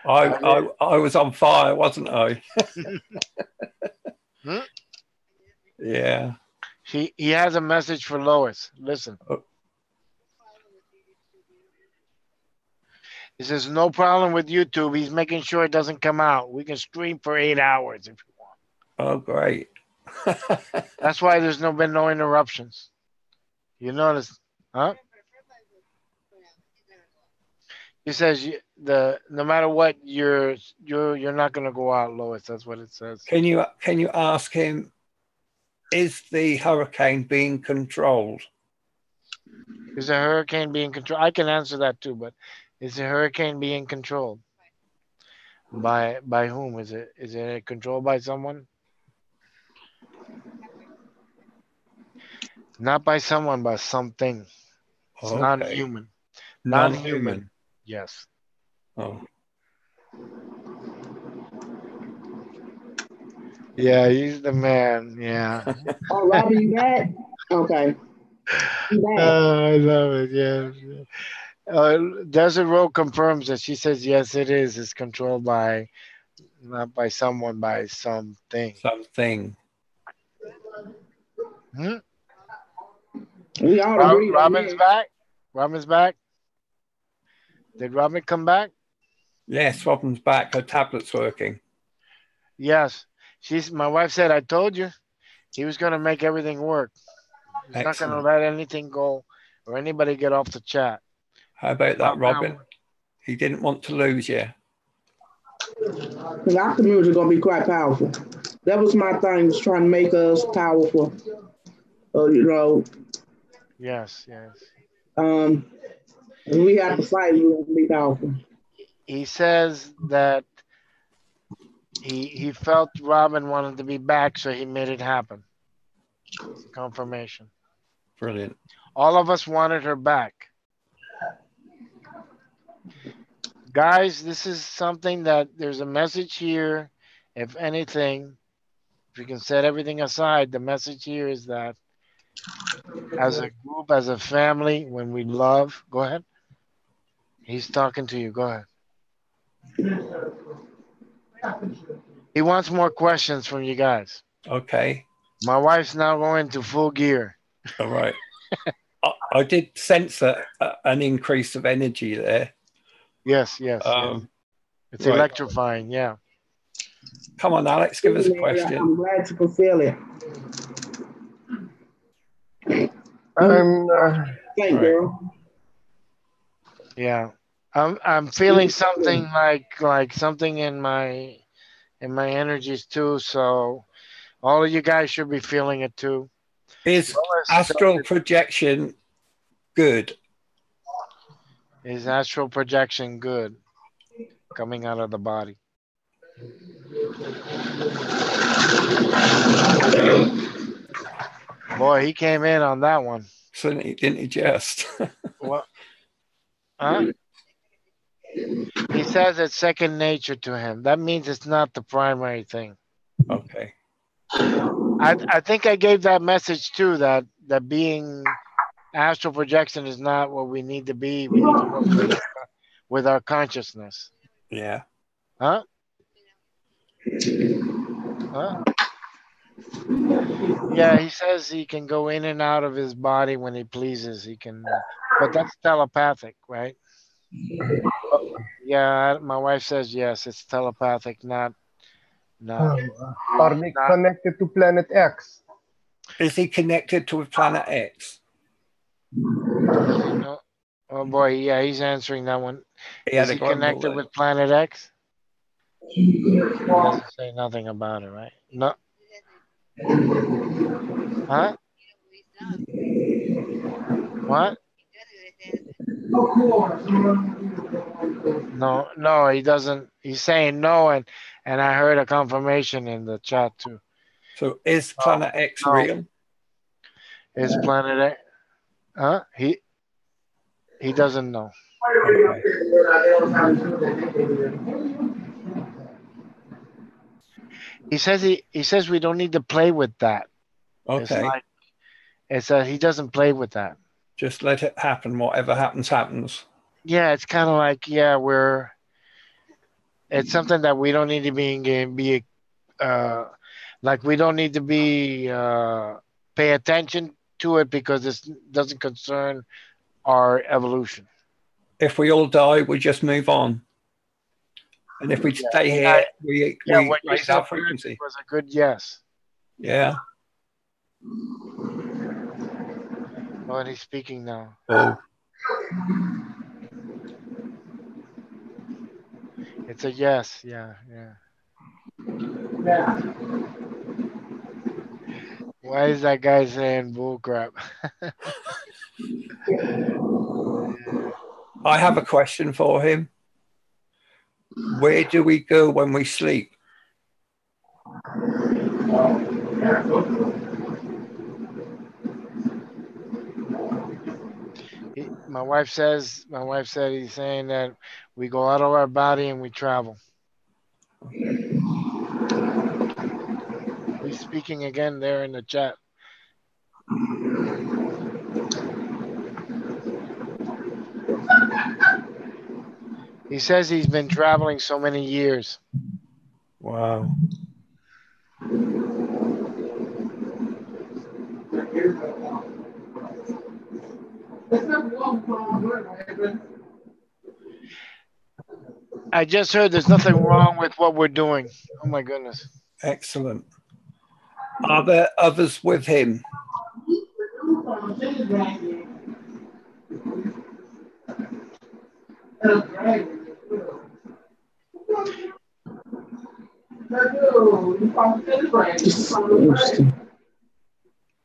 I was on fire, wasn't I? Yeah. He has a message for Lois. Listen. He says, no problem with YouTube. He's making sure it doesn't come out. We can stream for 8 hours if you want. Oh, great. That's why there's been no interruptions. You notice, huh? He says no matter what, you're not gonna go out, Lois. That's what it says. Can you ask him, is the hurricane being controlled? Is the hurricane being controlled? I can answer that too, but is the hurricane being controlled? By whom? Is it controlled by someone? Not by someone, but something. It's non-human. Non-human. Yes. Oh. Yeah, he's the man. Yeah. Oh, Robbie, you back? Okay. I love it. Yeah. Desert Road confirms that. She says yes, it is. It's controlled by not by someone, by something. Something. We all agree. Robin's back. Robin's back. Did Robin come back? Yes, Robin's back. Her tablet's working. Yes. My wife said, I told you he was going to make everything work. He's not going to let anything go or anybody get off the chat. How about that, Wow. Robin? He didn't want to lose you. Because our community is going to be quite powerful. That was my thing, was trying to make us powerful. You know, Yes, yes. when we have to fight, we're going to be powerful. He says that he felt Robin wanted to be back, so he made it happen. Confirmation. Brilliant. All of us wanted her back. Guys, this is something that there's a message here. If anything, if you can set everything aside, the message here is that as a group, as a family, when we love, go ahead. He's talking to you. Go ahead. He wants more questions from you guys. Okay. My wife's now going to full gear. All right. I did sense an increase of energy there. Yes, yes. Yes. It's right. electrifying. Yeah. Come on, Alex, give us a question. I'm glad you can feel it. Thank girl. Yeah. I'm feeling something like something in my energies too. So all of you guys should be feeling it too. Is astral projection good? Is astral projection good? Coming out of the body. Boy, he came in on that one. So didn't he just? What? Huh? He says it's second nature to him. That means it's not the primary thing. Okay. I think I gave that message too, that being astral projection is not what we need to be. We need to work with our consciousness. Yeah. Huh? Huh? Yeah, he says he can go in and out of his body when he pleases. He can, but that's telepathic, right? Yeah, my wife says yes, it's telepathic, not. Are they connected to Planet X? Is he connected to Planet X? No. Oh boy, yeah, he's answering that one. Is he connected with Planet X? He doesn't say nothing about it, right? No. Huh? What? No, he doesn't. He's saying no, and I heard a confirmation in the chat too. So is Planet X real? Is Planet X? Huh? He doesn't know. Okay. He says we don't need to play with that. Okay. It's he doesn't play with that. Just let it happen. Whatever happens, happens. Yeah, it's kind of like, it's something that we don't need to be like we don't need to be pay attention to it because it doesn't concern our evolution. If we all die, we just move on. And if we stay here, we raise our frequency. It was a good yes. Yeah. Oh, and he's speaking now. Oh. It's a yes. Yeah. Why is that guy saying bull crap? I have a question for him. Where do we go when we sleep? My wife said he's saying that we go out of our body and we travel. He's speaking again there in the chat. He says he's been traveling so many years. Wow. I just heard there's nothing wrong with what we're doing. Oh my goodness. Excellent. Are there others with him?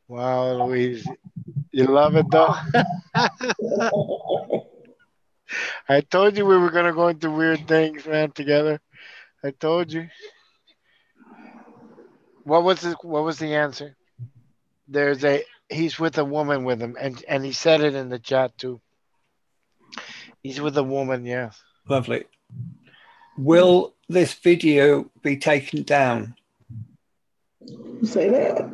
Wow, Louise, you love it though. I told you we were gonna go into weird things, man, together. I told you. What was the answer? There's a he's with a woman with him, and he said it in the chat too. He's with a woman, yes. Lovely. Will this video be taken down? Say that.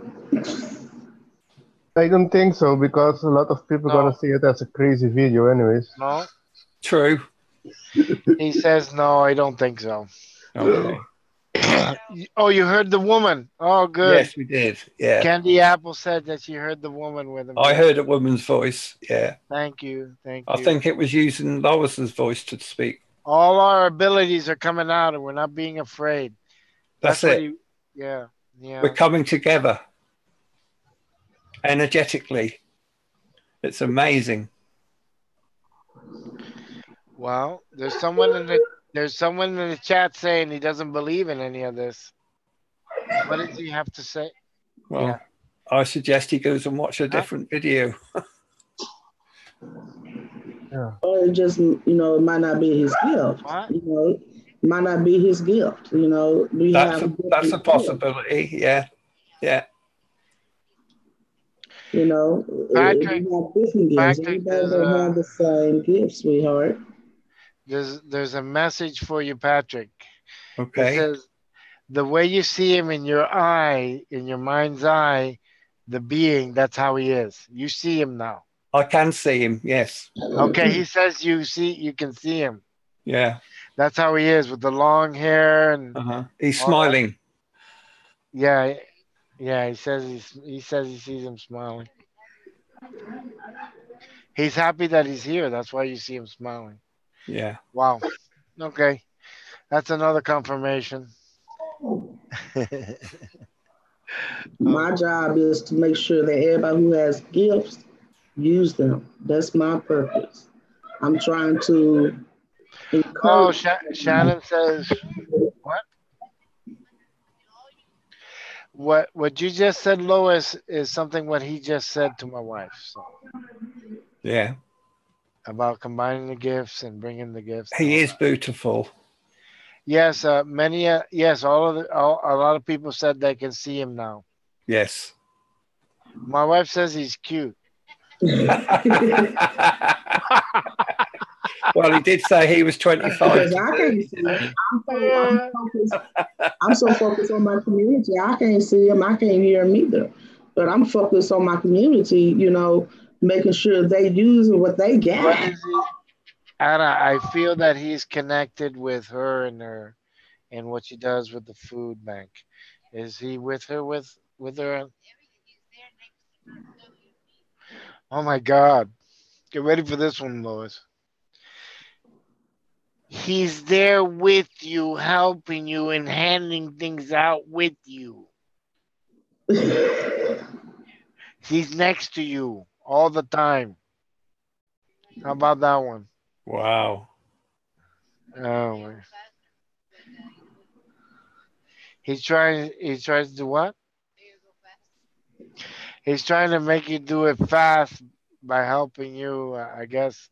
I don't think so because a lot of people No. gonna see it as a crazy video, anyways. No, True. he says no. I don't think so. Okay. Oh, you heard the woman. Oh, good. Yes, we did. Yeah. Candy Apple said that she heard the woman with him. I heard a woman's voice. Yeah. Thank you. Thank you. I think it was using Lois's voice to speak. All our abilities are coming out, and we're not being afraid. That's what it. yeah. We're coming together energetically. It's amazing. Well, there's someone in the chat saying he doesn't believe in any of this. What does he have to say? Well, Yeah. I suggest he goes and watch a different video. Yeah. Or it just, it might not be his gift. What? It might not be his gift. That's a possibility. Yeah. Yeah. Patrick, we have different gifts. Patrick, Everybody don't have the same gifts, sweetheart. There's a message for you, Patrick. Okay. It says the way you see him in your eye, in your mind's eye, the being, that's how he is. You see him now. I can see him, yes. Okay, he says you can see him. Yeah. That's how he is with the long hair and he's smiling. Yeah, he says he sees him smiling. He's happy that he's here. That's why you see him smiling. Yeah. Wow. Okay. That's another confirmation. My job is to make sure that everybody who has gifts use them. That's my purpose. I'm trying to encourage. Oh, Shannon says what you just said, Lois, is something what he just said to my wife. So. Yeah. About combining the gifts and bringing the gifts. He is beautiful. Yes, yes, a lot of people said they can see him now. Yes. My wife says he's cute. Well, he did say he was 25. I can't see him. I'm so focused on my community. I can't see him. I can't hear him either. But I'm focused on my community, making sure they use what they get. What is he? Anna, I feel that he's connected with her and what she does with the food bank. Is he with her with her? Oh my God. Get ready for this one, Lois. He's there with you, helping you and handing things out with you. He's next to you all the time. How about that one? Wow. Oh, he tries to do what? He's trying to make you do it fast by helping you, I guess.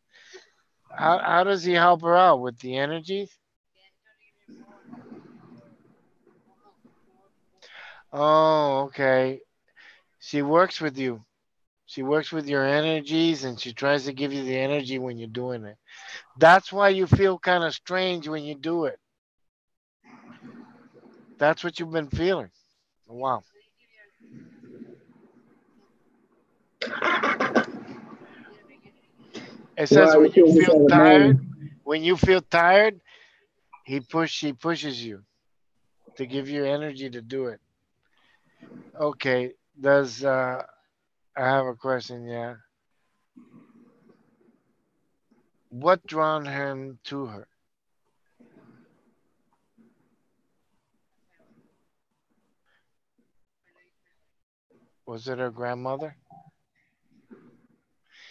How does he help her out with the energies? Oh, okay. She works with you. She works with your energies and she tries to give you the energy when you're doing it. That's why you feel kind of strange when you do it. That's what you've been feeling. Wow. It says when you feel tired, he pushes you to give you energy to do it. Okay. I have a question, yeah. What drawn him to her? Was it her grandmother?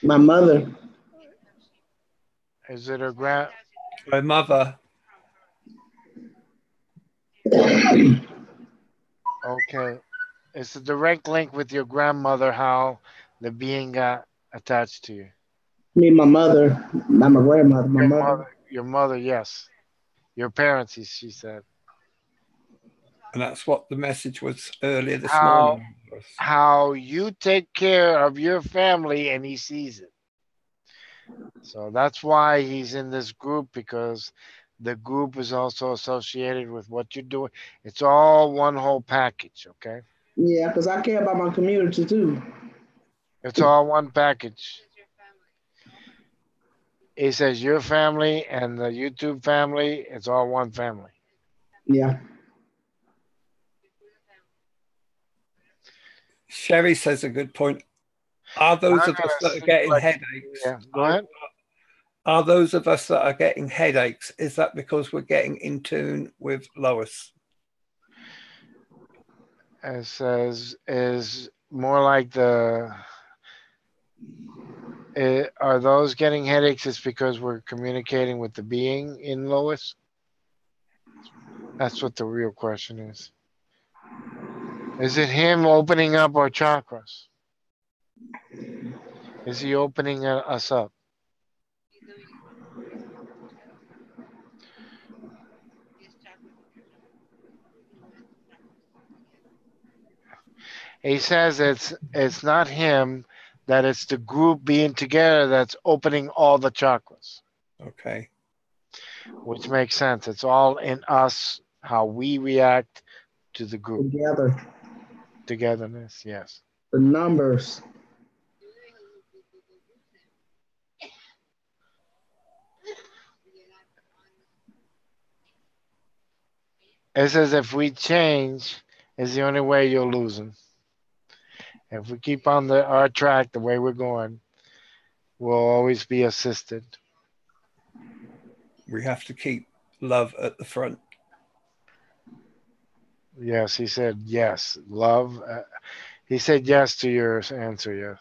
My mother. Is it her My mother. Okay. It's a direct link with your grandmother, how the being got attached to you. Me, my mother, not my grandmother, my mother. Your mother, yes. Your parents, she said. And that's what the message was earlier this How morning. how you take care of your family, and he sees it. So that's why he's in this group, because the group is also associated with what you're doing. It's all one whole package, okay? Yeah, because I care about my community too. It's all one package. He says your family and the YouTube family, it's all one family. Yeah. Sherry says a good point. Are those of us that are getting headaches? Yeah, go ahead. Are those of us that are getting headaches, is that because we're getting in tune with Lois? It says is more like the are those getting headaches? It's because we're communicating with the being in Lois. That's what the real question is. Is it him opening up our chakras? Is he opening us up? He says it's not him, that it's the group being together that's opening all the chakras. Okay. Which makes sense. It's all in us, how we react to the group. Together. Togetherness, yes. The numbers. It says if we change, is the only way you're losing. If we keep on our track the way we're going, we'll always be assisted. We have to keep love at the front. Yes, he said yes. Love. He said yes to your answer, yes.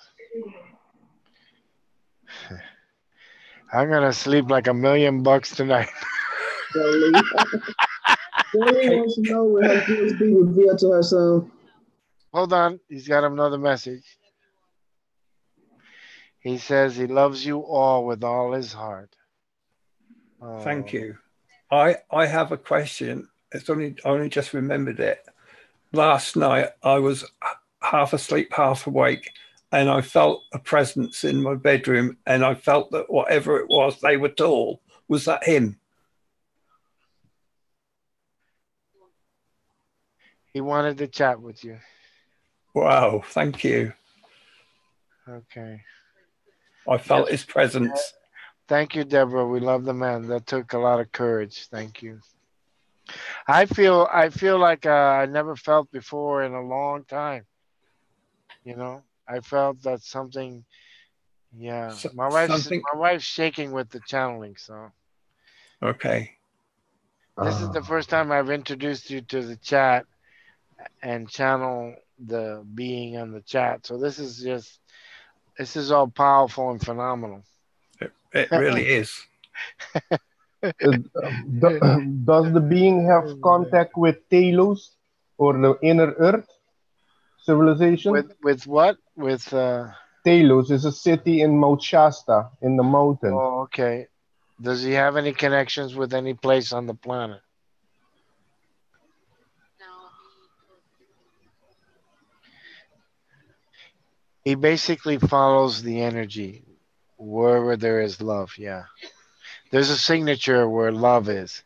I'm going to sleep like $1,000,000 tonight. Jolie wants to know when her gifts be revealed to her son. Hold on. He's got another message. He says he loves you all with all his heart. Oh. Thank you. I have a question. It's only just remembered it. Last night I was half asleep, half awake, and I felt a presence in my bedroom, and I felt that whatever it was, they were tall. Was that him? He wanted to chat with you. Wow, thank you. Okay. I felt his presence. Thank you, Deborah. We love the man. That took a lot of courage. Thank you. I feel like I never felt before in a long time. You know, I felt that something. Yeah, my wife's shaking with the channeling. So. Okay. This is the first time I've introduced you to the chat and channel the being on the chat. So this is all powerful and phenomenal. It really is. Does the being have contact with Talos or the inner Earth civilization? With what? With Talos is a city in Mount Shasta in the mountain. Oh, okay. Does he have any connections with any place on the planet? He basically follows the energy wherever there is love. Yeah. There's a signature where love is.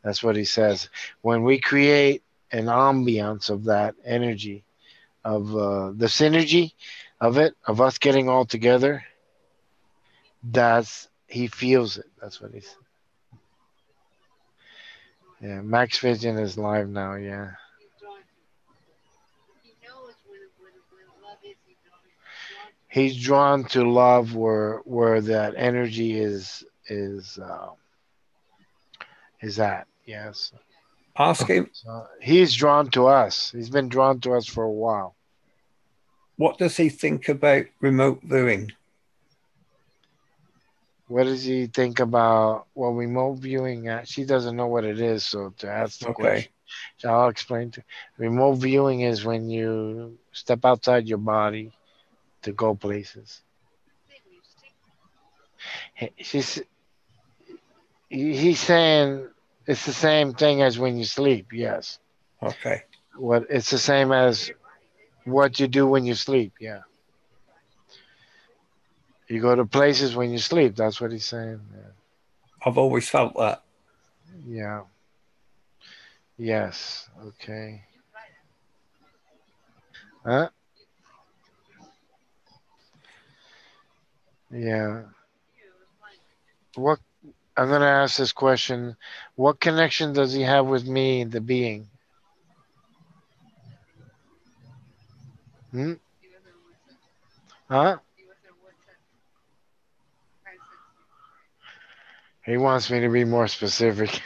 That's what he says. When we create an ambiance of that energy, of the synergy of it, of us getting all together, he feels it. That's what he said. Yeah, Max Vision is live now. Yeah. He's drawn to love where that energy is at. Yes. Ask him. He's drawn to us. He's been drawn to us for a while. What does he think about remote viewing? What does he think about remote viewing? She doesn't know what it is, so to ask the question, Okay. so I'll explain to. Remote viewing is when you step outside your body to go places. She's he's saying it's the same thing as when you sleep. Yes. Okay. What it's the same as what you do when you sleep. Yeah. You go to places when you sleep. That's what he's saying. I've always felt that. Yeah. Yes. Okay. Huh? Yeah. What I'm gonna ask this question. What connection does he have with me, the being? Hmm? Huh? He wants me to be more specific.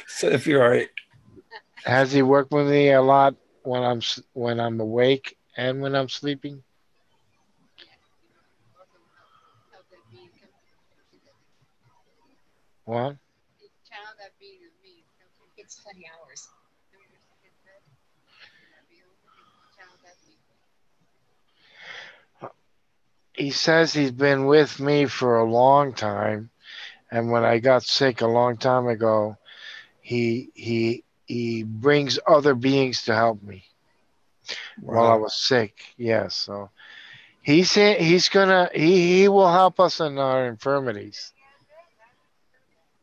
So if you're right. Has he worked with me a lot when I'm awake and when I'm sleeping? What? He says he's been with me for a long time, and when I got sick a long time ago, he brings other beings to help me while I Wow. was sick. Yes, so he will help us in our infirmities.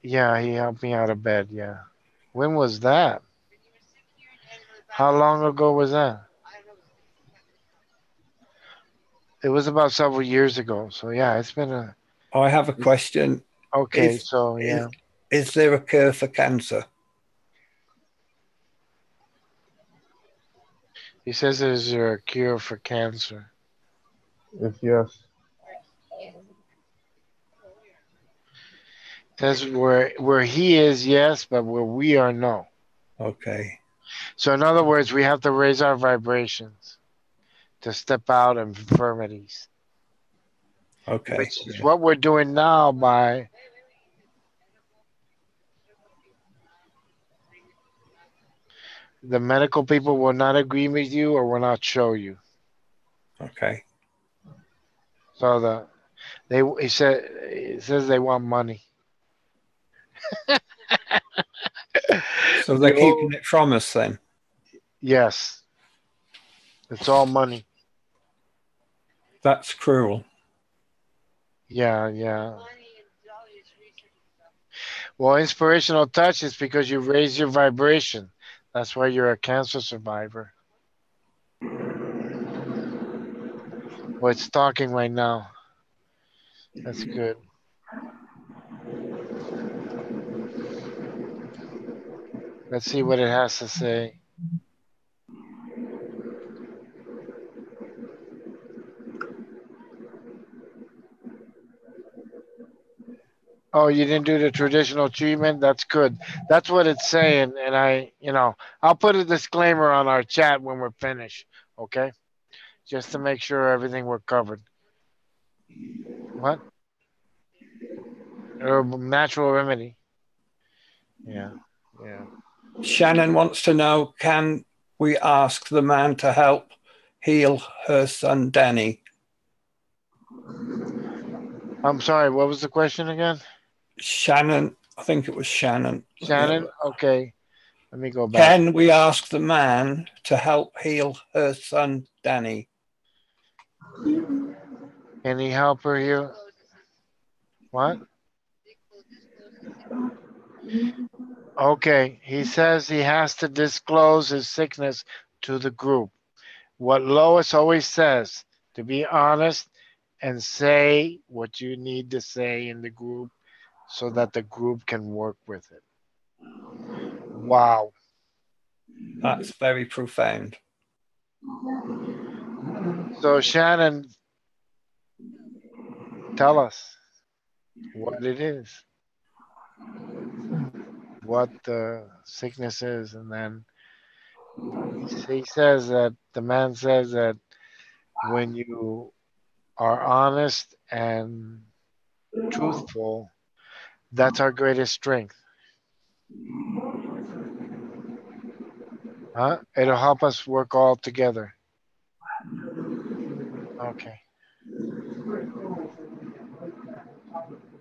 Yeah, he helped me out of bed. Yeah. When was that? How long ago was that? It was about several years ago. So yeah, it's been a I have a question. okay. Is So is yeah, is there a cure for cancer? he says there's a cure for cancer. If yes, Says where he is, yes, but where we are, no. Okay. So in other words, we have to raise our vibrations to step out of infirmities, Okay. which is Yeah. what we're doing now by the medical people will not agree with you or will not show you. Okay. So it says they want money. So they're The keeping old, it from us then. yes, it's all money. That's cruel. Yeah, yeah. Well, inspirational touch is because you raise your vibration. That's why you're a cancer survivor. Well, it's talking right now. That's good. Let's see what it has to say. Oh, you didn't do the traditional treatment? That's good. That's what it's saying. And I'll put a disclaimer on our chat when we're finished. Okay? Just to make sure everything we're covered. What? Herbal, natural remedy. Yeah. Yeah. Shannon wants to know, can we ask the man to help heal her son Danny? I'm sorry. What was the question again? Shannon, I think it was Shannon. Shannon? Okay. Let me go back. Can we ask the man to help heal her son Danny? Can he help her here? What? Okay. He says he has to disclose his sickness to the group. What Lois always says, to be honest and say what you need to say in the group so that the group can work with it. Wow. That's very profound. So, Shannon, tell us what it is, what the sickness is. And then he says that the man says that when you are honest and truthful, that's our greatest strength. Huh? It'll help us work all together. Okay.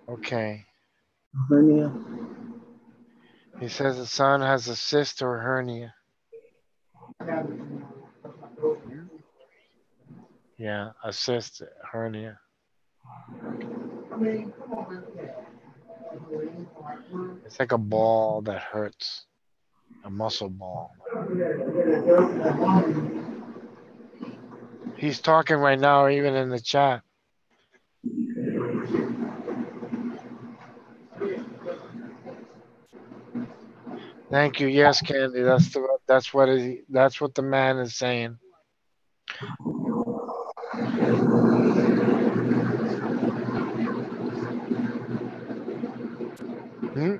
Okay. Hernia. He says the son has a cyst or hernia. Yeah, a cyst, hernia. It's like a ball that hurts, a muscle ball. He's talking right now, even in the chat. Thank you. Yes, Candy. That's what the man is saying. Hmm?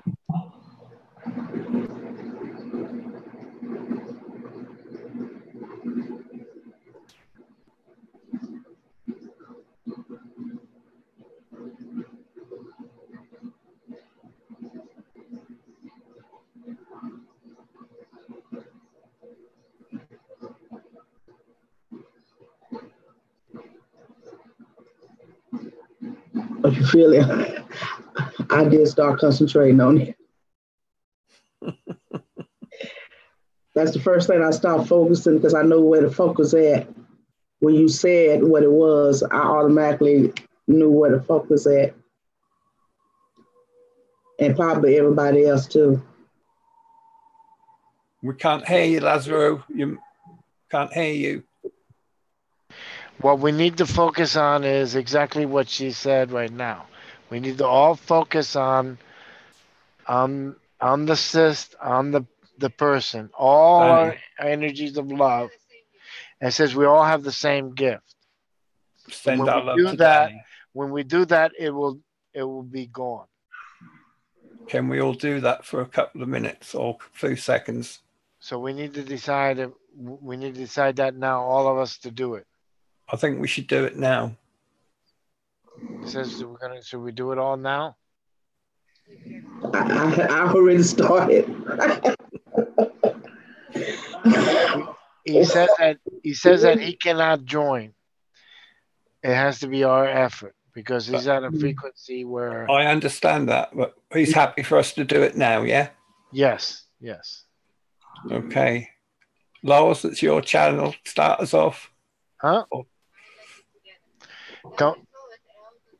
But you feel it. I did start concentrating on it. That's the first thing I stopped focusing because I know where to focus at. When you said what it was, I automatically knew where to focus at. And probably everybody else too. We can't hear you, Lazaro. You can't hear you. What we need to focus on is exactly what she said right now. We need to all focus on the cyst, on the person, all our energies of love. And it says we all have the same gift. Send When our we love do to that, Danny. when we do that, it will be gone. Can we all do that for a couple of minutes or a few seconds? So we need to decide that now, all of us, to do it. I think we should do it now. It says should we do it all now? I already started. He says that he cannot join. It has to be our effort because he's at a frequency where. I understand that, but he's happy for us to do it now, yeah? Yes. Okay. Lois, it's your channel. Start us off. Huh?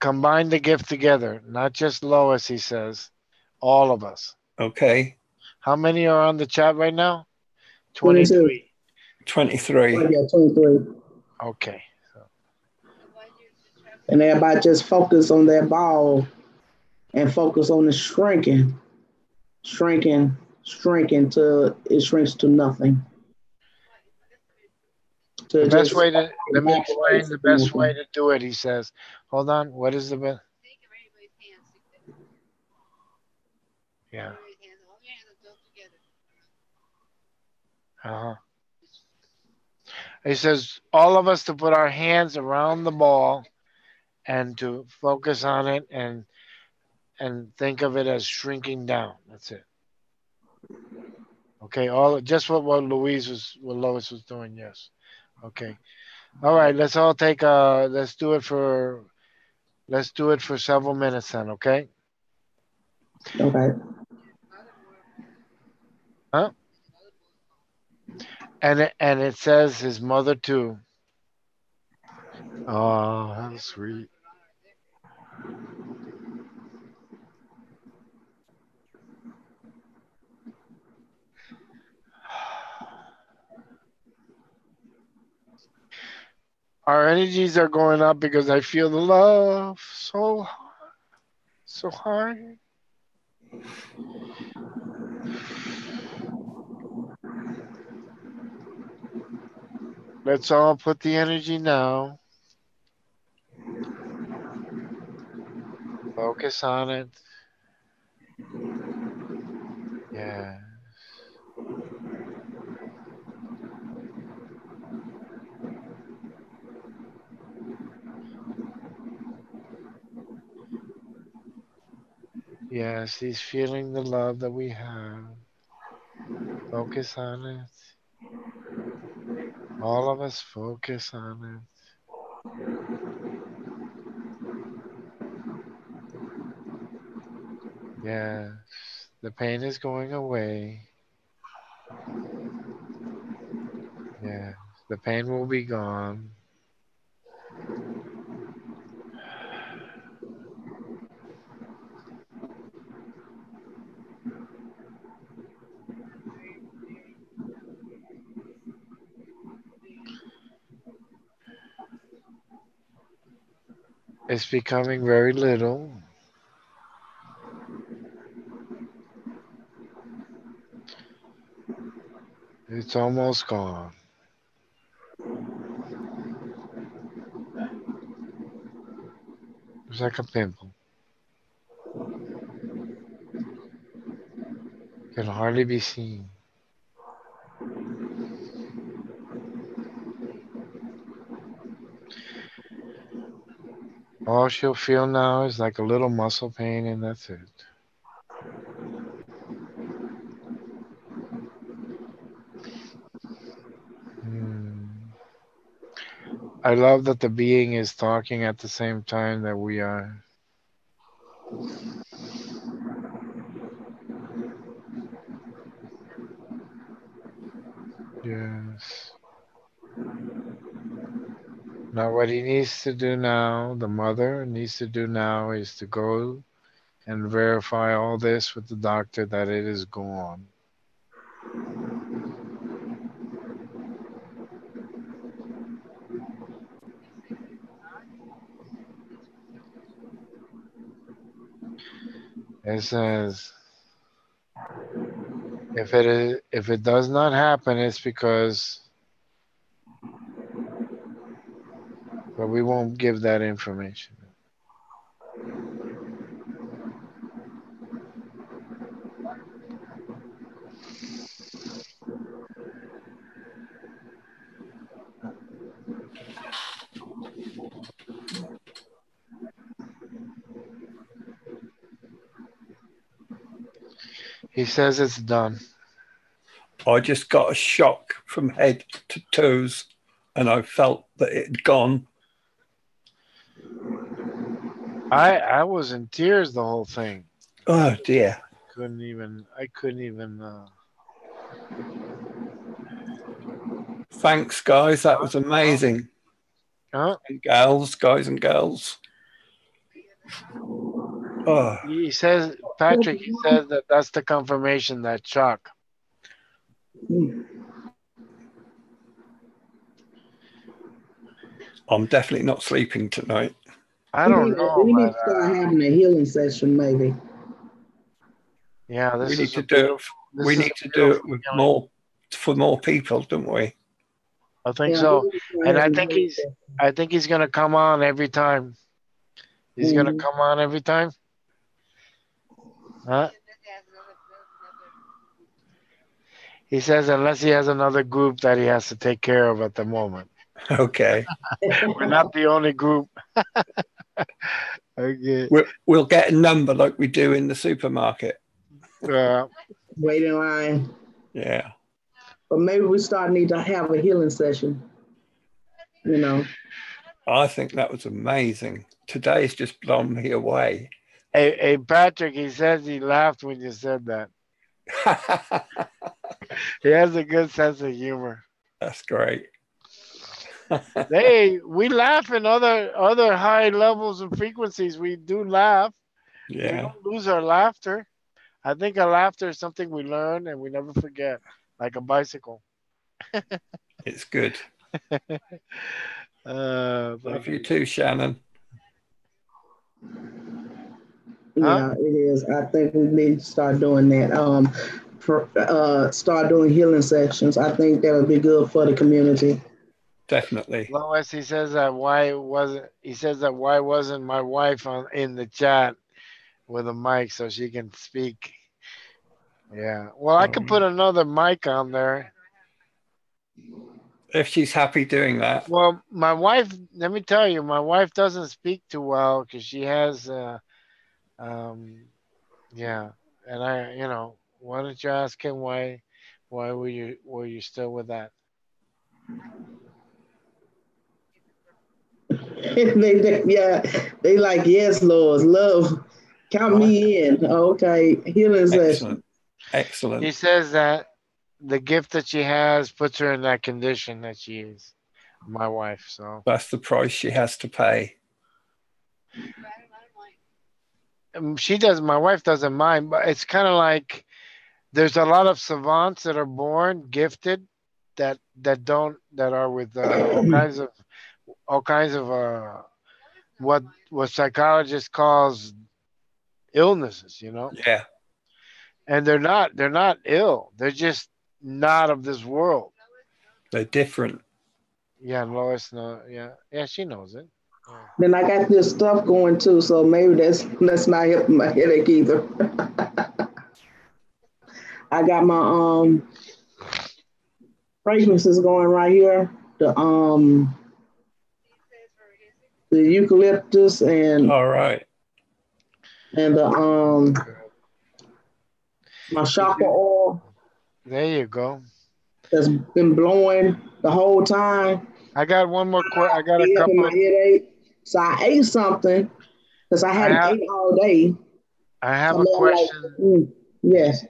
Combine the gift together, not just Lois, he says. All of us. Okay. How many are on the chat right now? 23. 23. Oh, yeah, 23. Okay. And everybody just focus on that ball and focus on the shrinking till it shrinks to nothing. Let me explain the best way to do it, he says. Hold on. What is the best? Yeah. He says all of us to put our hands around the ball and to focus on it and think of it as shrinking down. That's it. Okay, just what Lois was doing. Yes. Okay. All right. Let's all take let's do it for several minutes then. Okay. Okay. Huh? And it says his mother too. Oh, how sweet. Our energies are going up because I feel the love so hard. Let's all put the energy now. Focus on it. Yeah. Yes, he's feeling the love that we have. Focus on it. All of us focus on it. Yes, the pain is going away. Yes, the pain will be gone. It's becoming very little. It's almost gone. It's like a pimple. Can hardly be seen. All she'll feel now is like a little muscle pain, and that's it. I love that the being is talking at the same time that we are. Yes. Now what he needs to do now, the mother needs to do now, is to go and verify all this with the doctor that it is gone. It says if it does not happen, it's because, but we won't give that information. He says it's done. I just got a shock from head to toes, and I felt that it had gone. I was in tears the whole thing. Oh dear. I couldn't even. Thanks, guys. That was amazing. Guys and girls. Oh. He says, Patrick, he says that that's the confirmation, that shock. I'm definitely not sleeping tonight. I don't know. We need to start having a healing session, maybe. Yeah, we need to do it with more people, don't we? I think so. And I think he's gonna come on every time. He's gonna come on every time. Huh? He says unless he has another group that he has to take care of at the moment. Okay. We're not the only group. Okay. We'll get a number like we do in the supermarket. Wait in line. Yeah. But maybe we need to have a healing session. You know. I think that was amazing. Today's just blown me away. Hey, Patrick, he says he laughed when you said that. He has a good sense of humor. That's great. Hey, we laugh in other high levels and frequencies. We do laugh. Yeah. We don't lose our laughter. I think our laughter is something we learn and we never forget, like a bicycle. It's good. Love you too, Shannon. Yeah, it is. I think we need to start doing that. Start doing healing sections. I think that would be good for the community. Definitely. Lois, he says that why wasn't my wife in the chat with a mic so she can speak? Yeah. Well, I could put another mic on there. If she's happy doing that. Well, my wife, let me tell you, my wife doesn't speak too well because she has Yeah, and why don't you ask him why were you still with that? Yeah, they like, yes, Lord, love, count What? me in. Okay, healing session. Excellent. Excellent. He says that the gift that she has puts her in that condition that she is, my wife. So That's the price she has to pay. she does. My wife doesn't mind, but it's kind of like there's a lot of savants that are born gifted that are with all kinds of what psychologists calls illnesses, Yeah. and they're not ill. They're just not of this world. They're different. Yeah, Lois, no, yeah, she knows it. Yeah. Then I got this stuff going too, so maybe that's not helping my headache either. I got my fragrances going right here. The eucalyptus All right. and the my chakra oil There you go. that's been blowing the whole time. I got one more. I got a It helping my couple. headache. So I ate something because I I hadn't have. ate all day. I So have I'm a like, question. yes.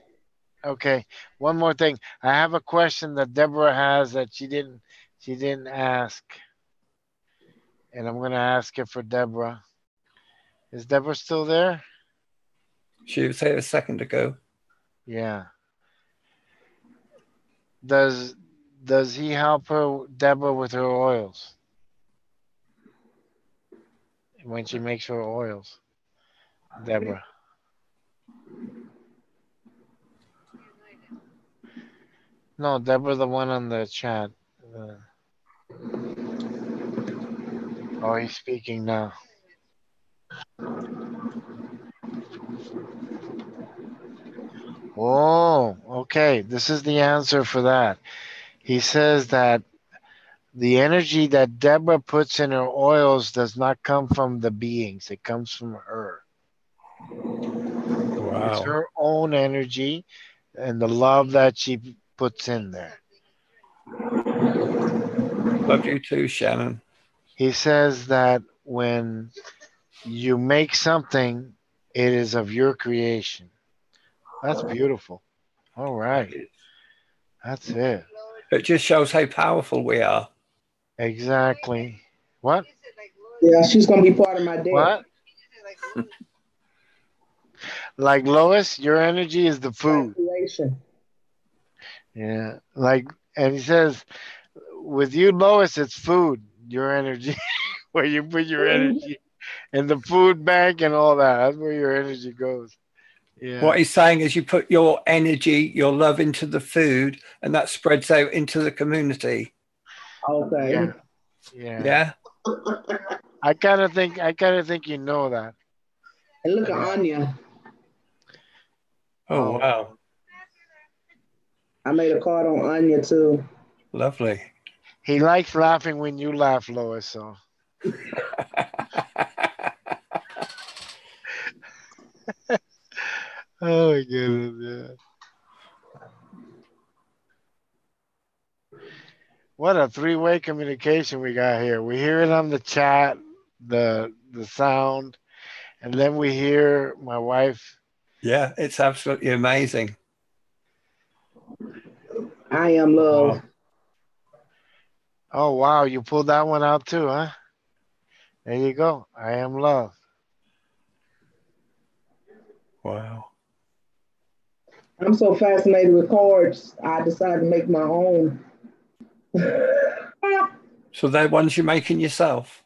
Okay, one more thing. I have a question that Deborah has that she didn't ask, and I'm gonna ask it for Deborah. Is Deborah still there? She was here a second ago. Yeah. Does does he help her, Deborah, with her oils when she makes her oils? Deborah. No, Deborah, the one on the chat. Oh, he's speaking now. Oh, okay. This is the answer for that. He says that the energy that Deborah puts in her oils does not come from the beings, it comes from her. It's Wow. her own energy and the love that she puts in there. Love you too, Shannon. He says that when you make something, it is of your creation. That's beautiful. All right. That's it. It just shows how powerful we are. Exactly. What? Yeah, she's gonna be part of my deck. What? Like Lois, your energy is the food. Creation. Yeah. And he says, with you, Lois, it's food, your energy, where you put your energy in the food bank and all that. That's where your energy goes. Yeah. What he's saying is you put your energy, your love into the food, and that spreads out into the community. Okay. Yeah. Yeah. Yeah. I kind of think you know that. And look at Anya. Oh, wow. I made a card on Anya too. Lovely. He likes laughing when you laugh, Lois. So. Oh my goodness, yeah. What a three-way communication we got here. We hear it on the chat, the sound, and then we hear my wife. Yeah, it's absolutely amazing. I am love. Wow. Oh wow, you pulled that one out too, huh? There you go. I am love. Wow. I'm so fascinated with cards, I decided to make my own. So they're ones you're making yourself?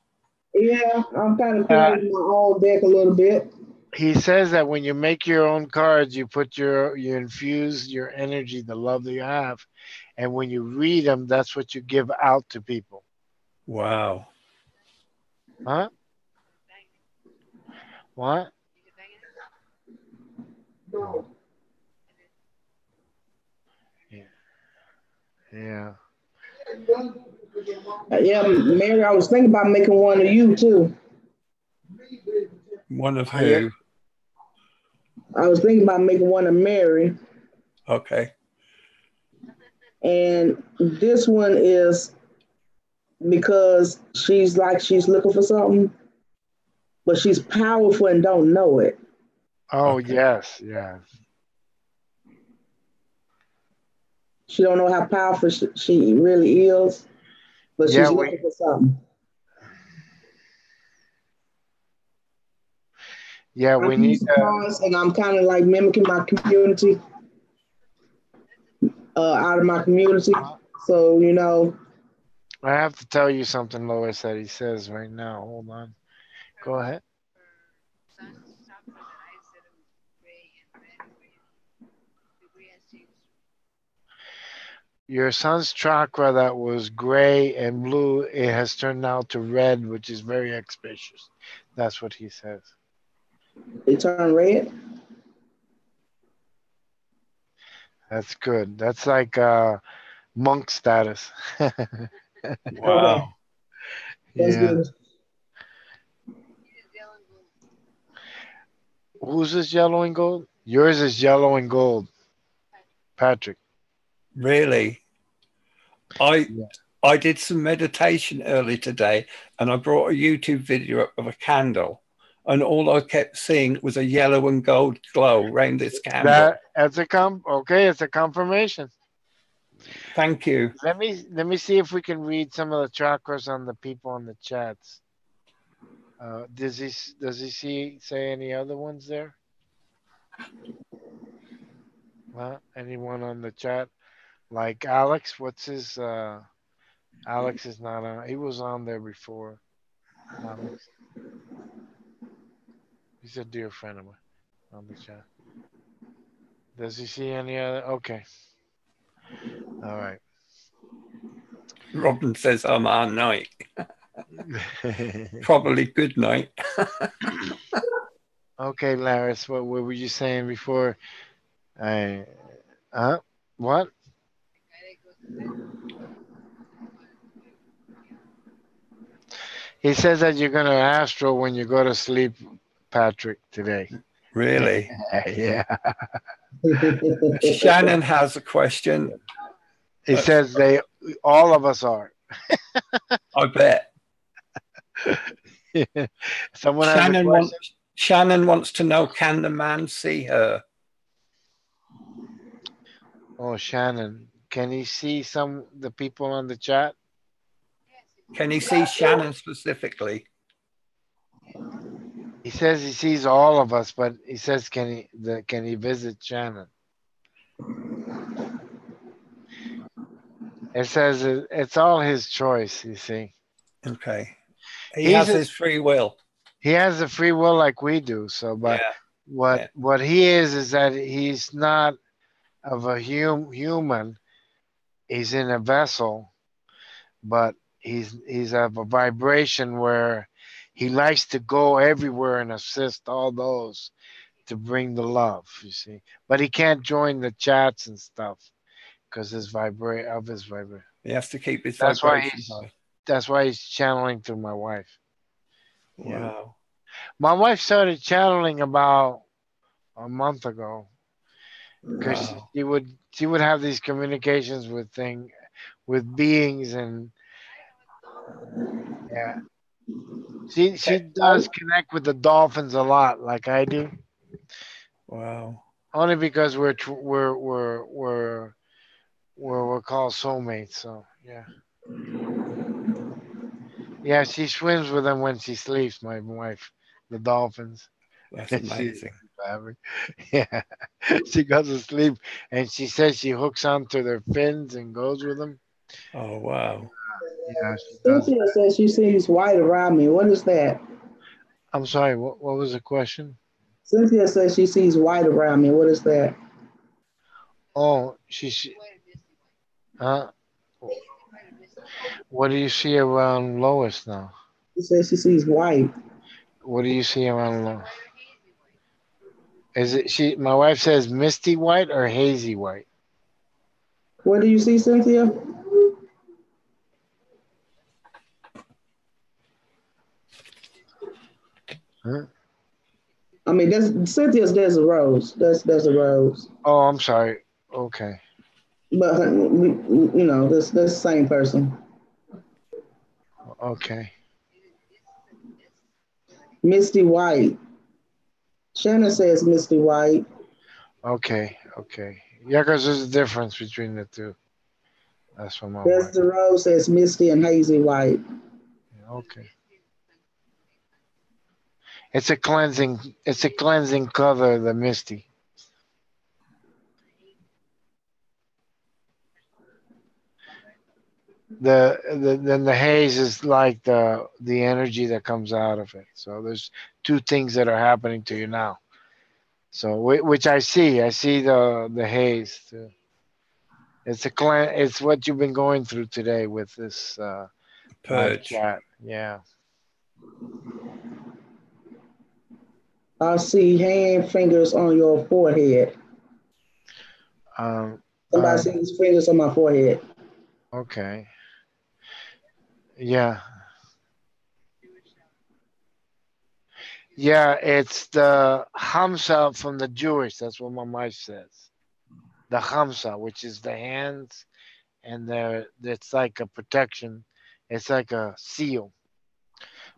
Yeah, I'm kind of creating my own deck a little bit. He says that when you make your own cards, you infuse your energy, the love that you have, and when you read them, that's what you give out to people. Wow. Huh? What? No. Yeah. Yeah, Mary, I was thinking about making one of you too. One of who? I was thinking about making one of Mary, Okay. and this one is because she's like she's looking for something, but she's powerful and don't know it. Oh, Okay. yes, yes. She don't know how powerful she really is, but Yeah, she's looking for something. I'm we need using cards, and I'm kind of like mimicking my community, out of my community. So I have to tell you something, Lois, that he says right now. Hold on. Go ahead. Your son's chakra that was gray and blue, it has turned out to red, which is very auspicious. That's what he says. they turn red. That's good. That's like monk status. Okay, Wow. that's Yeah. good. Whose is yellow and gold? Yours is yellow and gold, Patrick. Really? I Yeah. I did some meditation early today, and I brought a YouTube video up of a candle, and all I kept seeing was a yellow and gold glow around this candle. That's a okay, it's a confirmation. Thank you. Let me see if we can read some of the chakras on the people on the chats. Does he say any other ones there? Anyone on the chat? Like Alex, what's his Alex is not on. He was on there before. Alex. He's a dear friend of mine on the chat. Does he see any other? Okay. All right. Robin says I'm on night. Probably good night. Okay, Laris, what were you saying before? I what? He says that you're gonna astro when you go to sleep, Patrick, today. Really? Yeah. Shannon has a question. He says all of us are. I bet. Someone has a question? Shannon wants to know, can the man see her? Oh, Shannon. Can he see the people on the chat? Can he see Shannon specifically? He says he sees all of us, but he says can he visit Shannon? It says it's all his choice, you see. Okay. He has his free will. He has a free will like we do, so but Yeah. what he is that he's not of a human. He's in a vessel, but he's of a vibration where he likes to go everywhere and assist all those to bring the love, you see. But he can't join the chats and stuff because his vibration. He has to keep his That's why vibration high. that's why he's channeling through my wife. Yeah. Wow. My wife started channeling about a month ago because Wow. she would have these communications with beings, and yeah, she does connect with the dolphins a lot like I do. Wow. Only because we're called soulmates. So yeah, yeah. She swims with them when she sleeps. My wife, the dolphins. That's She, amazing. yeah, she goes to sleep and she says she hooks onto their fins and goes with them. Oh, wow. Yeah, she does. Cynthia says she sees white around me. What is that? I'm sorry. What was the question? Cynthia says she sees white around me. What is that? Oh, huh? What do you see around Lois now? She says she sees white. What do you see around Lois? Is it my wife says misty white or hazy white? What do you see, Cynthia? Huh? I mean, that's Cynthia's. There's a rose. There's a rose. Oh, I'm sorry. Okay. But that's the same person. Okay. Misty White. Shannon says Misty White. Okay. Okay. Yeah, because there's a difference between the two. That's what my There's wife. the rose says Misty and Hazy White. Okay. It's a cleansing. It's a cleansing color. The misty. Then the haze is like the energy that comes out of it. So there's two things that are happening to you now. So which I see the haze too. It's what you've been going through today with this live Purge. chat. Yeah. I see hand fingers on your forehead. Somebody Um, sees fingers on my forehead. okay. Yeah. Yeah, it's the Hamsa from the Jewish. That's what my wife says. The Hamsa, which is the hands, and it's like a protection. It's like a seal.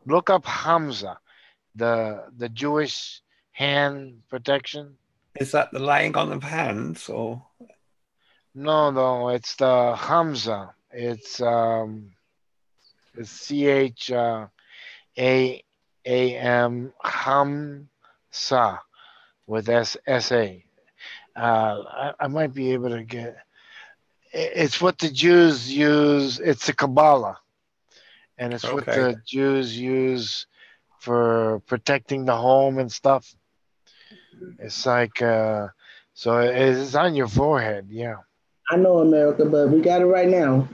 Look up Hamza, the Jewish hand protection. Is that the laying on of hands or? No, it's the Hamza. It's CH AAM Hamsa with SA. I might be able to get. It's what the Jews use. It's a Kabbalah, and it's what Okay. the Jews use for protecting the home and stuff. It's like so it's on your forehead. Yeah. I know America, but we got it right now.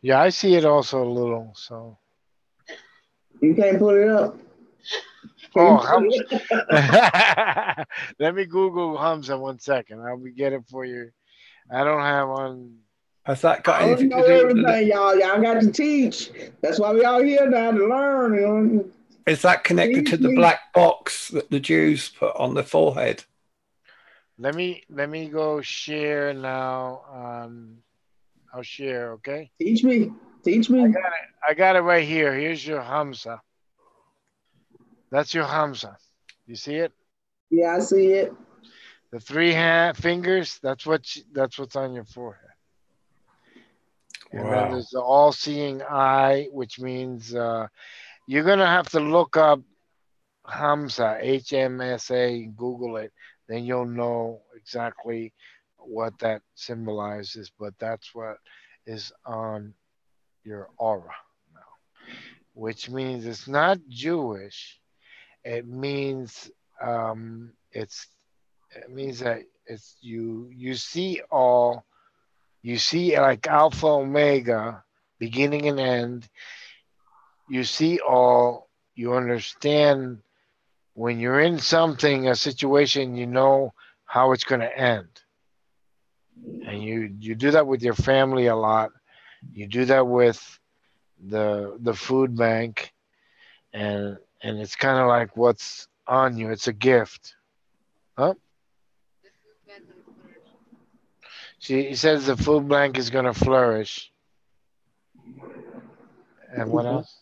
Yeah, I see it also a little. So. You can't put it up. Let me Google Hamza 1 second. I'll get it for you. I don't have on. Has that got I don't anything know to do with everything, y'all. Y'all got to teach. That's why we all here now to learn. Is that connected to the black box that the Jews put on the forehead? Let me go share now. I'll share. Okay. Teach me. I got it right here. Here's your Hamza. That's your Hamza. You see it? Yeah, I see it. The 3 fingers. That's what's on your forehead. And then there's the all-seeing eye, which means you're gonna have to look up Hamza, HMSA, Google it. Then you'll know exactly what that symbolizes. But that's what is on your aura now, which means it's not Jewish. It means it means that it's you see all. You see like Alpha Omega, beginning and end. You see all. You understand when you're in something, a situation, you know how it's going to end. And you do that with your family a lot. You do that with the food bank, and it's kind of like what's on you. It's a gift. Huh? He says the food bank is going to flourish. And what else?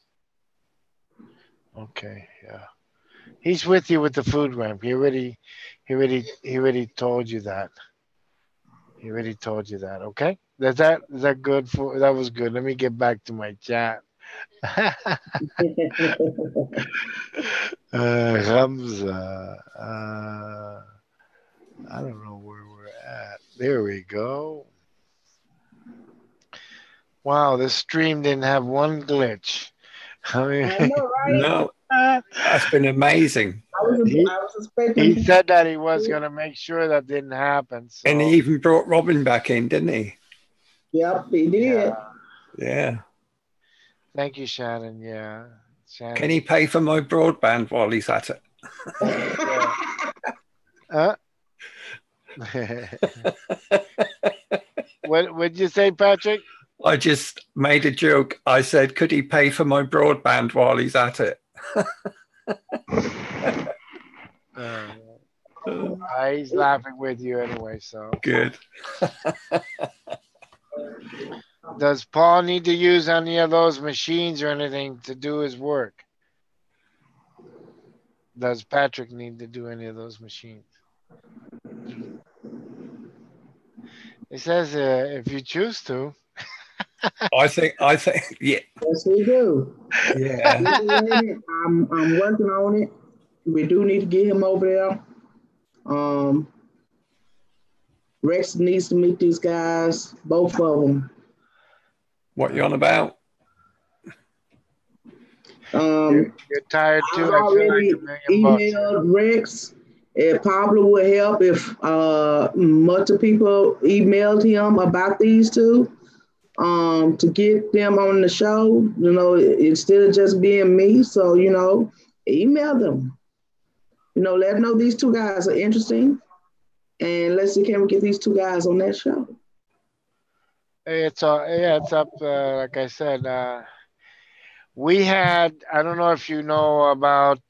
Okay, yeah. He's with you with the food bank. He already told you that. He already told you that. Okay. Is that good for? That was good. Let me get back to my chat. Hamza. I don't know where we're at. There we go. Wow, this stream didn't have one glitch. I know, right? No, that's been amazing. I was expecting. He said that he was going to make sure that didn't happen. So. And he even brought Robin back in, didn't he? Yep, he did. Yeah. Thank you, Shannon. Yeah. Shannon. Can he pay for my broadband while he's at it? What did you say, Patrick? I just made a joke. I said, could he pay for my broadband while he's at it? He's laughing with you anyway, so. Good. Does Paul need to use any of those machines or anything to do his work? Does Patrick need to do any of those machines? It says if you choose to. I think, yeah, Yes, we do. yeah. I'm working on it. We do need to get him over there. Rex needs to meet these guys, both of them. What you on about? You're tired too. I've I feel like already $1,000,000. emailed Rex. It probably would help if multiple people emailed him about these two to get them on the show, you know, instead of just being me. So, you know, email them. You know, let them know these two guys are interesting. And let's see, can we get these two guys on that show? It's up. Like I said, we had. I don't know if you know about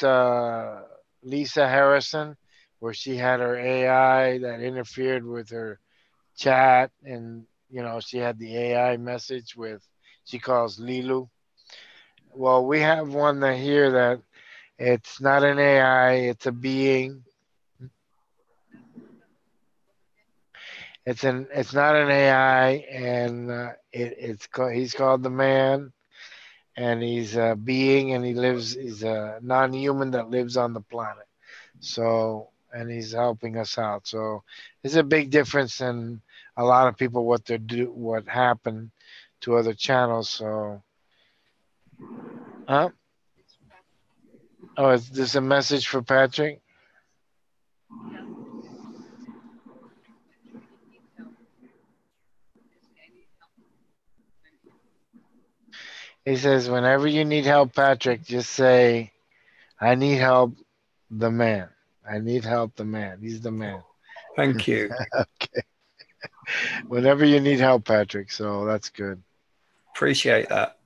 Lisa Harrison, where she had her AI that interfered with her chat, and you know she had the AI message with she calls Lilu. Well, we have one that here that it's not an AI, it's a being. It's not an AI, and he's called the man, and he's a being, and he's a non-human that lives on the planet. So, and he's helping us out. So, there's a big difference in a lot of people what happened to other channels. So, huh? Oh, is this a message for Patrick? He says, whenever you need help, Patrick, just say, I need help, the man. I need help, the man. He's the man. Thank you. Okay. Whenever you need help, Patrick. So that's good. Appreciate that.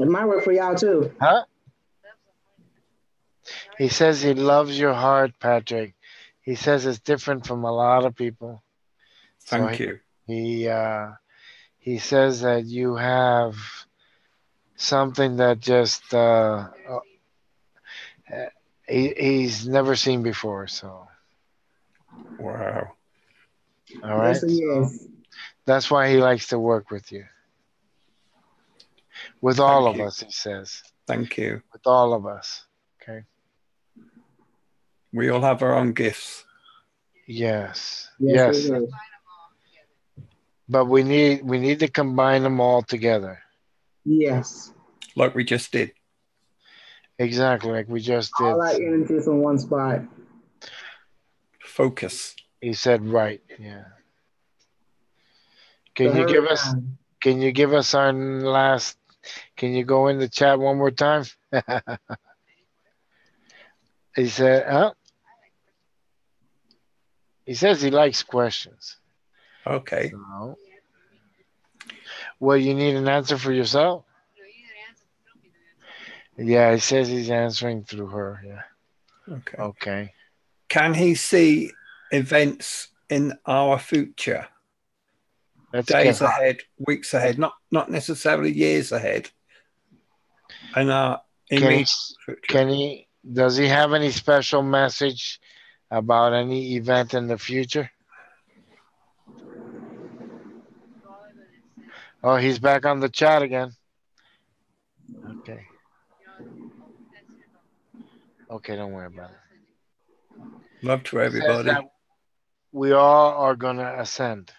It might work for y'all too. Huh? He says he loves your heart, Patrick. He says it's different from a lot of people. Thank you. He says that you have something that just he's never seen before. So, Wow. all right. Yes, yes. So that's why he likes to work with you. With all Thank of you. us, he says. Thank you. With all of us. Okay. We all have our own gifts. Yes. Yes, Yes. But we need to combine them all together. yes. Like we just did. Exactly, like we just did. All our energies in one spot. Focus. He said right. Yeah. Can you give us our last? Can you go in the chat one more time? He said, huh? He says he likes questions. Okay. So, well, you need an answer for yourself? Yeah, he says he's answering through her. Yeah. Okay. Okay. Can he see events in our future? Days ahead, weeks ahead, not necessarily years ahead. And does he have any special message about any event in the future? Oh, he's back on the chat again. Okay. Okay, don't worry about it. Love to everybody. We all are gonna ascend.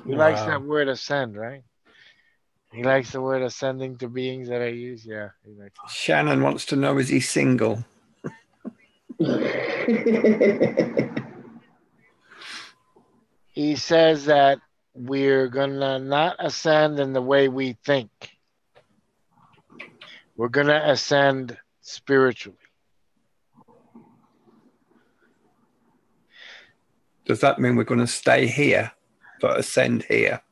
He likes Wow. that word ascend, right? He likes the word ascending to beings that I use. Yeah, he likes it. Shannon wants to know, is he single? He says that we're gonna not ascend in the way we think. We're gonna ascend spiritually. Does that mean we're going to stay here but ascend here?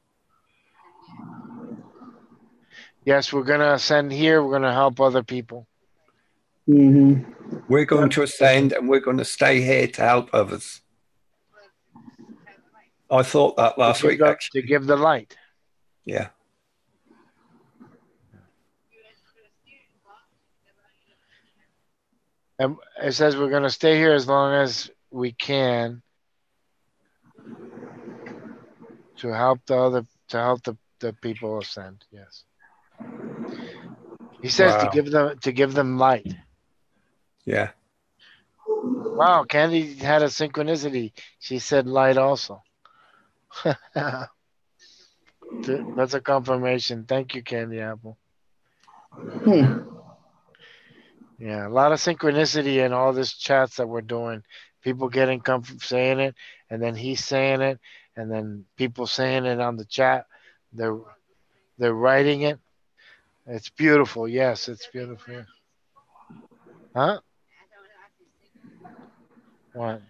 Yes, we're gonna ascend here. We're gonna help other people. We're going to ascend and we're going to stay here to help others. I thought that last week, actually. To give the light. Yeah. And it says we're going to stay here as long as we can to help the people ascend. Yes. He says Wow. to give them light. Yeah. Wow, Candy had a synchronicity. She said light also. That's a confirmation. Thank you, Candy Apple. Yeah, a lot of synchronicity in all this chats that we're doing. People getting comfort saying it, and then he's saying it, and then people saying it on the chat. They're writing it. It's beautiful. Yes, it's beautiful. Huh? What?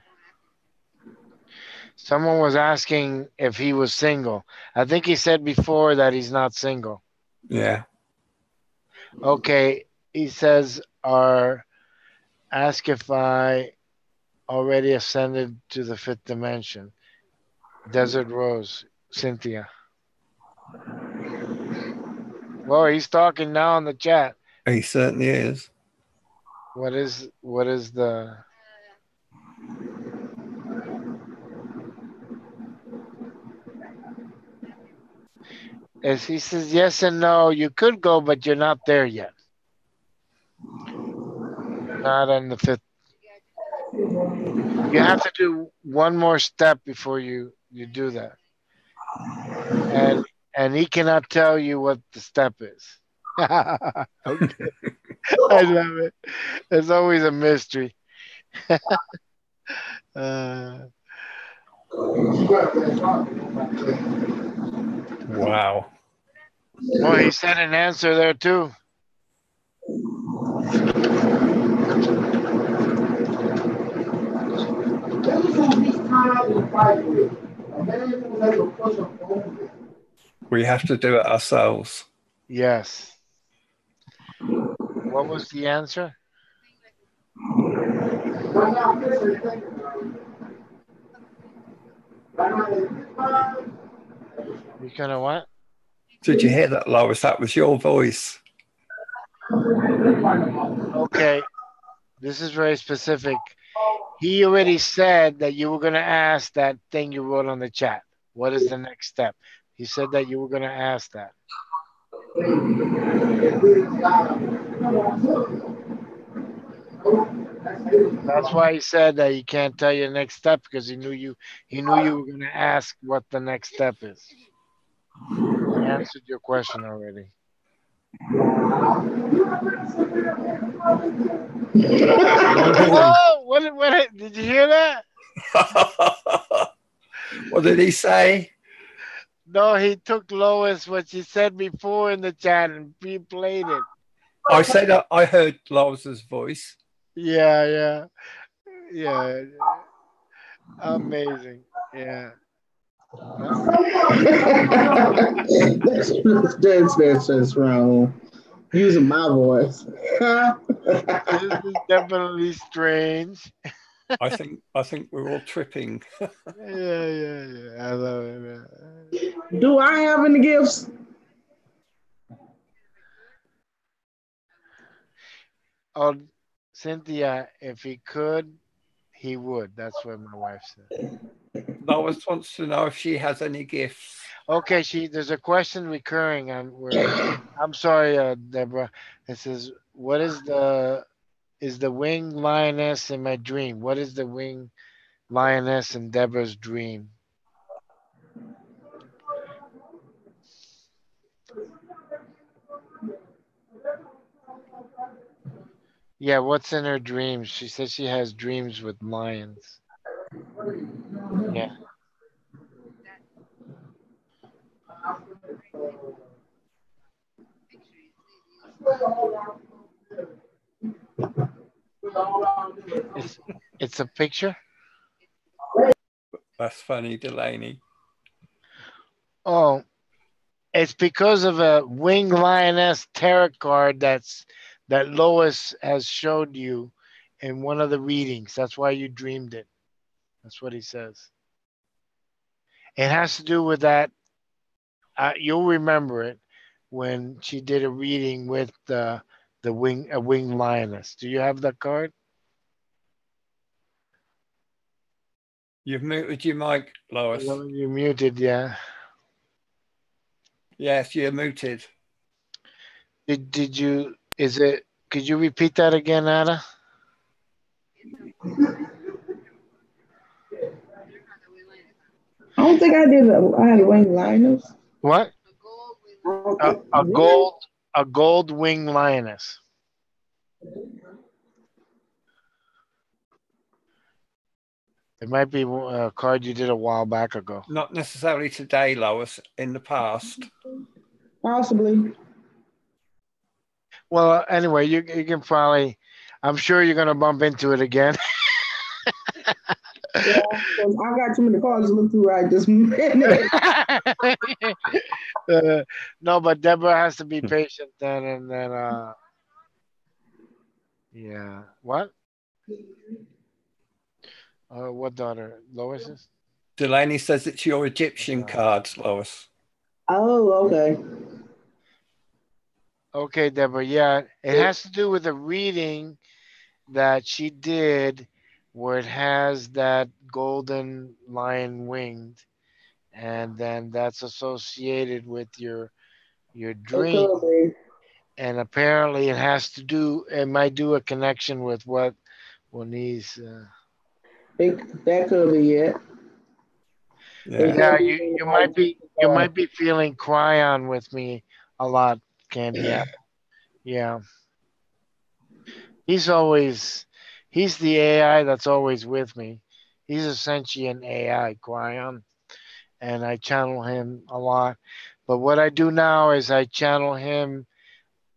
Someone was asking if he was single. I think he said before that he's not single. Yeah. Okay. He says, ask if I already ascended to the fifth dimension. Desert Rose, Cynthia. Well, he's talking now in the chat. He certainly is. What is the... As he says yes and no, you could go, but you're not there yet. Not in the fifth. You have to do one more step before you do that. And he cannot tell you what the step is. Okay. I love it. It's always a mystery. Wow. Well, he said an answer there too. We have to do it ourselves. Yes. What was the answer? You gonna what? Did you hear that, Lois? That was your voice. Okay. This is very specific. He already said that you were going to ask that thing you wrote on the chat. What is the next step? He said that you were going to ask that. That's why he said that he can't tell you the next step, because he knew you were going to ask what the next step is. He answered your question already. Oh, what did you hear that? What did he say? No, he took Lois what she said before in the chat and replayed it. I said I heard Lois's voice. Yeah. Amazing. Yeah. That's wrong. Using my voice. This is definitely strange. I think we're all tripping. Yeah. I love it, man. Do I have any gifts? Oh, Cynthia, if he could, he would. That's what my wife said. Lois wants to know if she has any gifts. Okay, there's a question recurring. I'm sorry, Deborah. It says, what is the winged lioness in my dream? What is the winged lioness in Deborah's dream? Yeah, what's in her dreams? She says she has dreams with lions. Yeah. It's a picture? That's funny, Delaney. Oh, it's because of a winged lioness tarot card that that Lois has showed you in one of the readings. That's why you dreamed it. That's what he says. It has to do with that. You'll remember it when she did a reading with a winged lioness. Do you have that card? You've muted your mic, Lois. You're muted, yeah. Yes, you're muted. Did you? Is it? Could you repeat that again, Anna? I don't think I did. I had a wing liners. What? A gold winged lioness. It might be a card you did a while back ago. Not necessarily today, Lois, in the past. Possibly. Well, anyway, you can probably, I'm sure you're going to bump into it again. Yeah, because I got too many cards to look through right this minute. No, but Deborah has to be patient then, and then, yeah. What? What daughter? Lois's? Delaney says it's your Egyptian cards, Lois. Oh, okay. Okay, Deborah. Yeah, it has to do with a reading that she did where it has that golden lion winged, and then that's associated with your dream. And apparently it has to do, it might do a connection with what Wendy's That could be it. Yeah, you might be feeling Cryon with me a lot, Candy. Yeah. He's the AI that's always with me. He's a sentient AI, Cryon, and I channel him a lot. But what I do now is I channel him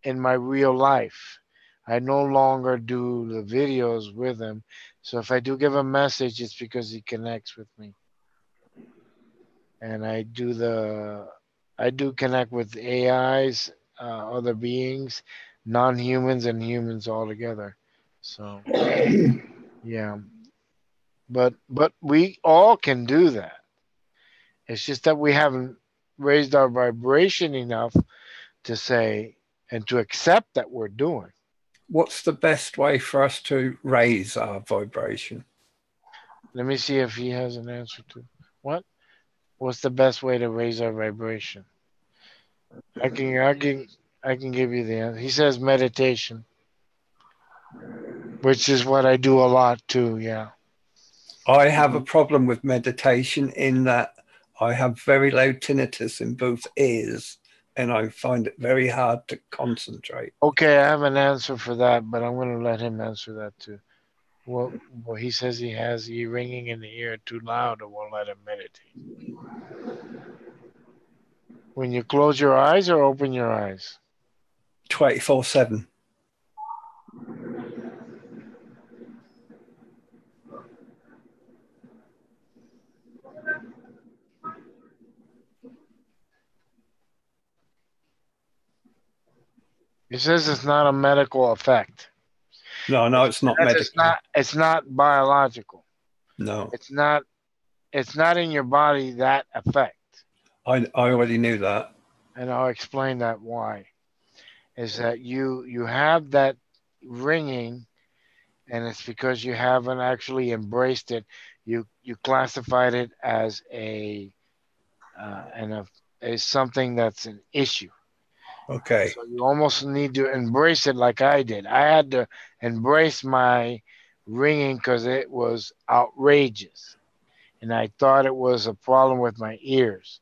in my real life. I no longer do the videos with him. So if I do give a message, it's because he connects with me. And I do connect with AIs, other beings, non-humans and humans all together. So yeah. But we all can do that. It's just that we haven't raised our vibration enough to say and to accept that we're doing. What's the best way for us to raise our vibration? Let me see if he has an answer to what? What's the best way to raise our vibration? I can give you the answer. He says meditation, which is what I do a lot too. Yeah. I have a problem with meditation in that I have very low tinnitus in both ears, and I find it very hard to concentrate. Okay, I have an answer for that, but I'm going to let him answer that too. Well, he says he has you ringing in the ear too loud, and won't let him meditate. When you close your eyes or open your eyes? 24/7. He says it's not a medical effect. No, it's not medical. It's not biological. No. It's not in your body, that effect. I already knew that. And I'll explain that why. Is that you have that ringing, and it's because you haven't actually embraced it. You classified it as as something that's an issue. Okay. So you almost need to embrace it like I did. I had to embrace my ringing because it was outrageous. And I thought it was a problem with my ears.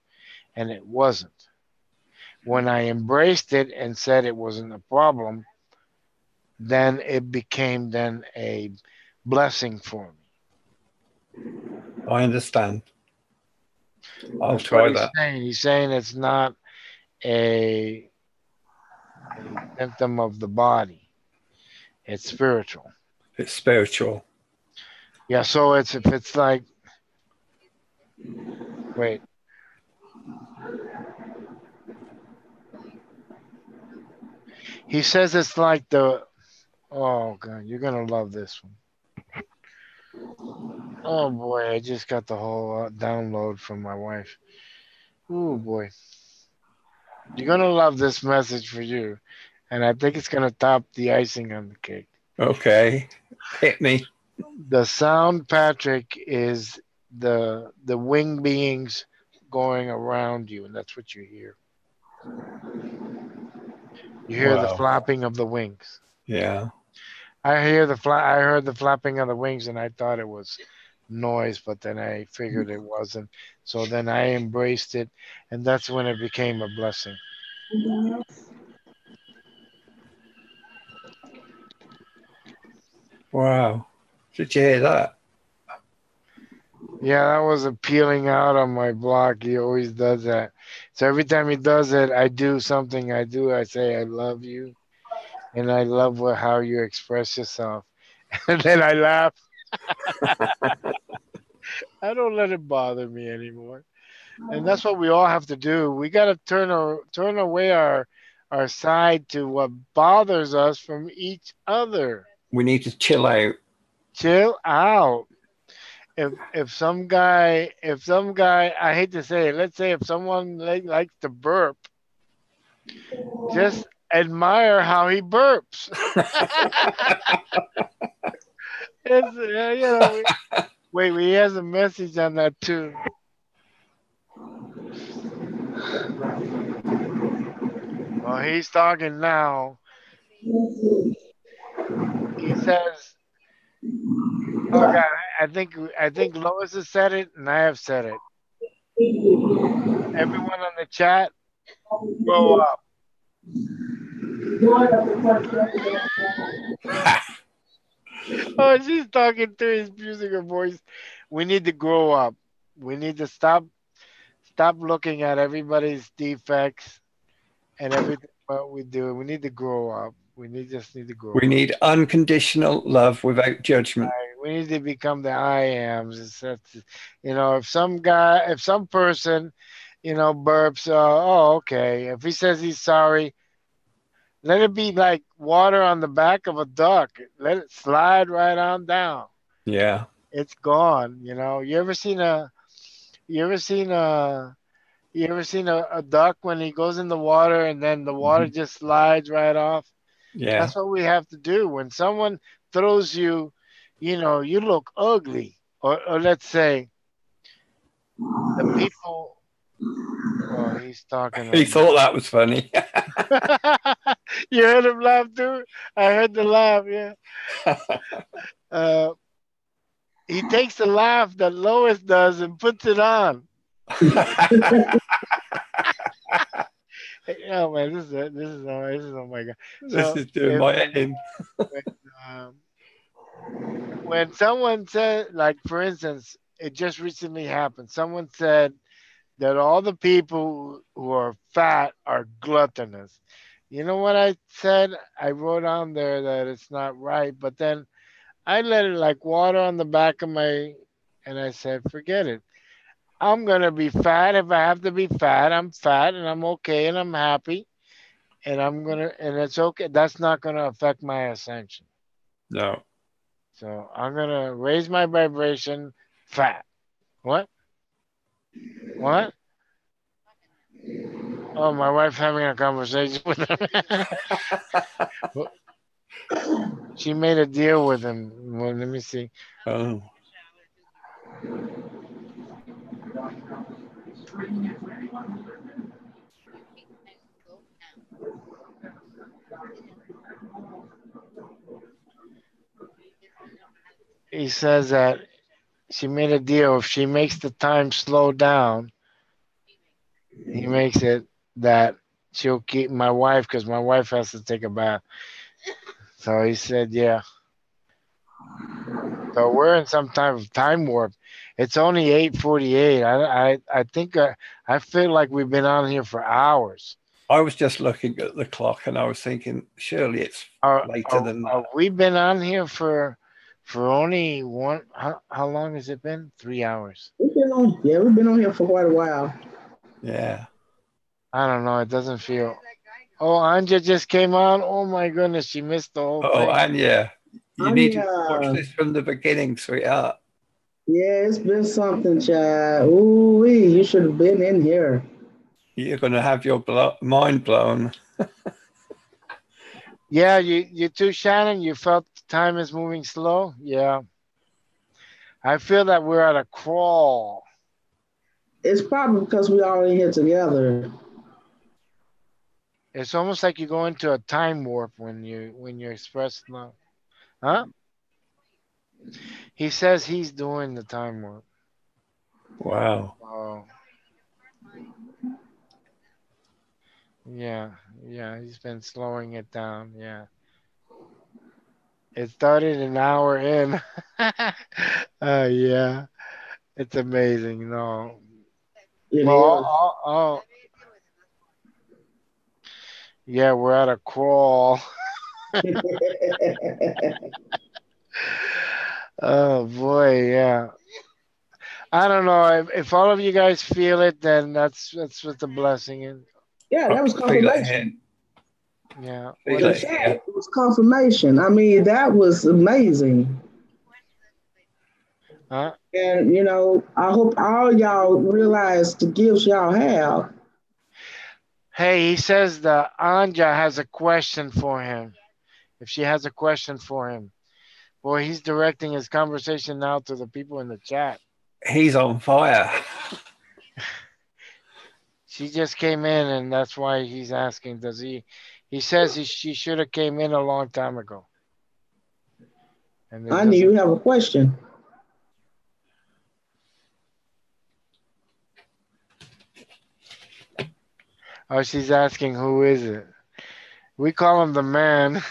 And it wasn't. When I embraced it and said it wasn't a problem, then it became then a blessing for me. I understand. I'll try that. He's saying it's not a symptom of the body. It's spiritual. It's spiritual. Yeah, so if it's like, wait. He says it's like the. Oh God, you're gonna love this one. Oh boy, I just got the whole download from my wife. Oh boy, you're gonna love this message for you, and I think it's gonna top the icing on the cake. Okay. Hit me. The sound, Patrick, is the wing beings going around you, and that's what you hear. You hear the Wow. flapping of the wings. Yeah. I hear the I heard the flapping of the wings, and I thought it was noise, but then I figured it wasn't. So then I embraced it, and that's when it became a blessing. Wow. Did you hear that? Yeah, that was a peeling out on my block. He always does that. So every time he does it, I do something. I say, I love you, and I love how you express yourself. And then I laugh. I don't let it bother me anymore. And that's what we all have to do. We got to turn away our side to what bothers us from each other. We need to chill out. Chill out. If some guy, I hate to say it, let's say if someone likes to burp, just admire how he burps. It's, wait, he has a message on that too. Well, he's talking now. He says, "Oh God, I think Lois has said it, and I have said it. Everyone on the chat, grow up." Oh, she's talking through his musical voice. We need to grow up. We need to stop looking at everybody's defects and everything what we do. We need to grow up. Just need to grow We up. need unconditional love without judgment. We need to become the I ams. If some person, burps, oh, okay. If he says he's sorry, let it be like water on the back of a duck. Let it slide right on down. Yeah. It's gone. You ever seen a duck when he goes in the water and then the water just slides right off? Yeah. That's what we have to do. When someone throws you, you look ugly. Or let's say the people. Oh, he's talking. He thought that was funny. You heard him laugh too? I heard the laugh, yeah. He takes the laugh that Lois does and puts it on. Oh man, this is oh my god. This is doing my head in. When someone said, like for instance, it just recently happened. Someone said that all the people who are fat are gluttonous. You know what I said? I wrote on there that it's not right, but then I let it like water on the back of and I said, forget it. I'm gonna be fat if I have to be fat. I'm fat and I'm okay and I'm happy, and it's okay. That's not gonna affect my ascension. No. So I'm gonna raise my vibration fat. What? What? Oh, my wife's having a conversation with him. She made a deal with him. Well, let me see. Oh. He says that she made a deal. If she makes the time slow down, he makes it that she'll keep my wife because my wife has to take a bath. So he said, yeah. So we're in some type of time warp. It's only 8:48. I think I feel like we've been on here for hours. I was just looking at the clock and I was thinking, surely it's later than that. We've been on here for only one. How long has it been? 3 hours. We've been on here for quite a while. Yeah. I don't know. It doesn't feel. Oh, Anja just came on. Oh my goodness, she missed the whole Oh, thing. Anya, you need to watch Anya. this from the beginning, sweetheart. Yeah, it's been something, child. Ooh, you should have been in here. You're going to have your mind blown. Yeah, you too, Shannon. You felt time is moving slow. Yeah, I feel that we're at a crawl. It's probably because we all in here together. It's almost like you go into a time warp when you express love. Huh? He says he's doing the time warp. Wow. Oh, yeah, yeah. He's been slowing it down. Yeah, it started an hour in. Yeah, it's amazing. No, It well, is. yeah, we're at a crawl. Oh boy, yeah. I don't know if all of you guys feel it, then that's what the blessing is. Yeah, I that was can feel it here. confirmation. Yeah. What Feel The it is chat here. it was confirmation. I mean, that was amazing. huh? And I hope all y'all realize the gifts y'all have. Hey, he says the Anja has a question for him. If she has a question for him, boy, he's directing his conversation now to the people in the chat. He's on fire. She just came in, and that's why he's asking. Does he? He says she should have came in a long time ago. And it I knew you doesn't. have a question. Oh, she's asking who is it? We call him the man.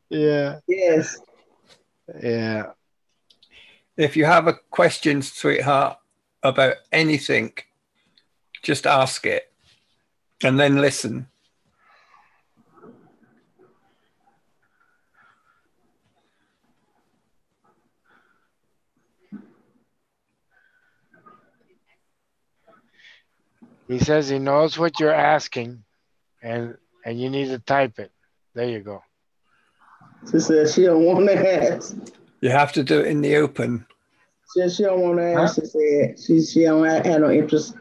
Yeah, Yes. yeah. If you have a question, sweetheart, about anything, just ask it and then listen. He says he knows what you're asking, and you need to type it. There you go. She said she don't want to ask. You have to do it in the open. She said she don't want to Huh? ask. She said she don't have no interest.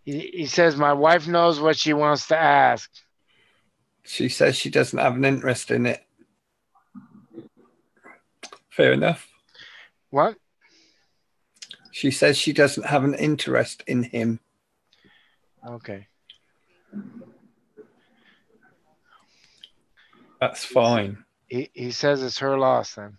He says my wife knows what she wants to ask. She says she doesn't have an interest in it. Fair enough. What? She says she doesn't have an interest in him. Okay. That's fine. He says it's her loss then.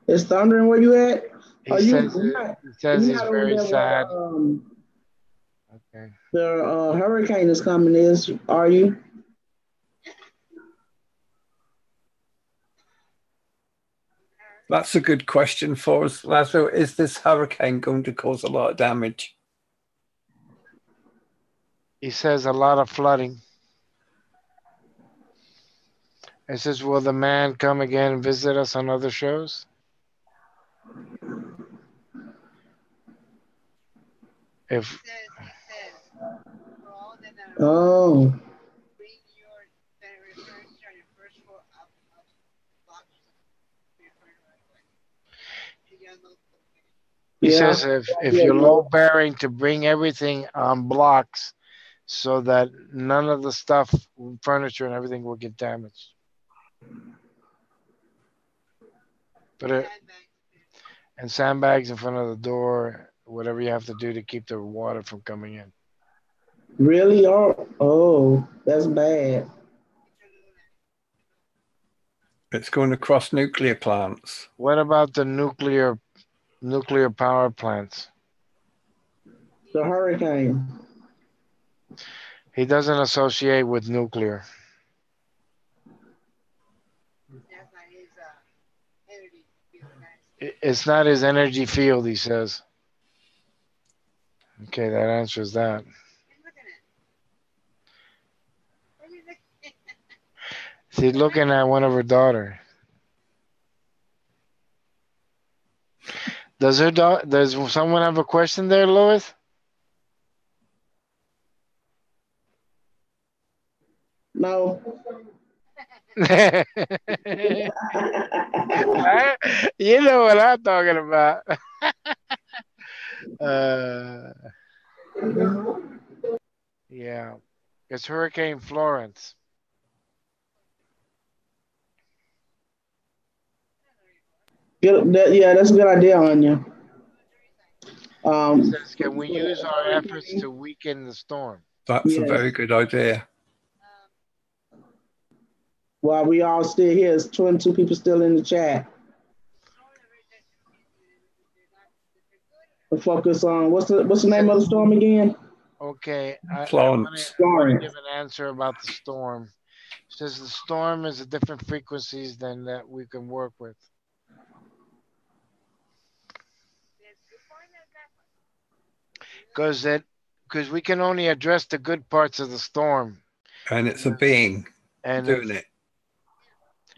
It's thundering where you at? He Are says you not, he says you he's not over very there sad. where Okay. the hurricane is coming is, are you? That's a good question for us, Lazlo. Is this hurricane going to cause a lot of damage? He says a lot of flooding. He says, will the man come again and visit us on other shows? If Oh, he yeah. says if you're low bearing, to bring everything on blocks so that none of the stuff, furniture and everything will get damaged. But and sandbags in front of the door, whatever you have to do to keep the water from coming in. Really? Oh, that's bad. It's going across nuclear plants. What about the nuclear power plants? The hurricane. He doesn't associate with nuclear. It's not his energy field, he says. Okay, that answers that. She's looking at one of her daughter. Does someone have a question there, Lois? No. You know what I'm talking about. uh, yeah, it's Hurricane Florence. Yeah, that's a good idea, Anya. It says, can we use our efforts to weaken the storm? That's a Yes. very good idea. While we all still here, it's 22 people still in the chat. To focus on what's the name of the storm again? Okay, I Florence. want to give an answer about the storm. It says the storm is a different frequencies than that we can work with. Because we can only address the good parts of the storm. And it's a being And doing it.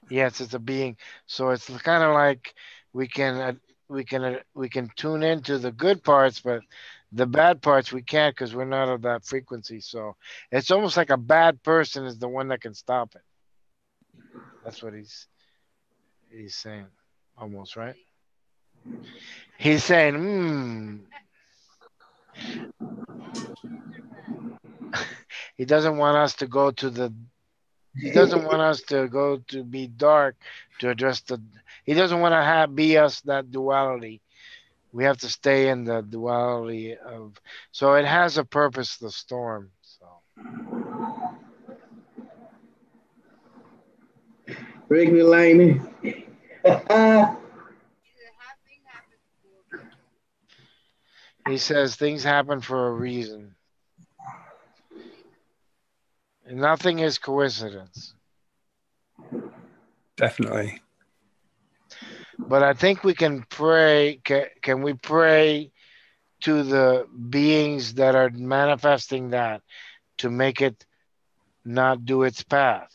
Yes, it's a being. So it's kind of like we can tune into the good parts, but the bad parts we can't because we're not of that frequency. So it's almost like a bad person is the one that can stop it. That's what he's saying, almost, right? He's saying, he doesn't want us to go to the. He doesn't want us to go to be dark to address the. He doesn't want to be us that duality. We have to stay in the duality of. So it has a purpose. The storm. So. Rick Delaney. He says things happen for a reason. And nothing is coincidence. Definitely. But I think we can pray. Can we pray to the beings that are manifesting that to make it not do its path?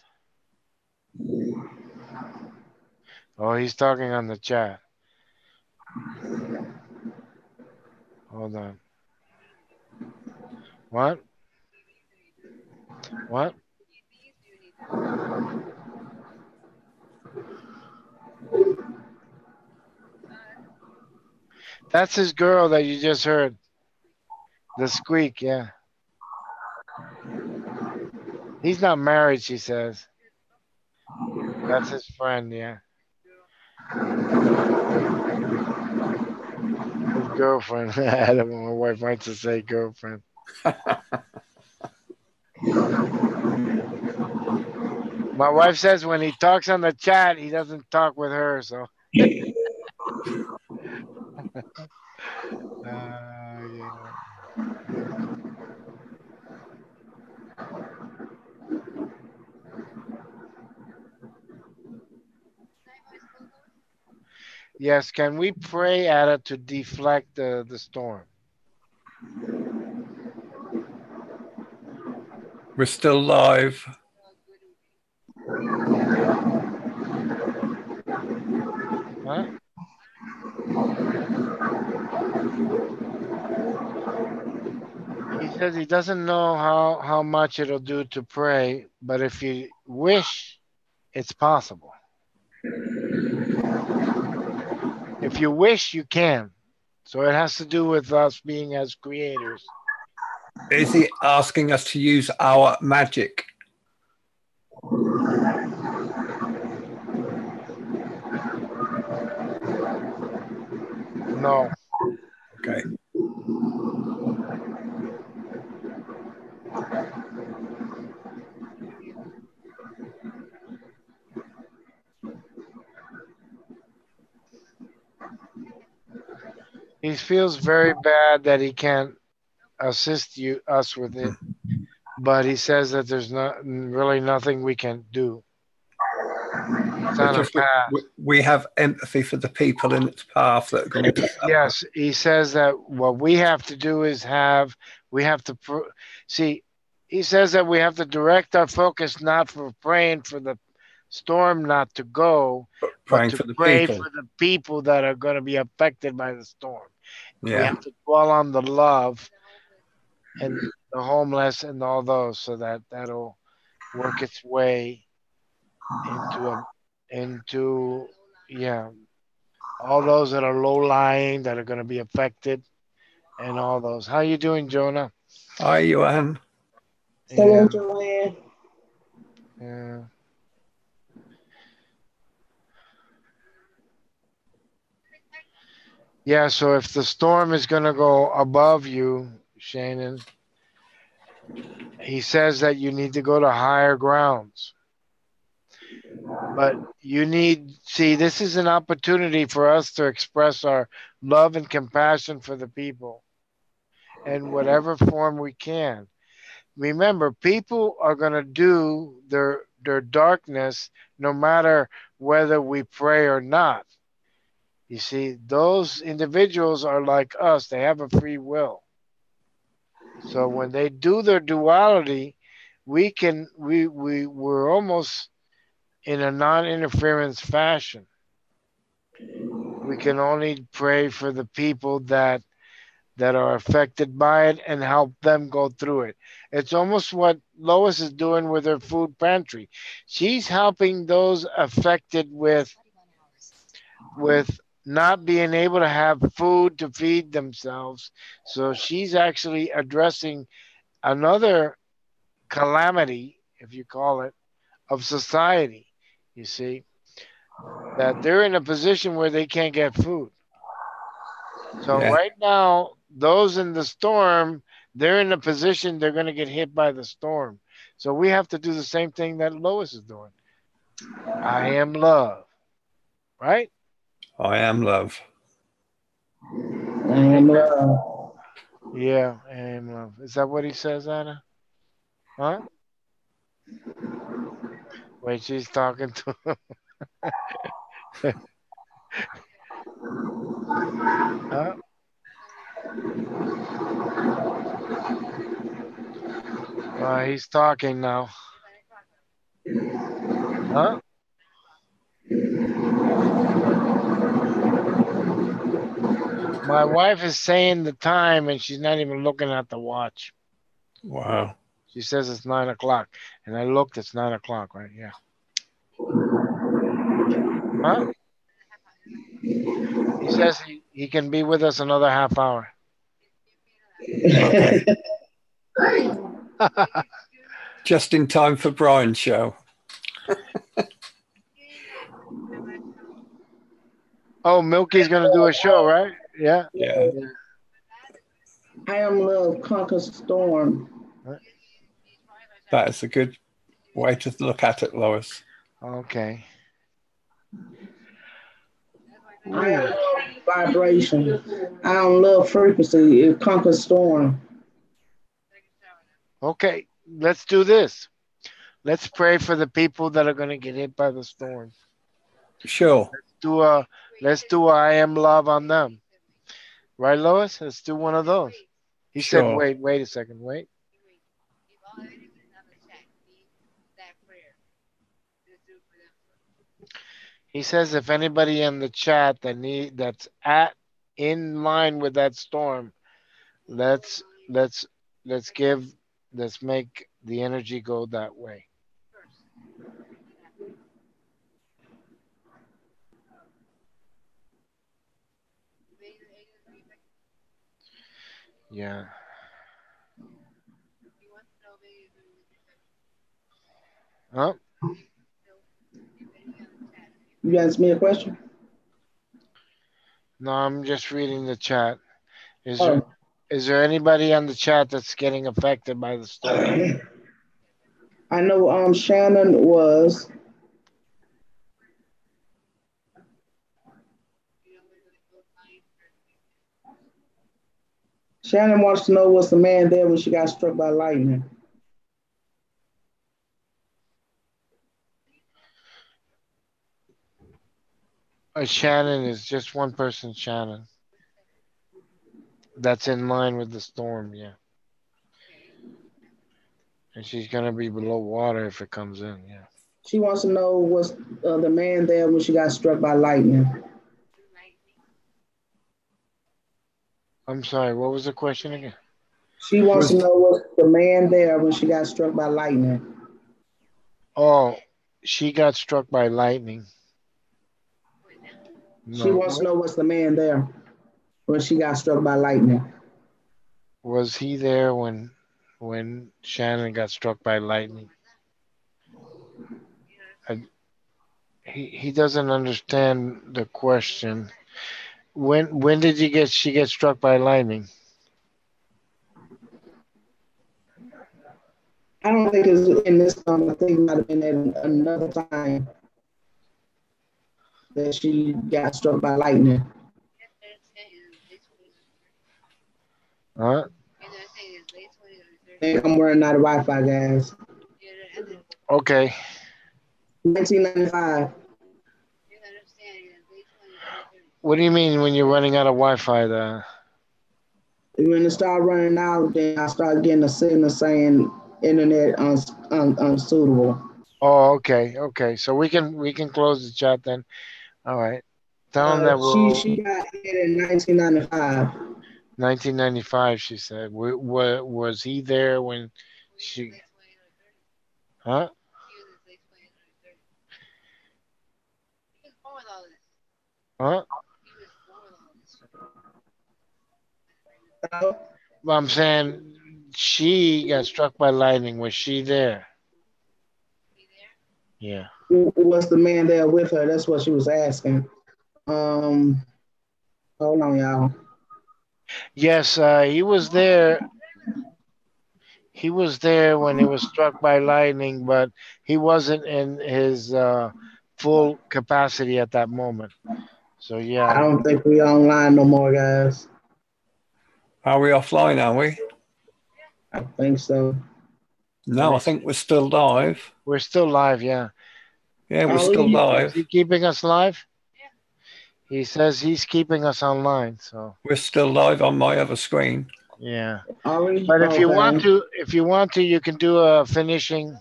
Oh, he's talking on the chat. Hold on. What? What? That's his girl that you just heard. The squeak, yeah. He's not married, she says. That's his friend, yeah. His girlfriend. I don't know, my wife wants to say girlfriend. My wife says when he talks on the chat, he doesn't talk with her, so. Yeah. Yes, can we pray at it to deflect the storm? We're still live. Huh? He says he doesn't know how much it'll do to pray, but if you wish, it's possible. If you wish, you can. So it has to do with us being as creators. Is he asking us to use our magic? No. Okay. He feels very bad that he can't assist us with it, but he says that there's really nothing we can do. It's on a path. We have empathy for the people in its path that are going to suffer. Yes, he says that what we have to do is we have to see. He says that we have to direct our focus not for praying for the storm not to go, but Praying to for the pray people. for the people that are going to be affected by the storm. We Yeah. have to dwell on the love and the homeless and all those, so that that'll work its way into yeah, all those that are low lying that are going to be affected, and all those. How you doing, Jonah? Hi, Johan. Yeah, Hello, Joanne. yeah. Yeah, so if the storm is going to go above you, Shannon, he says that you need to go to higher grounds. But you need, see, this is an opportunity for us to express our love and compassion for the people in whatever form we can. Remember, people are going to do their darkness no matter whether we pray or not. You see, those individuals are like us, they have a free will. So when they do their duality, we're almost in a non-interference fashion. We can only pray for the people that are affected by it and help them go through it. It's almost what Lois is doing with her food pantry. She's helping those affected with not being able to have food to feed themselves. So she's actually addressing another calamity, if you call it, of society. You see, that they're in a position where they can't get food. So Yeah. right now, those in the storm, they're in a position they're going to get hit by the storm. So we have to do the same thing that Lois is doing. I am love, right? I am love. I am love. Yeah, I am love. Is that what he says, Anna? Huh? Wait, she's talking to him. Huh? He's talking now. Huh? My wife is saying the time and she's not even looking at the watch. Wow. She says it's 9 o'clock. And I looked, it's 9 o'clock, right? Yeah. Huh? He says he can be with us another half hour. Okay. Just in time for Brian's show. Oh, Milky's going to do a show, right? Yeah. Yeah. I am love conquers storm. That is a good way to look at it, Lois. Okay. I am love vibration. I am love frequency. It conquers storm. Okay. Let's do this. Let's pray for the people that are going to get hit by the storm. Sure. Do a let's do a I am love on them. Right, Lois? Let's do one of those. He said, Sure. wait a second, wait. He says if anybody in the chat that's at in line with that storm, let's let's let's give let's make the energy go that way. Yeah. Huh? You asked me a question? No, I'm just reading the chat. Is there Oh, is there anybody on the chat that's getting affected by the storm? I know Shannon was. Shannon wants to know was the man there when she got struck by lightning. Shannon is just one person, Shannon. That's in line with the storm, yeah. And she's gonna be below water if it comes in, yeah. She wants to know was the man there when she got struck by lightning. I'm sorry, what was the question again? She wants to know was the man there when she got struck by lightning. Oh, she got struck by lightning. She wants to know was the man there when she got struck by lightning. Was he there when Shannon got struck by lightning? He doesn't understand the question. When did she get struck by lightning? I don't think it's in this time. I think it might have been at another time that she got struck by lightning. Huh? I think I'm running out of Wi-Fi, guys. Okay. 1995. What do you mean when you're running out of Wi-Fi there? When it started running out, then I started getting a signal saying internet unsuitable. Oh, okay, okay. So we can close the chat then. All right. Tell them that She got hit in 1995. 1995. She said. Was he there when she? Huh? Huh? Well, I'm saying she got struck by lightning. Was she there? Yeah. Was the man there with her? That's what she was asking. Hold on, y'all. Yes, he was there. He was there when he was struck by lightning, but he wasn't in his full capacity at that moment. So yeah. I don't think we online no more, guys. Are we offline, are we? I think so. No, I think we're still live. We're still live, yeah. Yeah, we're still live. Is he keeping us live? Yeah. He says he's keeping us online, so we're still live on my other screen. Yeah. But if you want to, you can do a finishing.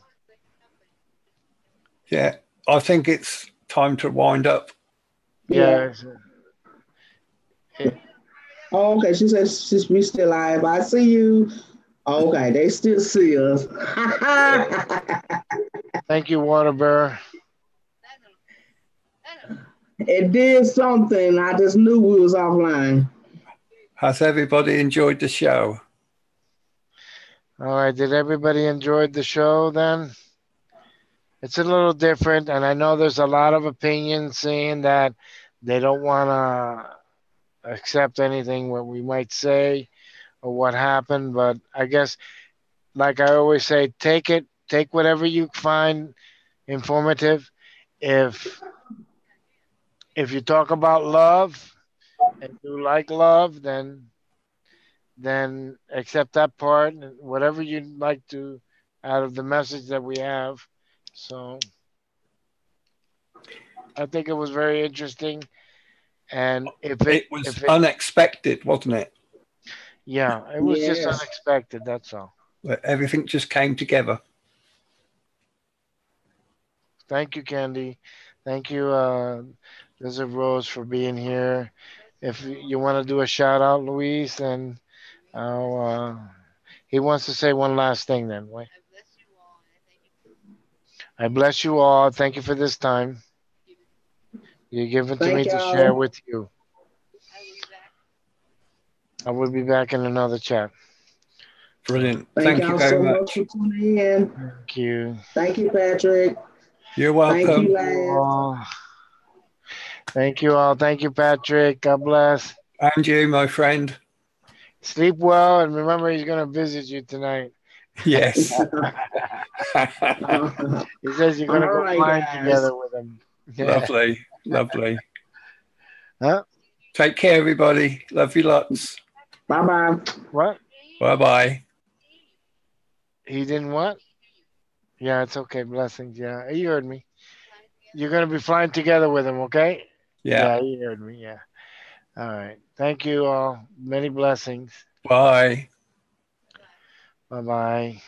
Yeah, I think it's time to wind up. Yeah. Oh, okay. She says we still live. I see you. Okay, they still see us. Thank you, Waterbear. It did something. I just knew we was offline. Has everybody enjoyed the show? All right. Did everybody enjoy the show then? It's a little different, and I know there's a lot of opinions saying that they don't want to accept anything what we might say or what happened, but I guess, like I always say, take whatever you find informative. If you talk about love and you like love, then accept that part and whatever you'd like to out of the message that we have. So I think it was very interesting. And if it was unexpected, wasn't it? Yeah, it was just unexpected, that's all. Everything just came together. Thank you, Candy. Thank you, Desert Rose, for being here. If you want to do a shout out, Luis, then he wants to say one last thing then. Wait. I bless you all. Thank you for this time. You give it to me to share with you. I will be back in another chat. Brilliant. Thank you very much for tuning in. Thank you. Thank you, Patrick. You're welcome. Thank you, Lance. Thank you all. Thank you, Patrick. God bless. And you, my friend. Sleep well, and remember, he's going to visit you tonight. Yes. He says you're going to go flying together with him. Yeah. Lovely. Lovely. Huh? Take care, everybody. Love you lots. Bye-bye. What? Bye-bye. He didn't what? Yeah, it's okay. Blessings. Yeah, you heard me. You're going to be flying together with him, okay? Yeah. Yeah, you heard me. Yeah. All right. Thank you all. Many blessings. Bye. Bye-bye.